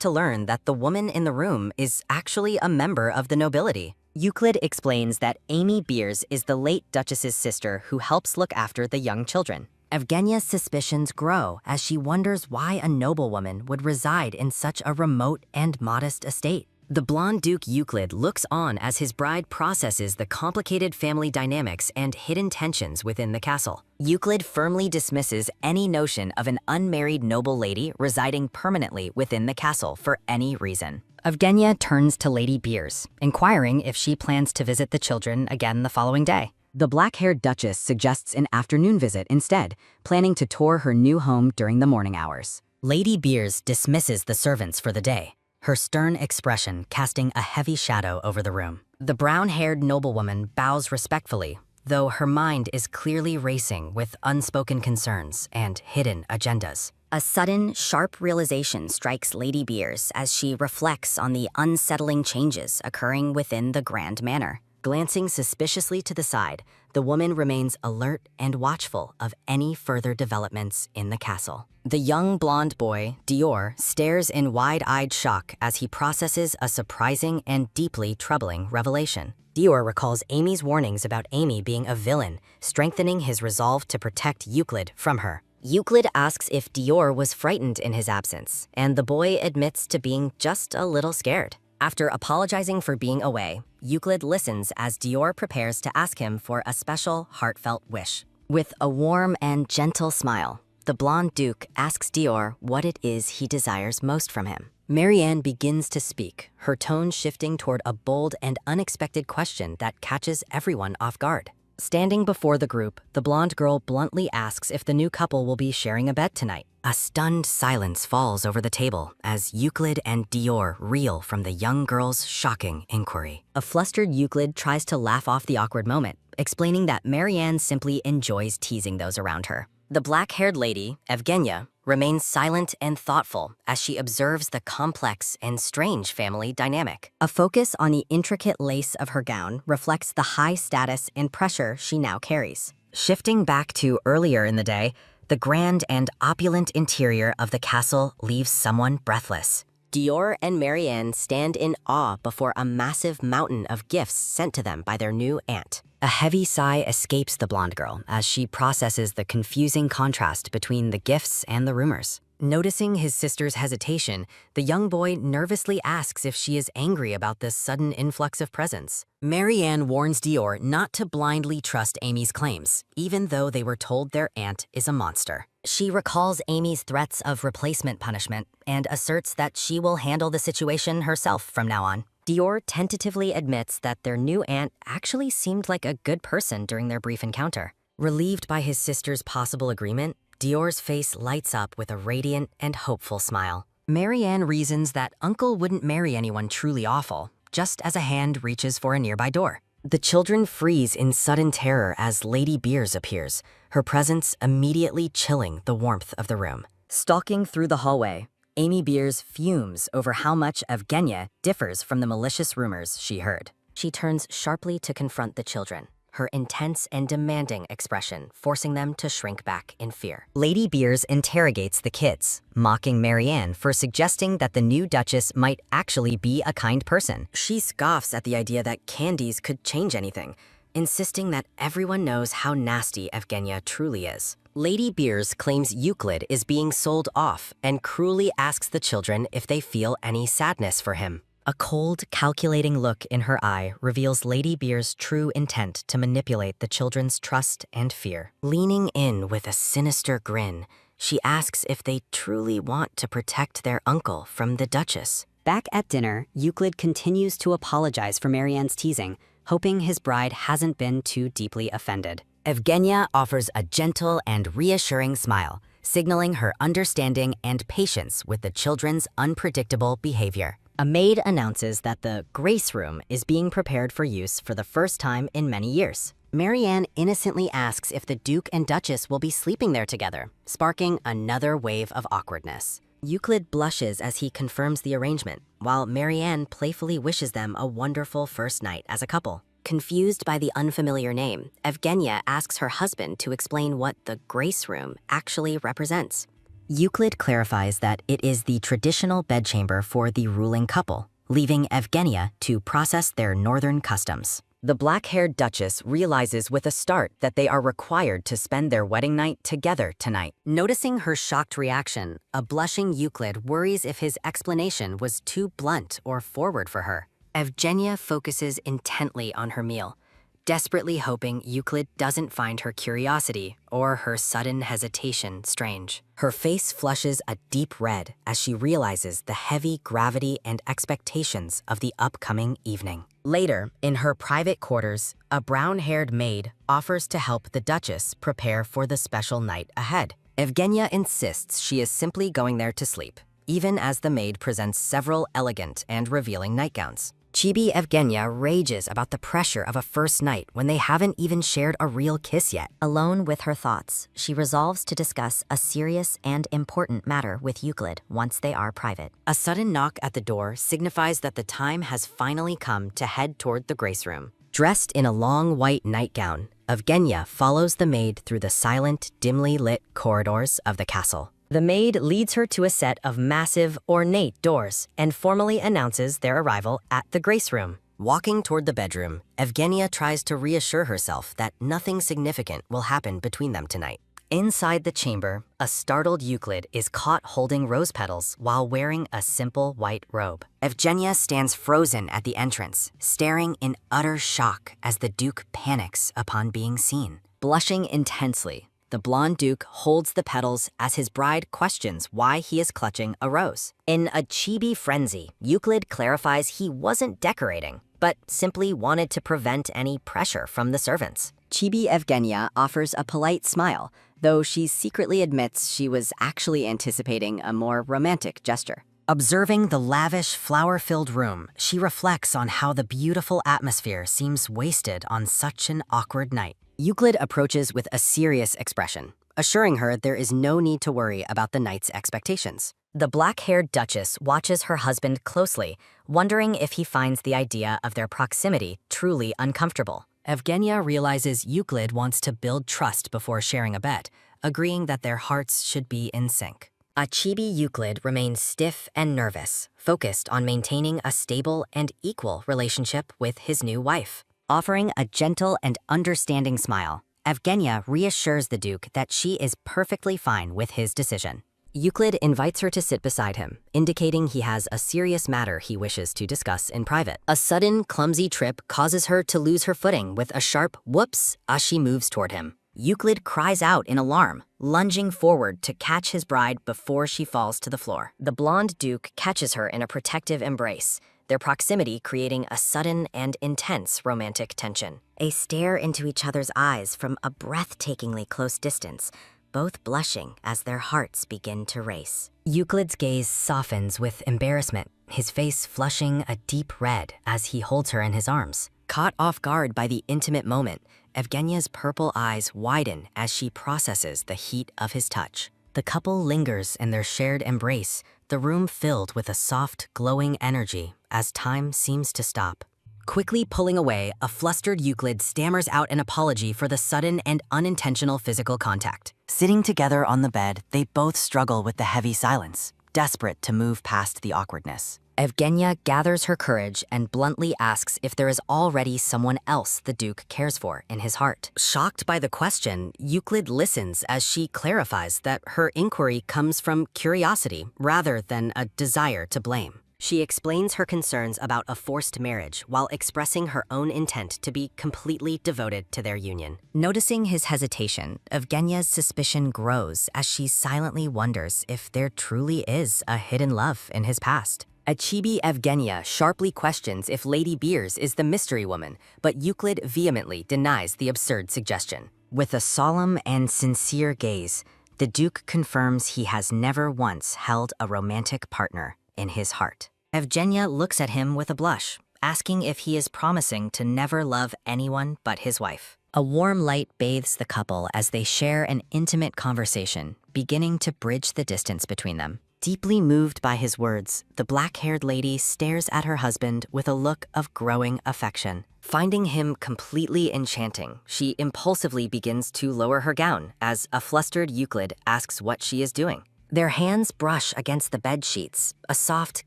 to learn that the woman in the room is actually a member of the nobility. Euclid explains that Amy Beers is the late Duchess's sister who helps look after the young children. Evgenia's suspicions grow as she wonders why a noblewoman would reside in such a remote and modest estate. The blonde Duke Euclid looks on as his bride processes the complicated family dynamics and hidden tensions within the castle. Euclid firmly dismisses any notion of an unmarried noble lady residing permanently within the castle for any reason. Evgenia turns to Lady Beers, inquiring if she plans to visit the children again the following day. The black-haired Duchess suggests an afternoon visit instead, planning to tour her new home during the morning hours. Lady Beers dismisses the servants for the day, her stern expression casting a heavy shadow over the room. The brown-haired noblewoman bows respectfully, though her mind is clearly racing with unspoken concerns and hidden agendas. A sudden, sharp realization strikes Lady Beers as she reflects on the unsettling changes occurring within the Grand Manor. Glancing suspiciously to the side, the woman remains alert and watchful of any further developments in the castle. The young blonde boy, Dior, stares in wide-eyed shock as he processes a surprising and deeply troubling revelation. Dior recalls Amy's warnings about Amy being a villain, strengthening his resolve to protect Euclid from her. Euclid asks if Dior was frightened in his absence, and the boy admits to being just a little scared. After apologizing for being away, Euclid listens as Dior prepares to ask him for a special, heartfelt wish. With a warm and gentle smile, the blonde duke asks Dior what it is he desires most from him. Marianne begins to speak, her tone shifting toward a bold and unexpected question that catches everyone off guard. Standing before the group, the blonde girl bluntly asks if the new couple will be sharing a bed tonight. A stunned silence falls over the table as Euclid and Dior reel from the young girl's shocking inquiry. A flustered Euclid tries to laugh off the awkward moment, explaining that Marianne simply enjoys teasing those around her. The black-haired lady, Evgenia, remains silent and thoughtful as she observes the complex and strange family dynamic. A focus on the intricate lace of her gown reflects the high status and pressure she now carries. Shifting back to earlier in the day, the grand and opulent interior of the castle leaves someone breathless. Dior and Marianne stand in awe before a massive mountain of gifts sent to them by their new aunt. A heavy sigh escapes the blonde girl as she processes the confusing contrast between the gifts and the rumors. Noticing his sister's hesitation, the young boy nervously asks if she is angry about this sudden influx of presents. Marianne warns Dior not to blindly trust Amy's claims, even though they were told their aunt is a monster. She recalls Amy's threats of replacement punishment and asserts that she will handle the situation herself from now on. Dior tentatively admits that their new aunt actually seemed like a good person during their brief encounter. Relieved by his sister's possible agreement, Dior's face lights up with a radiant and hopeful smile. Marianne reasons that Uncle wouldn't marry anyone truly awful, just as a hand reaches for a nearby door. The children freeze in sudden terror as Lady Beers appears, her presence immediately chilling the warmth of the room. Stalking through the hallway, Amy Beers fumes over how much Evgenia differs from the malicious rumors she heard. She turns sharply to confront the children, her intense and demanding expression forcing them to shrink back in fear. Lady Beers interrogates the kids, mocking Marianne for suggesting that the new Duchess might actually be a kind person. She scoffs at the idea that candies could change anything, insisting that everyone knows how nasty Evgenia truly is. Lady Beers claims Euclid is being sold off and cruelly asks the children if they feel any sadness for him. A cold, calculating look in her eye reveals Lady Beers' true intent to manipulate the children's trust and fear. Leaning in with a sinister grin, she asks if they truly want to protect their uncle from the Duchess. Back at dinner, Euclid continues to apologize for Marianne's teasing, hoping his bride hasn't been too deeply offended. Evgenia offers a gentle and reassuring smile, signaling her understanding and patience with the children's unpredictable behavior. A maid announces that the Grace Room is being prepared for use for the first time in many years. Marianne innocently asks if the Duke and Duchess will be sleeping there together, sparking another wave of awkwardness. Euclid blushes as he confirms the arrangement, while Marianne playfully wishes them a wonderful first night as a couple. Confused by the unfamiliar name, Evgenia asks her husband to explain what the Grace Room actually represents. Euclid clarifies that it is the traditional bedchamber for the ruling couple, leaving Evgenia to process their northern customs. The black-haired Duchess realizes with a start that they are required to spend their wedding night together tonight. Noticing her shocked reaction, a blushing Euclid worries if his explanation was too blunt or forward for her. Evgenia focuses intently on her meal, desperately hoping Euclid doesn't find her curiosity or her sudden hesitation strange. Her face flushes a deep red as she realizes the heavy gravity and expectations of the upcoming evening. Later, in her private quarters, a brown-haired maid offers to help the Duchess prepare for the special night ahead. Evgenia insists she is simply going there to sleep, even as the maid presents several elegant and revealing nightgowns. Chibi Evgenia rages about the pressure of a first night when they haven't even shared a real kiss yet. Alone with her thoughts, she resolves to discuss a serious and important matter with Euclid once they are private. A sudden knock at the door signifies that the time has finally come to head toward the Grace Room. Dressed in a long white nightgown, Evgenia follows the maid through the silent, dimly lit corridors of the castle. The maid leads her to a set of massive, ornate doors and formally announces their arrival at the grace room. Walking toward the bedroom, Evgenia tries to reassure herself that nothing significant will happen between them tonight. Inside the chamber, a startled Euclid is caught holding rose petals while wearing a simple white robe. Evgenia stands frozen at the entrance, staring in utter shock as the Duke panics upon being seen. Blushing intensely, the blonde Duke holds the petals as his bride questions why he is clutching a rose. In a chibi frenzy, Euclid clarifies he wasn't decorating, but simply wanted to prevent any pressure from the servants. Chibi Evgenia offers a polite smile, though she secretly admits she was actually anticipating a more romantic gesture. Observing the lavish, flower-filled room, she reflects on how the beautiful atmosphere seems wasted on such an awkward night. Euclid approaches with a serious expression, assuring her there is no need to worry about the night's expectations. The black-haired Duchess watches her husband closely, wondering if he finds the idea of their proximity truly uncomfortable. Evgenia realizes Euclid wants to build trust before sharing a bet, agreeing that their hearts should be in sync. A chibi Euclid remains stiff and nervous, focused on maintaining a stable and equal relationship with his new wife. Offering a gentle and understanding smile, Evgenia reassures the Duke that she is perfectly fine with his decision. Euclid invites her to sit beside him, indicating he has a serious matter he wishes to discuss in private. A sudden, clumsy trip causes her to lose her footing with a sharp whoops as she moves toward him. Euclid cries out in alarm, lunging forward to catch his bride before she falls to the floor. The blonde Duke catches her in a protective embrace, their proximity creating a sudden and intense romantic tension. They stare into each other's eyes from a breathtakingly close distance, both blushing as their hearts begin to race. Euclid's gaze softens with embarrassment, his face flushing a deep red as he holds her in his arms. Caught off guard by the intimate moment, Evgenia's purple eyes widen as she processes the heat of his touch. The couple lingers in their shared embrace, the room filled with a soft, glowing energy as time seems to stop. Quickly pulling away, a flustered Euclid stammers out an apology for the sudden and unintentional physical contact. Sitting together on the bed, they both struggle with the heavy silence, desperate to move past the awkwardness. Evgenia gathers her courage and bluntly asks if there is already someone else the Duke cares for in his heart. Shocked by the question, Euclid listens as she clarifies that her inquiry comes from curiosity rather than a desire to blame. She explains her concerns about a forced marriage while expressing her own intent to be completely devoted to their union. Noticing his hesitation, Evgenia's suspicion grows as she silently wonders if there truly is a hidden love in his past. A chibi Evgenia sharply questions if Lady Beers is the mystery woman, but Euclid vehemently denies the absurd suggestion. With a solemn and sincere gaze, the Duke confirms he has never once held a romantic partner in his heart. Evgenia looks at him with a blush, asking if he is promising to never love anyone but his wife. A warm light bathes the couple as they share an intimate conversation, beginning to bridge the distance between them. Deeply moved by his words, the black-haired lady stares at her husband with a look of growing affection. Finding him completely enchanting, she impulsively begins to lower her gown as a flustered Euclid asks what she is doing. Their hands brush against the bed sheets, a soft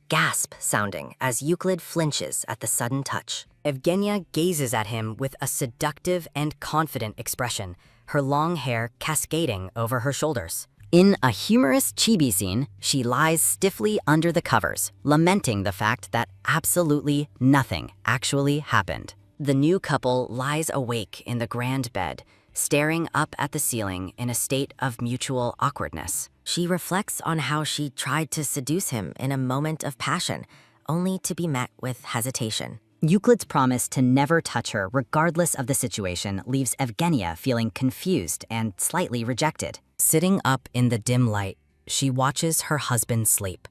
gasp sounding as Euclid flinches at the sudden touch. Evgenia gazes at him with a seductive and confident expression, her long hair cascading over her shoulders. In a humorous chibi scene, she lies stiffly under the covers, lamenting the fact that absolutely nothing actually happened. The new couple lies awake in the grand bed, staring up at the ceiling in a state of mutual awkwardness. She reflects on how she tried to seduce him in a moment of passion, only to be met with hesitation. Euclid's promise to never touch her regardless of the situation leaves Evgenia feeling confused and slightly rejected. Sitting up in the dim light, she watches her husband sleep,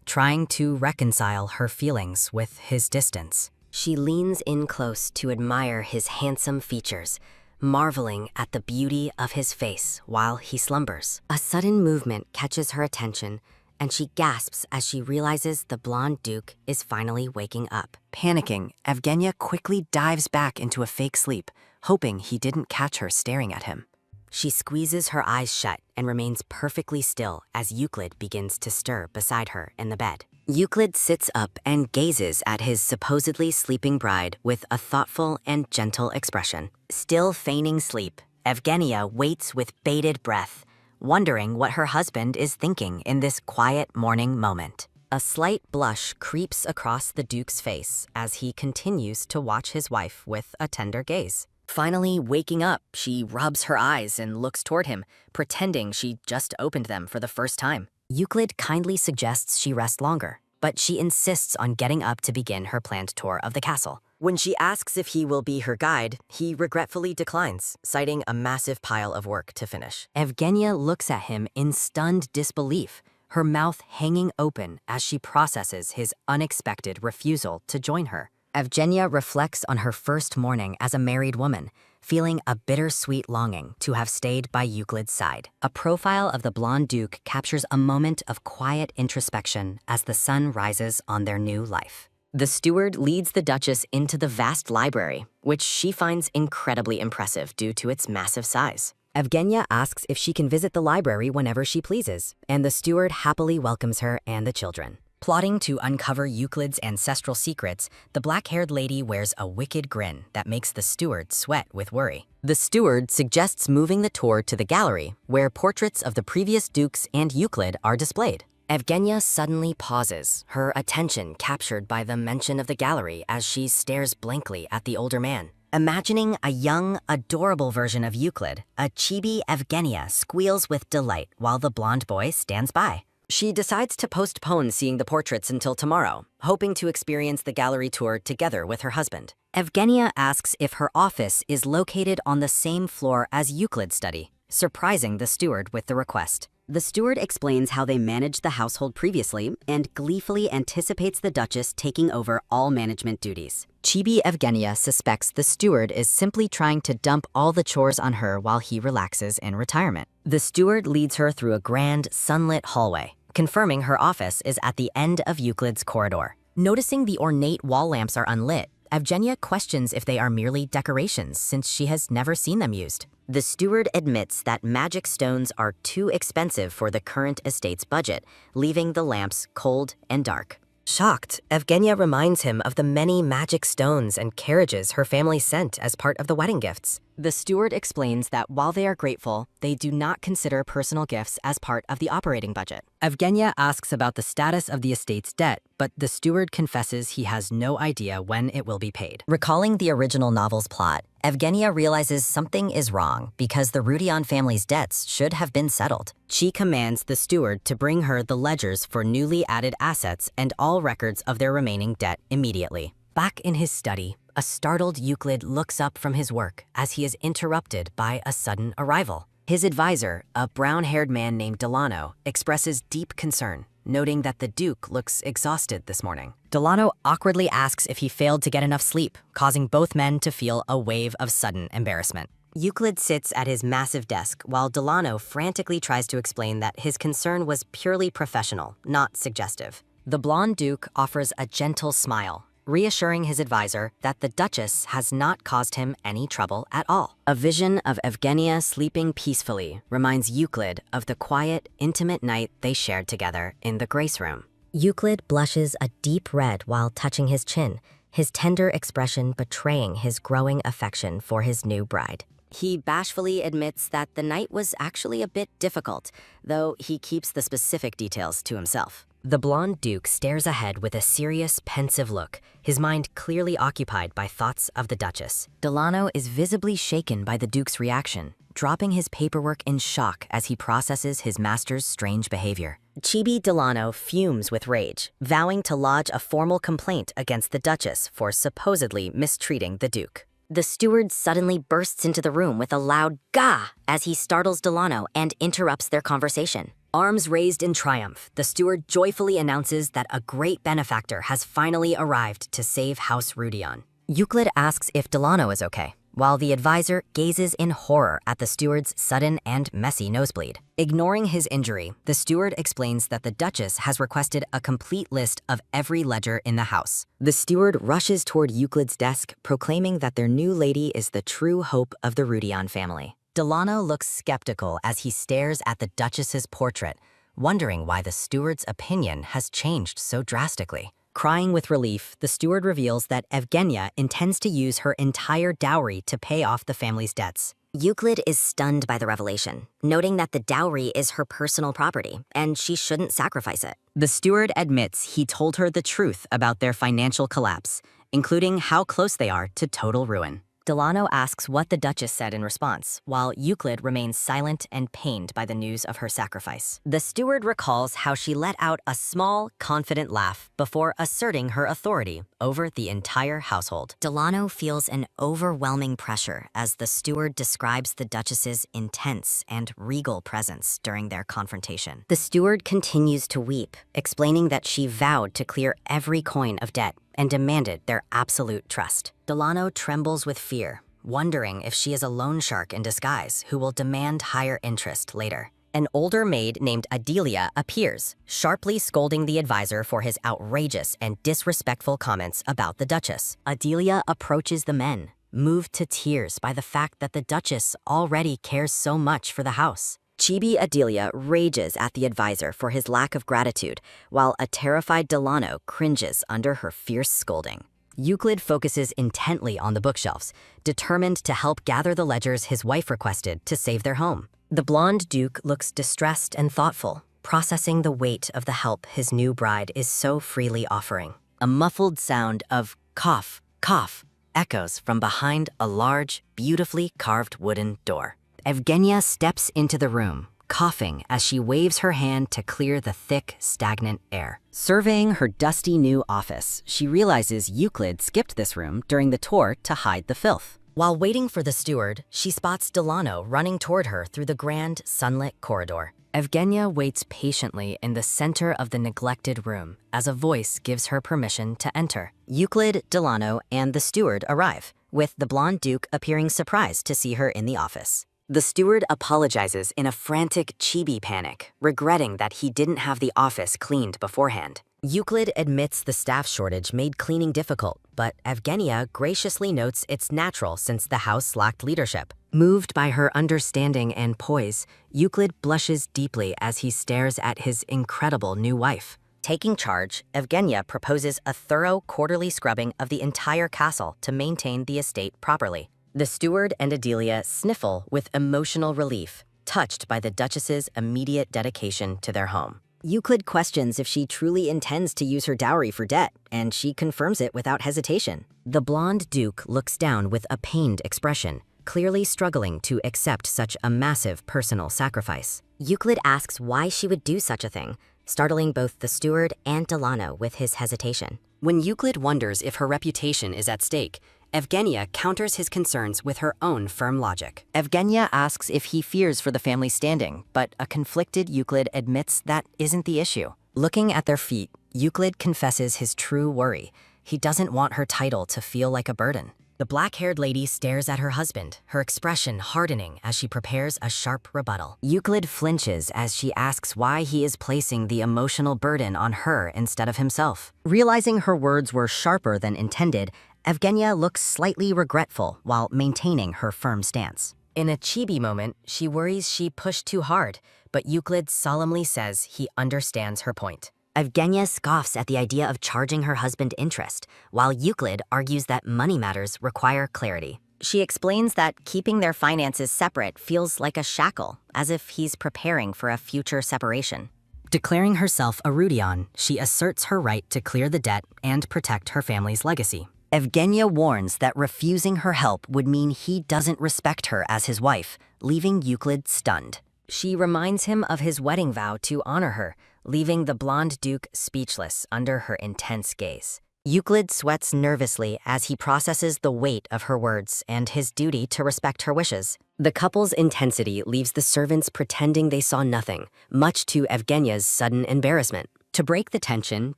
trying to reconcile her feelings with his distance. She leans in close to admire his handsome features, marveling at the beauty of his face while he slumbers. A sudden movement catches her attention, and she gasps as she realizes the blonde duke is finally waking up. Panicking, Evgenia quickly dives back into a fake sleep, hoping he didn't catch her staring at him. She squeezes her eyes shut and remains perfectly still as Euclid begins to stir beside her in the bed. Euclid sits up and gazes at his supposedly sleeping bride with a thoughtful and gentle expression. Still feigning sleep, Evgenia waits with bated breath, wondering what her husband is thinking in this quiet morning moment. A slight blush creeps across the Duke's face as he continues to watch his wife with a tender gaze. Finally waking up, she rubs her eyes and looks toward him, pretending she just opened them for the first time. Euclid kindly suggests she rest longer, but she insists on getting up to begin her planned tour of the castle. When she asks if he will be her guide, he regretfully declines, citing a massive pile of work to finish. Evgenia looks at him in stunned disbelief, her mouth hanging open as she processes his unexpected refusal to join her. Evgenia reflects on her first morning as a married woman, feeling a bittersweet longing to have stayed by Euclid's side. A profile of the blonde duke captures a moment of quiet introspection as the sun rises on their new life. The steward leads the Duchess into the vast library, which she finds incredibly impressive due to its massive size. Evgenia asks if she can visit the library whenever she pleases, and the steward happily welcomes her and the children. Plotting to uncover Euclid's ancestral secrets, the black-haired lady wears a wicked grin that makes the steward sweat with worry. The steward suggests moving the tour to the gallery, where portraits of the previous dukes and Euclid are displayed. Evgenia suddenly pauses, her attention captured by the mention of the gallery as she stares blankly at the older man. Imagining a young, adorable version of Euclid, a chibi Evgenia squeals with delight while the blonde boy stands by. She decides to postpone seeing the portraits until tomorrow, hoping to experience the gallery tour together with her husband. Evgenia asks if her office is located on the same floor as Euclid's study, surprising the steward with the request. The steward explains how they managed the household previously and gleefully anticipates the Duchess taking over all management duties. Chibi Evgenia suspects the steward is simply trying to dump all the chores on her while he relaxes in retirement. The steward leads her through a grand, sunlit hallway, confirming her office is at the end of Euclid's corridor. Noticing the ornate wall lamps are unlit, Evgenia questions if they are merely decorations since she has never seen them used. The steward admits that magic stones are too expensive for the current estate's budget, leaving the lamps cold and dark. Shocked, Evgenia reminds him of the many magic stones and carriages her family sent as part of the wedding gifts. The steward explains that while they are grateful, they do not consider personal gifts as part of the operating budget. Evgenia asks about the status of the estate's debt, but the steward confesses he has no idea when it will be paid. Recalling the original novel's plot, Evgenia realizes something is wrong because the Rudion family's debts should have been settled. She commands the steward to bring her the ledgers for newly added assets and all records of their remaining debt immediately. Back in his study, a startled Euclid looks up from his work as he is interrupted by a sudden arrival. His advisor, a brown-haired man named Delano, expresses deep concern, noting that the Duke looks exhausted this morning. Delano awkwardly asks if he failed to get enough sleep, causing both men to feel a wave of sudden embarrassment. Euclid sits at his massive desk while Delano frantically tries to explain that his concern was purely professional, not suggestive. The blonde Duke offers a gentle smile, reassuring his advisor that the Duchess has not caused him any trouble at all. A vision of Evgenia sleeping peacefully reminds Euclid of the quiet, intimate night they shared together in the Grace Room. Euclid blushes a deep red while touching his chin, his tender expression betraying his growing affection for his new bride. He bashfully admits that the night was actually a bit difficult, though he keeps the specific details to himself. The blonde Duke stares ahead with a serious, pensive look, his mind clearly occupied by thoughts of the Duchess. Delano is visibly shaken by the Duke's reaction, dropping his paperwork in shock as he processes his master's strange behavior. Chibi Delano fumes with rage, vowing to lodge a formal complaint against the Duchess for supposedly mistreating the Duke. The steward suddenly bursts into the room with a loud "gah" as he startles Delano and interrupts their conversation. Arms raised in triumph, the steward joyfully announces that a great benefactor has finally arrived to save House Rudion. Euclid asks if Delano is okay, while the advisor gazes in horror at the steward's sudden and messy nosebleed. Ignoring his injury, the steward explains that the Duchess has requested a complete list of every ledger in the house. The steward rushes toward Euclid's desk, proclaiming that their new lady is the true hope of the Rudion family. Delano looks skeptical as he stares at the Duchess's portrait, wondering why the steward's opinion has changed so drastically. Crying with relief, the steward reveals that Evgenia intends to use her entire dowry to pay off the family's debts. Euclid is stunned by the revelation, noting that the dowry is her personal property, and she shouldn't sacrifice it. The steward admits he told her the truth about their financial collapse, including how close they are to total ruin. Delano asks what the Duchess said in response, while Euclid remains silent and pained by the news of her sacrifice. The steward recalls how she let out a small, confident laugh before asserting her authority over the entire household. Delano feels an overwhelming pressure as the steward describes the Duchess's intense and regal presence during their confrontation. The steward continues to weep, explaining that she vowed to clear every coin of debt and demanded their absolute trust. Delano trembles with fear, wondering if she is a loan shark in disguise who will demand higher interest later. An older maid named Adelia appears, sharply scolding the advisor for his outrageous and disrespectful comments about the Duchess. Adelia approaches the men, moved to tears by the fact that the Duchess already cares so much for the house. Chibi Adelia rages at the advisor for his lack of gratitude, while a terrified Delano cringes under her fierce scolding. Euclid focuses intently on the bookshelves, determined to help gather the ledgers his wife requested to save their home. The blonde duke looks distressed and thoughtful, processing the weight of the help his new bride is so freely offering. A muffled sound of cough, cough echoes from behind a large, beautifully carved wooden door. Evgenia steps into the room, coughing as she waves her hand to clear the thick, stagnant air. Surveying her dusty new office, she realizes Euclid skipped this room during the tour to hide the filth. While waiting for the steward, she spots Delano running toward her through the grand, sunlit corridor. Evgenia waits patiently in the center of the neglected room as a voice gives her permission to enter. Euclid, Delano, and the steward arrive, with the blonde duke appearing surprised to see her in the office. The steward apologizes in a frantic chibi panic, regretting that he didn't have the office cleaned beforehand. Euclid admits the staff shortage made cleaning difficult, but Evgenia graciously notes it's natural since the house lacked leadership. Moved by her understanding and poise, Euclid blushes deeply as he stares at his incredible new wife. Taking charge, Evgenia proposes a thorough quarterly scrubbing of the entire castle to maintain the estate properly. The steward and Adelia sniffle with emotional relief, touched by the Duchess's immediate dedication to their home. Euclid questions if she truly intends to use her dowry for debt, and she confirms it without hesitation. The blonde duke looks down with a pained expression, clearly struggling to accept such a massive personal sacrifice. Euclid asks why she would do such a thing, startling both the steward and Delano with his hesitation. When Euclid wonders if her reputation is at stake, Evgenia counters his concerns with her own firm logic. Evgenia asks if he fears for the family's standing, but a conflicted Euclid admits that isn't the issue. Looking at their feet, Euclid confesses his true worry. He doesn't want her title to feel like a burden. The black-haired lady stares at her husband, her expression hardening as she prepares a sharp rebuttal. Euclid flinches as she asks why he is placing the emotional burden on her instead of himself. Realizing her words were sharper than intended, Evgenia looks slightly regretful while maintaining her firm stance. In a chibi moment, she worries she pushed too hard, but Euclid solemnly says he understands her point. Evgenia scoffs at the idea of charging her husband interest, while Euclid argues that money matters require clarity. She explains that keeping their finances separate feels like a shackle, as if he's preparing for a future separation. Declaring herself a Rudion, she asserts her right to clear the debt and protect her family's legacy. Evgenia warns that refusing her help would mean he doesn't respect her as his wife, leaving Euclid stunned. She reminds him of his wedding vow to honor her, leaving the blonde duke speechless under her intense gaze. Euclid sweats nervously as he processes the weight of her words and his duty to respect her wishes. The couple's intensity leaves the servants pretending they saw nothing, much to Evgenia's sudden embarrassment. To break the tension,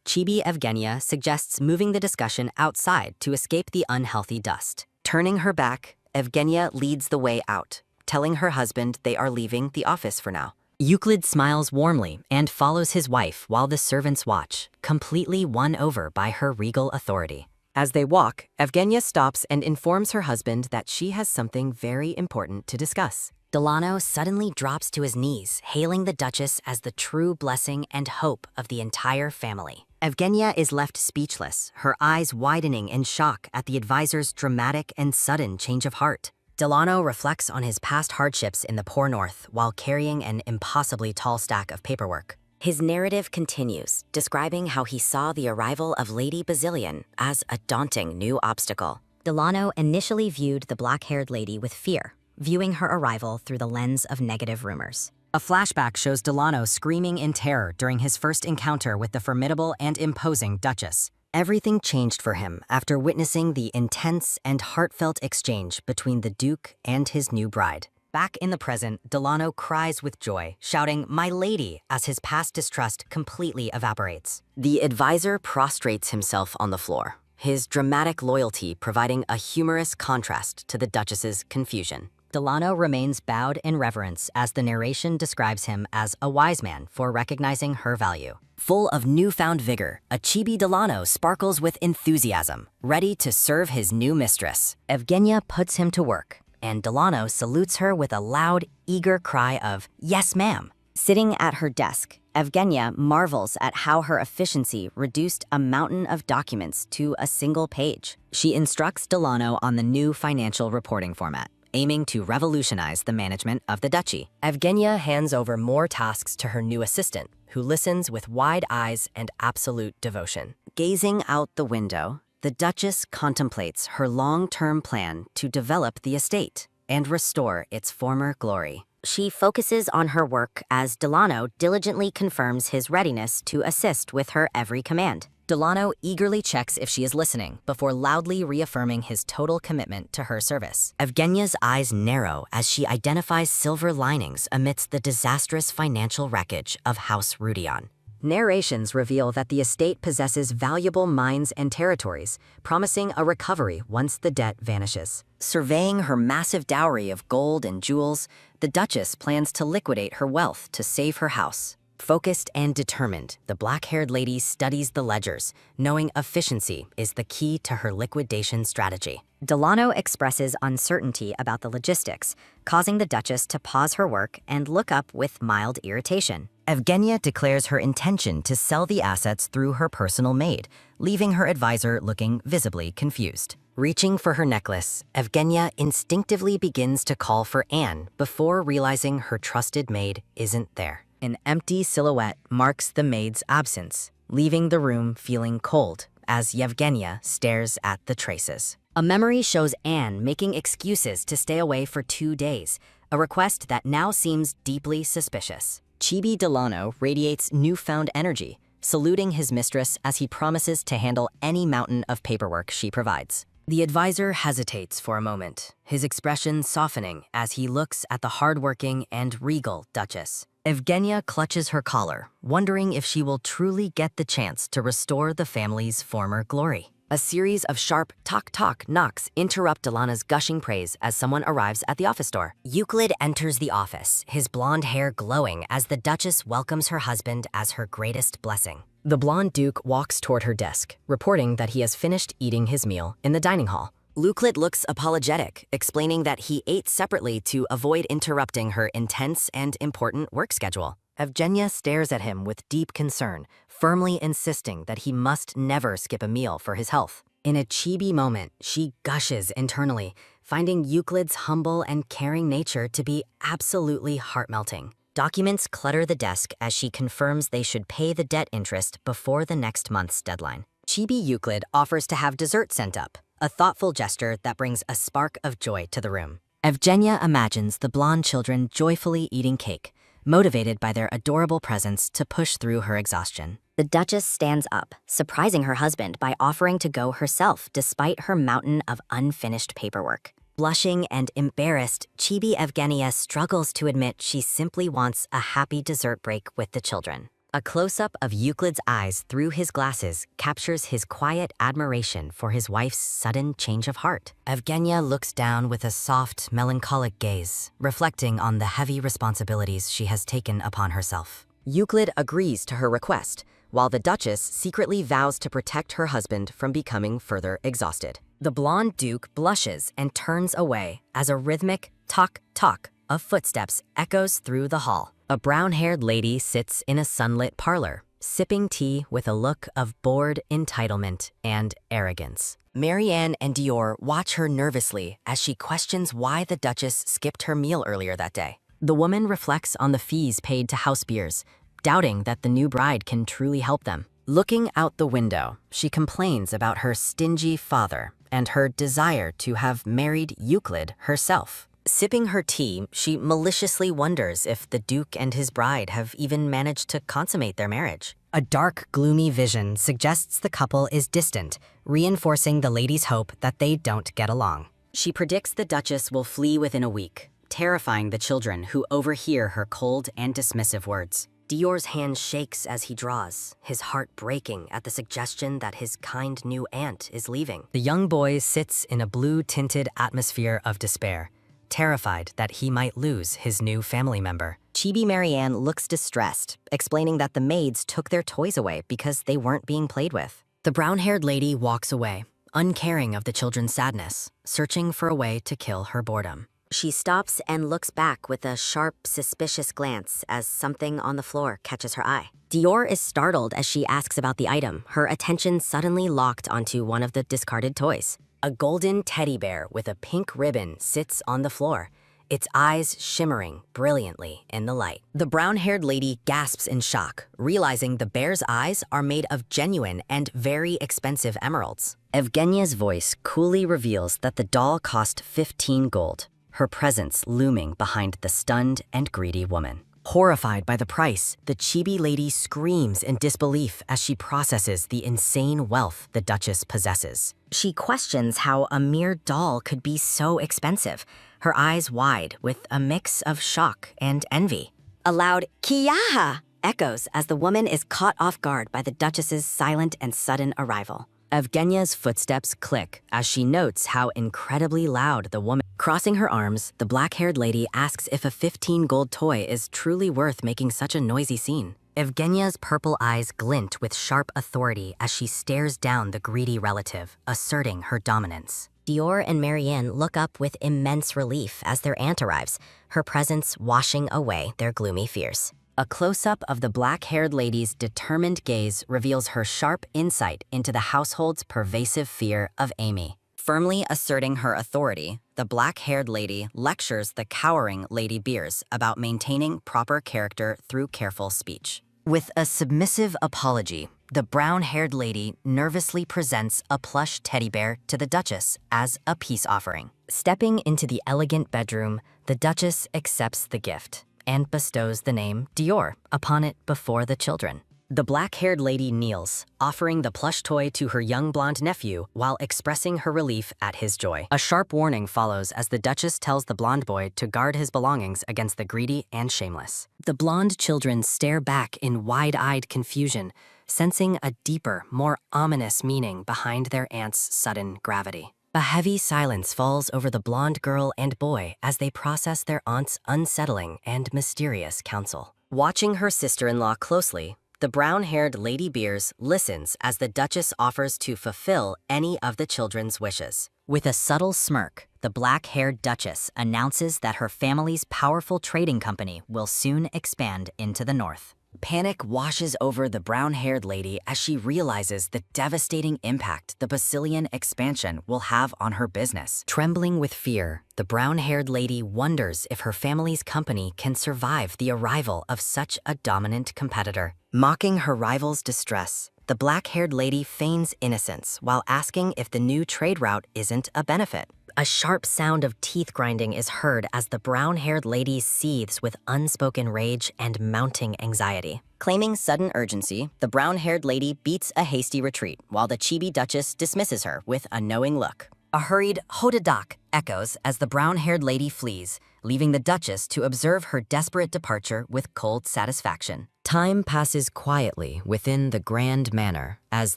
Chibi Evgenia suggests moving the discussion outside to escape the unhealthy dust. Turning her back, Evgenia leads the way out, telling her husband they are leaving the office for now. Euclid smiles warmly and follows his wife while the servants watch, completely won over by her regal authority. As they walk, Evgenia stops and informs her husband that she has something very important to discuss. Delano suddenly drops to his knees, hailing the Duchess as the true blessing and hope of the entire family. Evgenia is left speechless, her eyes widening in shock at the advisor's dramatic and sudden change of heart. Delano reflects on his past hardships in the poor north while carrying an impossibly tall stack of paperwork. His narrative continues, describing how he saw the arrival of Lady Bazillion as a daunting new obstacle. Delano initially viewed the black-haired lady with fear, viewing her arrival through the lens of negative rumors. A flashback shows Delano screaming in terror during his first encounter with the formidable and imposing Duchess. Everything changed for him after witnessing the intense and heartfelt exchange between the Duke and his new bride. Back in the present, Delano cries with joy, shouting, "My lady," as his past distrust completely evaporates. The advisor prostrates himself on the floor, his dramatic loyalty providing a humorous contrast to the Duchess's confusion. Delano remains bowed in reverence as the narration describes him as a wise man for recognizing her value. Full of newfound vigor, a Chibi Delano sparkles with enthusiasm, ready to serve his new mistress. Evgenia puts him to work, and Delano salutes her with a loud, eager cry of, "Yes, ma'am." Sitting at her desk, Evgenia marvels at how her efficiency reduced a mountain of documents to a single page. She instructs Delano on the new financial reporting format, aiming to revolutionize the management of the duchy. Evgenia hands over more tasks to her new assistant, who listens with wide eyes and absolute devotion. Gazing out the window, the Duchess contemplates her long-term plan to develop the estate and restore its former glory. She focuses on her work as Delano diligently confirms his readiness to assist with her every command. Delano eagerly checks if she is listening before loudly reaffirming his total commitment to her service. Evgenia's eyes narrow as she identifies silver linings amidst the disastrous financial wreckage of House Rudion. Narrations reveal that the estate possesses valuable mines and territories, promising a recovery once the debt vanishes. Surveying her massive dowry of gold and jewels, the Duchess plans to liquidate her wealth to save her house. Focused and determined, the black-haired lady studies the ledgers, knowing efficiency is the key to her liquidation strategy. Delano expresses uncertainty about the logistics, causing the Duchess to pause her work and look up with mild irritation. Evgenia declares her intention to sell the assets through her personal maid, leaving her advisor looking visibly confused. Reaching for her necklace, Evgenia instinctively begins to call for Anne before realizing her trusted maid isn't there. An empty silhouette marks the maid's absence, leaving the room feeling cold as Yevgenia stares at the traces. A memory shows Anne making excuses to stay away for 2 days, a request that now seems deeply suspicious. Chibi Delano radiates newfound energy, saluting his mistress as he promises to handle any mountain of paperwork she provides. The advisor hesitates for a moment, his expression softening as he looks at the hardworking and regal Duchess. Evgenia clutches her collar, wondering if she will truly get the chance to restore the family's former glory. A series of sharp tock-tock knocks interrupt Delano's gushing praise as someone arrives at the office door. Euclid enters the office, his blonde hair glowing as the Duchess welcomes her husband as her greatest blessing. The blonde Duke walks toward her desk, reporting that he has finished eating his meal in the dining hall. Euclid looks apologetic, explaining that he ate separately to avoid interrupting her intense and important work schedule. Evgenia stares at him with deep concern, firmly insisting that he must never skip a meal for his health. In a chibi moment, she gushes internally, finding Euclid's humble and caring nature to be absolutely heart-melting. Documents clutter the desk as she confirms they should pay the debt interest before the next month's deadline. Chibi Euclid offers to have dessert sent up, a thoughtful gesture that brings a spark of joy to the room. Evgenia imagines the blonde children joyfully eating cake, motivated by their adorable presence to push through her exhaustion. The Duchess stands up, surprising her husband by offering to go herself despite her mountain of unfinished paperwork. Blushing and embarrassed, Chibi Evgenia struggles to admit she simply wants a happy dessert break with the children. A close-up of Euclid's eyes through his glasses captures his quiet admiration for his wife's sudden change of heart. Evgenia looks down with a soft, melancholic gaze, reflecting on the heavy responsibilities she has taken upon herself. Euclid agrees to her request, while the Duchess secretly vows to protect her husband from becoming further exhausted. The blonde Duke blushes and turns away as a rhythmic tock-tock of footsteps echoes through the hall. A brown-haired lady sits in a sunlit parlor, sipping tea with a look of bored entitlement and arrogance. Marianne and Dior watch her nervously as she questions why the Duchess skipped her meal earlier that day. The woman reflects on the fees paid to house beers, doubting that the new bride can truly help them. Looking out the window, she complains about her stingy father and her desire to have married Euclid herself. Sipping her tea, she maliciously wonders if the Duke and his bride have even managed to consummate their marriage. A dark, gloomy vision suggests the couple is distant, reinforcing the lady's hope that they don't get along. She predicts the Duchess will flee within a week, terrifying the children who overhear her cold and dismissive words. Dior's hand shakes as he draws, his heart breaking at the suggestion that his kind new aunt is leaving. The young boy sits in a blue-tinted atmosphere of despair, terrified that he might lose his new family member. Chibi Marianne looks distressed, explaining that the maids took their toys away because they weren't being played with. The brown-haired lady walks away, uncaring of the children's sadness, searching for a way to kill her boredom. She stops and looks back with a sharp, suspicious glance as something on the floor catches her eye. Dior is startled as she asks about the item, her attention suddenly locked onto one of the discarded toys. A golden teddy bear with a pink ribbon sits on the floor, its eyes shimmering brilliantly in the light. The brown-haired lady gasps in shock, realizing the bear's eyes are made of genuine and very expensive emeralds. Evgenia's voice coolly reveals that the doll cost 15 gold, her presence looming behind the stunned and greedy woman. Horrified by the price, the chibi lady screams in disbelief as she processes the insane wealth the Duchess possesses. She questions how a mere doll could be so expensive, her eyes wide with a mix of shock and envy. A loud "Kiyaha!" echoes as the woman is caught off guard by the Duchess's silent and sudden arrival. Evgenia's footsteps click as she notes how incredibly loud the woman. Crossing her arms, the black-haired lady asks if a 15 gold toy is truly worth making such a noisy scene. Evgenia's purple eyes glint with sharp authority as she stares down the greedy relative, asserting her dominance. Dior and Marianne look up with immense relief as their aunt arrives, her presence washing away their gloomy fears. A close-up of the black-haired lady's determined gaze reveals her sharp insight into the household's pervasive fear of Amy. Firmly asserting her authority, the black-haired lady lectures the cowering Lady Beers about maintaining proper character through careful speech. With a submissive apology, the brown-haired lady nervously presents a plush teddy bear to the Duchess as a peace offering. Stepping into the elegant bedroom, the Duchess accepts the gift and bestows the name Dior upon it before the children. The black-haired lady kneels, offering the plush toy to her young blonde nephew while expressing her relief at his joy. A sharp warning follows as the Duchess tells the blonde boy to guard his belongings against the greedy and shameless. The blonde children stare back in wide-eyed confusion, sensing a deeper, more ominous meaning behind their aunt's sudden gravity. A heavy silence falls over the blonde girl and boy as they process their aunt's unsettling and mysterious counsel. Watching her sister-in-law closely, the brown-haired Lady Beers listens as the Duchess offers to fulfill any of the children's wishes. With a subtle smirk, the black-haired Duchess announces that her family's powerful trading company will soon expand into the north. Panic washes over the brown-haired lady as she realizes the devastating impact the Basilian expansion will have on her business. Trembling with fear, the brown-haired lady wonders if her family's company can survive the arrival of such a dominant competitor. Mocking her rival's distress, the black-haired lady feigns innocence while asking if the new trade route isn't a benefit. A sharp sound of teeth grinding is heard as the brown-haired lady seethes with unspoken rage and mounting anxiety. Claiming sudden urgency, the brown-haired lady beats a hasty retreat while the chibi Duchess dismisses her with a knowing look. A hurried "Hodadak" echoes as the brown-haired lady flees, leaving the Duchess to observe her desperate departure with cold satisfaction. Time passes quietly within the grand manor as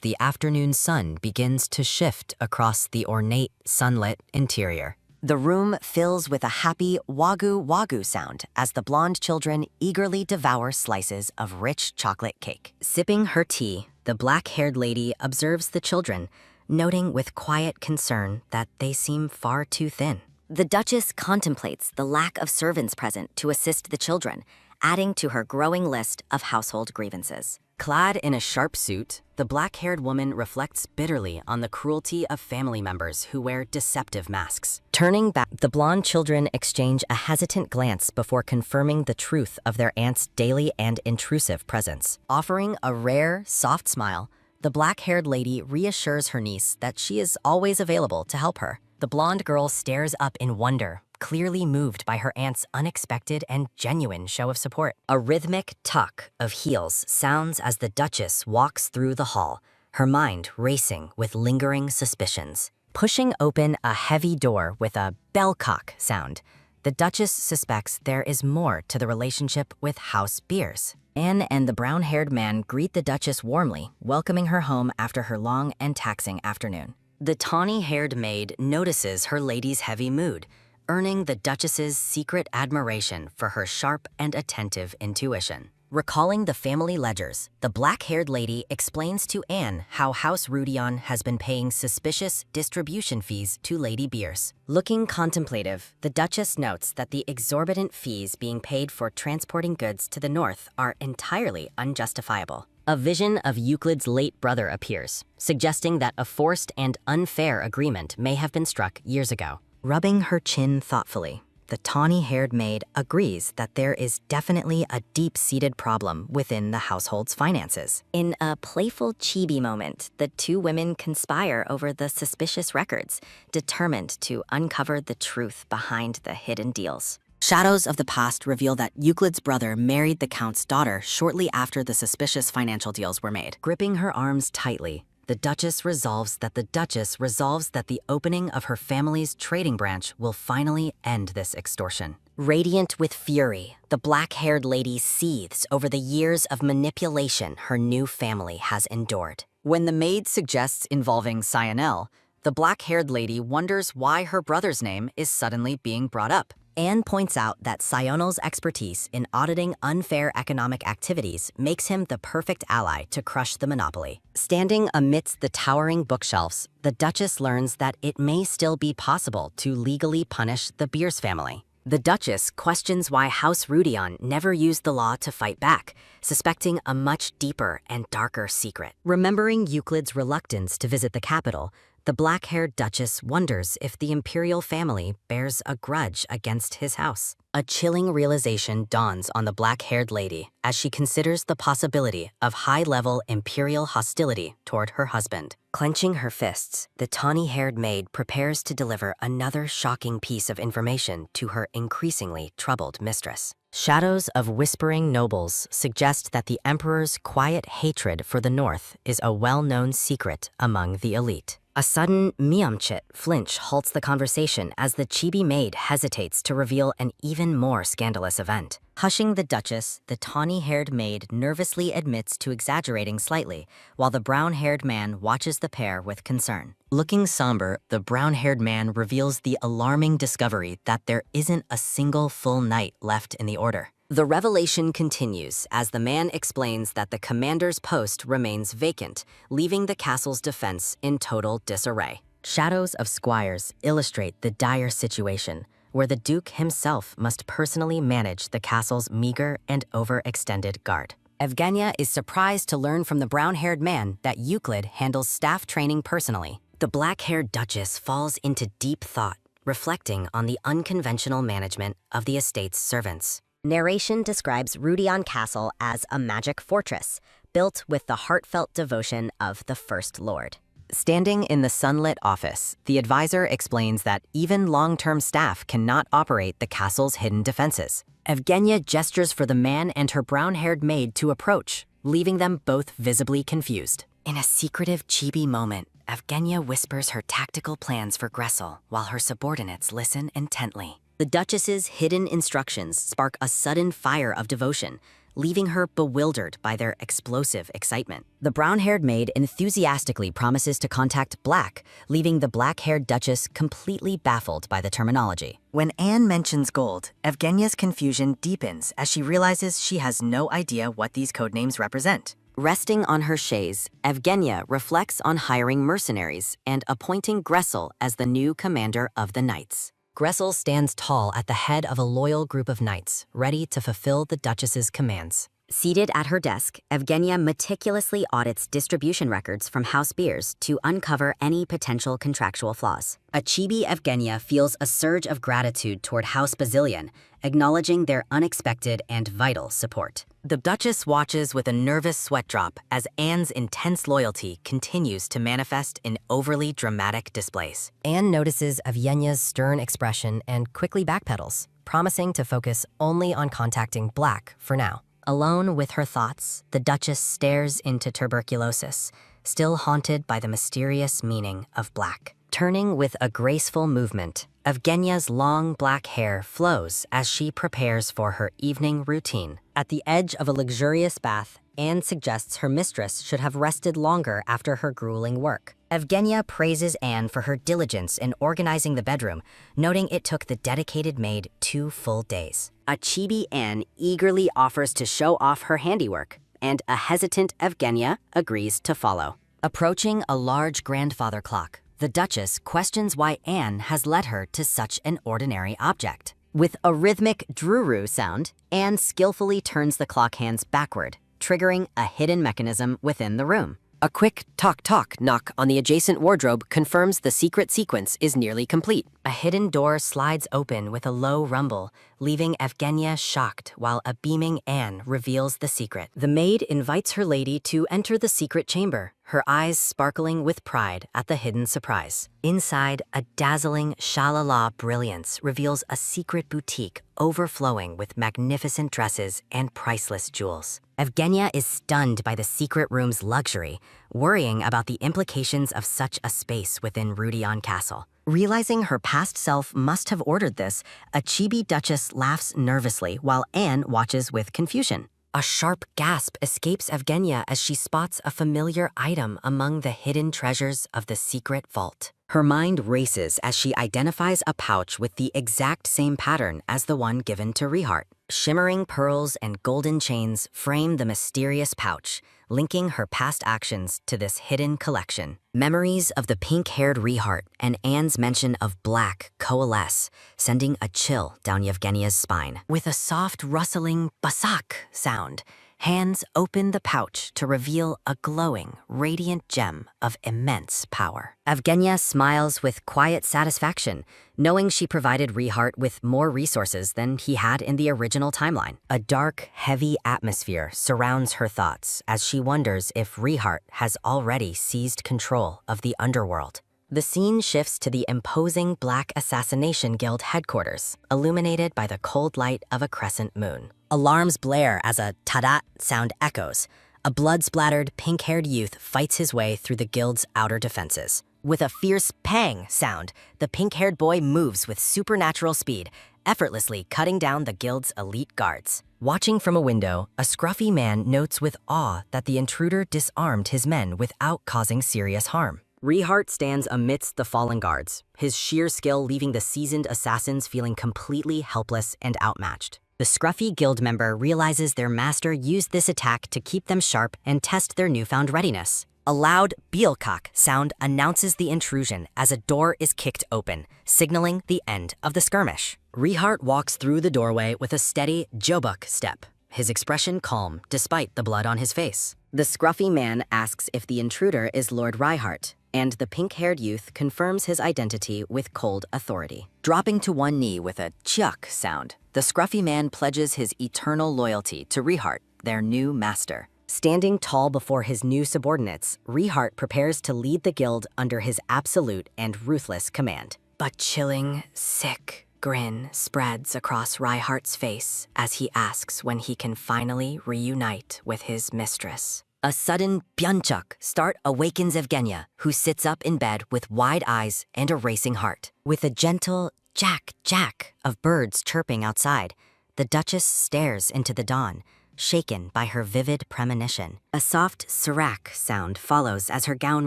the afternoon sun begins to shift across the ornate, sunlit interior. The room fills with a happy wagyu wagyu sound as the blonde children eagerly devour slices of rich chocolate cake. Sipping her tea, the black-haired lady observes the children, noting with quiet concern that they seem far too thin. The Duchess contemplates the lack of servants present to assist the children, adding to her growing list of household grievances. Clad in a sharp suit, the black-haired woman reflects bitterly on the cruelty of family members who wear deceptive masks. Turning back, the blonde children exchange a hesitant glance before confirming the truth of their aunt's daily and intrusive presence. Offering a rare, soft smile, the black-haired lady reassures her niece that she is always available to help her. The blonde girl stares up in wonder, clearly moved by her aunt's unexpected and genuine show of support. A rhythmic tuck of heels sounds as the Duchess walks through the hall, her mind racing with lingering suspicions. Pushing open a heavy door with a bellcock sound, the Duchess suspects there is more to the relationship with House Beers. Anne and the brown-haired man greet the Duchess warmly, welcoming her home after her long and taxing afternoon. The tawny-haired maid notices her lady's heavy mood, earning the Duchess's secret admiration for her sharp and attentive intuition. Recalling the family ledgers, the black-haired lady explains to Anne how House Rudion has been paying suspicious distribution fees to Lady Beers. Looking contemplative, the Duchess notes that the exorbitant fees being paid for transporting goods to the north are entirely unjustifiable. A vision of Euclid's late brother appears, suggesting that a forced and unfair agreement may have been struck years ago. Rubbing her chin thoughtfully, the tawny-haired maid agrees that there is definitely a deep-seated problem within the household's finances. In a playful chibi moment, the two women conspire over the suspicious records, determined to uncover the truth behind the hidden deals. Shadows of the past reveal that Euclid's brother married the Count's daughter shortly after the suspicious financial deals were made. Gripping her arms tightly, the Duchess resolves that the opening of her family's trading branch will finally end this extortion. Radiant with fury, the black-haired lady seethes over the years of manipulation her new family has endured. When the maid suggests involving Cyanel, the black-haired lady wonders why her brother's name is suddenly being brought up. Anne points out that Cyanel's expertise in auditing unfair economic activities makes him the perfect ally to crush the monopoly. Standing amidst the towering bookshelves, the Duchess learns that it may still be possible to legally punish the Beers family. The Duchess questions why House Rudion never used the law to fight back, suspecting a much deeper and darker secret. Remembering Euclid's reluctance to visit the capital, the black-haired Duchess wonders if the imperial family bears a grudge against his house. A chilling realization dawns on the black-haired lady as she considers the possibility of high-level imperial hostility toward her husband. Clenching her fists, the tawny-haired maid prepares to deliver another shocking piece of information to her increasingly troubled mistress. Shadows of whispering nobles suggest that the emperor's quiet hatred for the north is a well-known secret among the elite. A sudden miamchit flinch halts the conversation as the chibi maid hesitates to reveal an even more scandalous event. Hushing the Duchess, the tawny-haired maid nervously admits to exaggerating slightly, while the brown-haired man watches the pair with concern. Looking somber, the brown-haired man reveals the alarming discovery that there isn't a single full knight left in the order. The revelation continues as the man explains that the commander's post remains vacant, leaving the castle's defense in total disarray. Shadows of squires illustrate the dire situation, where the Duke himself must personally manage the castle's meager and overextended guard. Evgenia is surprised to learn from the brown-haired man that Euclid handles staff training personally. The black-haired Duchess falls into deep thought, reflecting on the unconventional management of the estate's servants. Narration describes Rudion Castle as a magic fortress, built with the heartfelt devotion of the First Lord. Standing in the sunlit office, the advisor explains that even long-term staff cannot operate the castle's hidden defenses. Evgenia gestures for the man and her brown-haired maid to approach, leaving them both visibly confused. In a secretive chibi moment, Evgenia whispers her tactical plans for Gressel while her subordinates listen intently. The Duchess's hidden instructions spark a sudden fire of devotion, leaving her bewildered by their explosive excitement. The brown-haired maid enthusiastically promises to contact Black, leaving the black-haired Duchess completely baffled by the terminology. When Anne mentions gold, Evgenia's confusion deepens as she realizes she has no idea what these codenames represent. Resting on her chaise, Evgenia reflects on hiring mercenaries and appointing Gressel as the new commander of the knights. Gressel stands tall at the head of a loyal group of knights, ready to fulfill the Duchess's commands. Seated at her desk, Evgenia meticulously audits distribution records from House Beers to uncover any potential contractual flaws. A chibi Evgenia feels a surge of gratitude toward House Bazillion, acknowledging their unexpected and vital support. The Duchess watches with a nervous sweat drop as Anne's intense loyalty continues to manifest in overly dramatic displays. Anne notices Evgenia's stern expression and quickly backpedals, promising to focus only on contacting Black for now. Alone with her thoughts, the Duchess stares into tuberculosis, still haunted by the mysterious meaning of black. Turning with a graceful movement, Evgenia's long black hair flows as she prepares for her evening routine. At the edge of a luxurious bath, Anne suggests her mistress should have rested longer after her grueling work. Evgenia praises Anne for her diligence in organizing the bedroom, noting it took the dedicated maid 2 full days. A chibi Anne eagerly offers to show off her handiwork, and a hesitant Evgenia agrees to follow. Approaching a large grandfather clock, the Duchess questions why Anne has led her to such an ordinary object. With a rhythmic druru sound, Anne skillfully turns the clock hands backward, triggering a hidden mechanism within the room. A quick tock-tock knock on the adjacent wardrobe confirms the secret sequence is nearly complete. A hidden door slides open with a low rumble, leaving Evgenia shocked while a beaming Anne reveals the secret. The maid invites her lady to enter the secret chamber, her eyes sparkling with pride at the hidden surprise. Inside, a dazzling shalala brilliance reveals a secret boutique overflowing with magnificent dresses and priceless jewels. Evgenia is stunned by the secret room's luxury, worrying about the implications of such a space within Rudion Castle. Realizing her past self must have ordered this, a chibi Duchess laughs nervously while Anne watches with confusion. A sharp gasp escapes Evgenia as she spots a familiar item among the hidden treasures of the secret vault. Her mind races as she identifies a pouch with the exact same pattern as the one given to Rehart. Shimmering pearls and golden chains frame the mysterious pouch, linking her past actions to this hidden collection. Memories of the pink-haired Rehart and Anne's mention of black coalesce, sending a chill down Yevgenia's spine. With a soft rustling basak sound, hands open the pouch to reveal a glowing, radiant gem of immense power. Evgenia smiles with quiet satisfaction, knowing she provided Rehart with more resources than he had in the original timeline. A dark, heavy atmosphere surrounds her thoughts as she wonders if Rehart has already seized control of the underworld. The scene shifts to the imposing Black Assassination Guild headquarters, illuminated by the cold light of a crescent moon. Alarms blare as a ta-da sound echoes. A blood-splattered, pink-haired youth fights his way through the guild's outer defenses. With a fierce pang sound, the pink-haired boy moves with supernatural speed, effortlessly cutting down the guild's elite guards. Watching from a window, a scruffy man notes with awe that the intruder disarmed his men without causing serious harm. Rehart stands amidst the fallen guards, his sheer skill leaving the seasoned assassins feeling completely helpless and outmatched. The scruffy guild member realizes their master used this attack to keep them sharp and test their newfound readiness. A loud bielkak sound announces the intrusion as a door is kicked open, signaling the end of the skirmish. Rehart walks through the doorway with a steady jobuk step, his expression calm despite the blood on his face. The scruffy man asks if the intruder is Lord Reinhardt, and the pink-haired youth confirms his identity with cold authority. Dropping to one knee with a chuck sound, the scruffy man pledges his eternal loyalty to Rehart, their new master. Standing tall before his new subordinates, Rehart prepares to lead the guild under his absolute and ruthless command. A chilling, sick grin spreads across Reihart's face as he asks when he can finally reunite with his mistress. A sudden byunchuk start awakens Evgenia, who sits up in bed with wide eyes and a racing heart. With a gentle jack-jack of birds chirping outside, the Duchess stares into the dawn, shaken by her vivid premonition. A soft sirac sound follows as her gown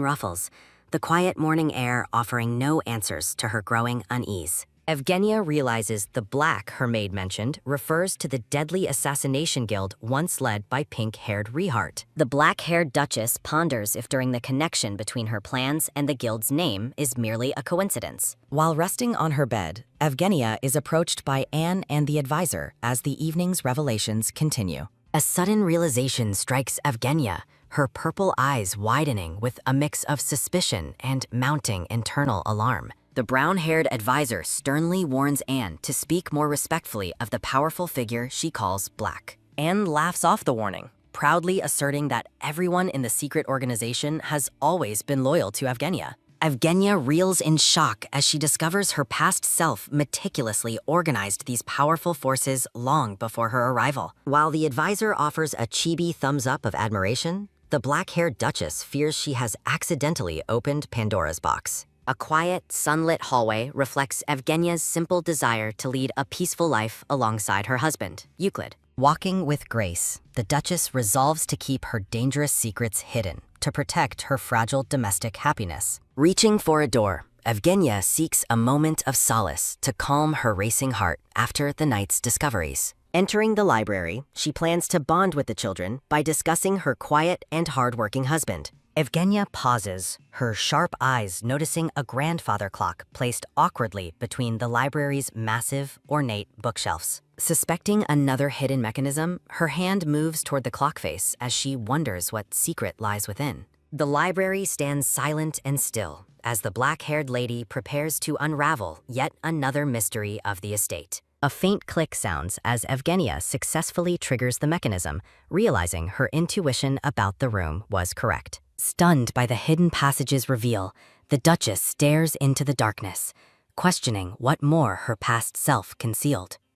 ruffles, the quiet morning air offering no answers to her growing unease. Evgenia realizes the black her maid mentioned refers to the deadly assassination guild once led by pink-haired Rehart. The black-haired Duchess ponders if during the connection between her plans and the guild's name is merely a coincidence. While resting on her bed, Evgenia is approached by Anne and the advisor as the evening's revelations continue. A sudden realization strikes Evgenia, her purple eyes widening with a mix of suspicion and mounting internal alarm. The brown-haired advisor sternly warns Anne to speak more respectfully of the powerful figure she calls Black. Anne laughs off the warning, proudly asserting that everyone in the secret organization has always been loyal to Evgenia. Evgenia reels in shock as she discovers her past self meticulously organized these powerful forces long before her arrival. While the advisor offers a chibi thumbs-up of admiration, the black-haired Duchess fears she has accidentally opened Pandora's box. A quiet, sunlit hallway reflects Evgenia's simple desire to lead a peaceful life alongside her husband, Euclid. Walking with grace, the Duchess resolves to keep her dangerous secrets hidden to protect her fragile domestic happiness. Reaching for a door, Evgenia seeks a moment of solace to calm her racing heart after the night's discoveries. Entering the library, she plans to bond with the children by discussing her quiet and hardworking husband. Evgenia pauses, her sharp eyes noticing a grandfather clock placed awkwardly between the library's massive, ornate bookshelves. Suspecting another hidden mechanism, her hand moves toward the clock face as she wonders what secret lies within. The library stands silent and still as the black-haired lady prepares to unravel yet another mystery of the estate. A faint click sounds as Evgenia successfully triggers the mechanism, realizing her intuition about the room was correct. Stunned by the hidden passage's reveal, the Duchess stares into the darkness, questioning what more her past self concealed.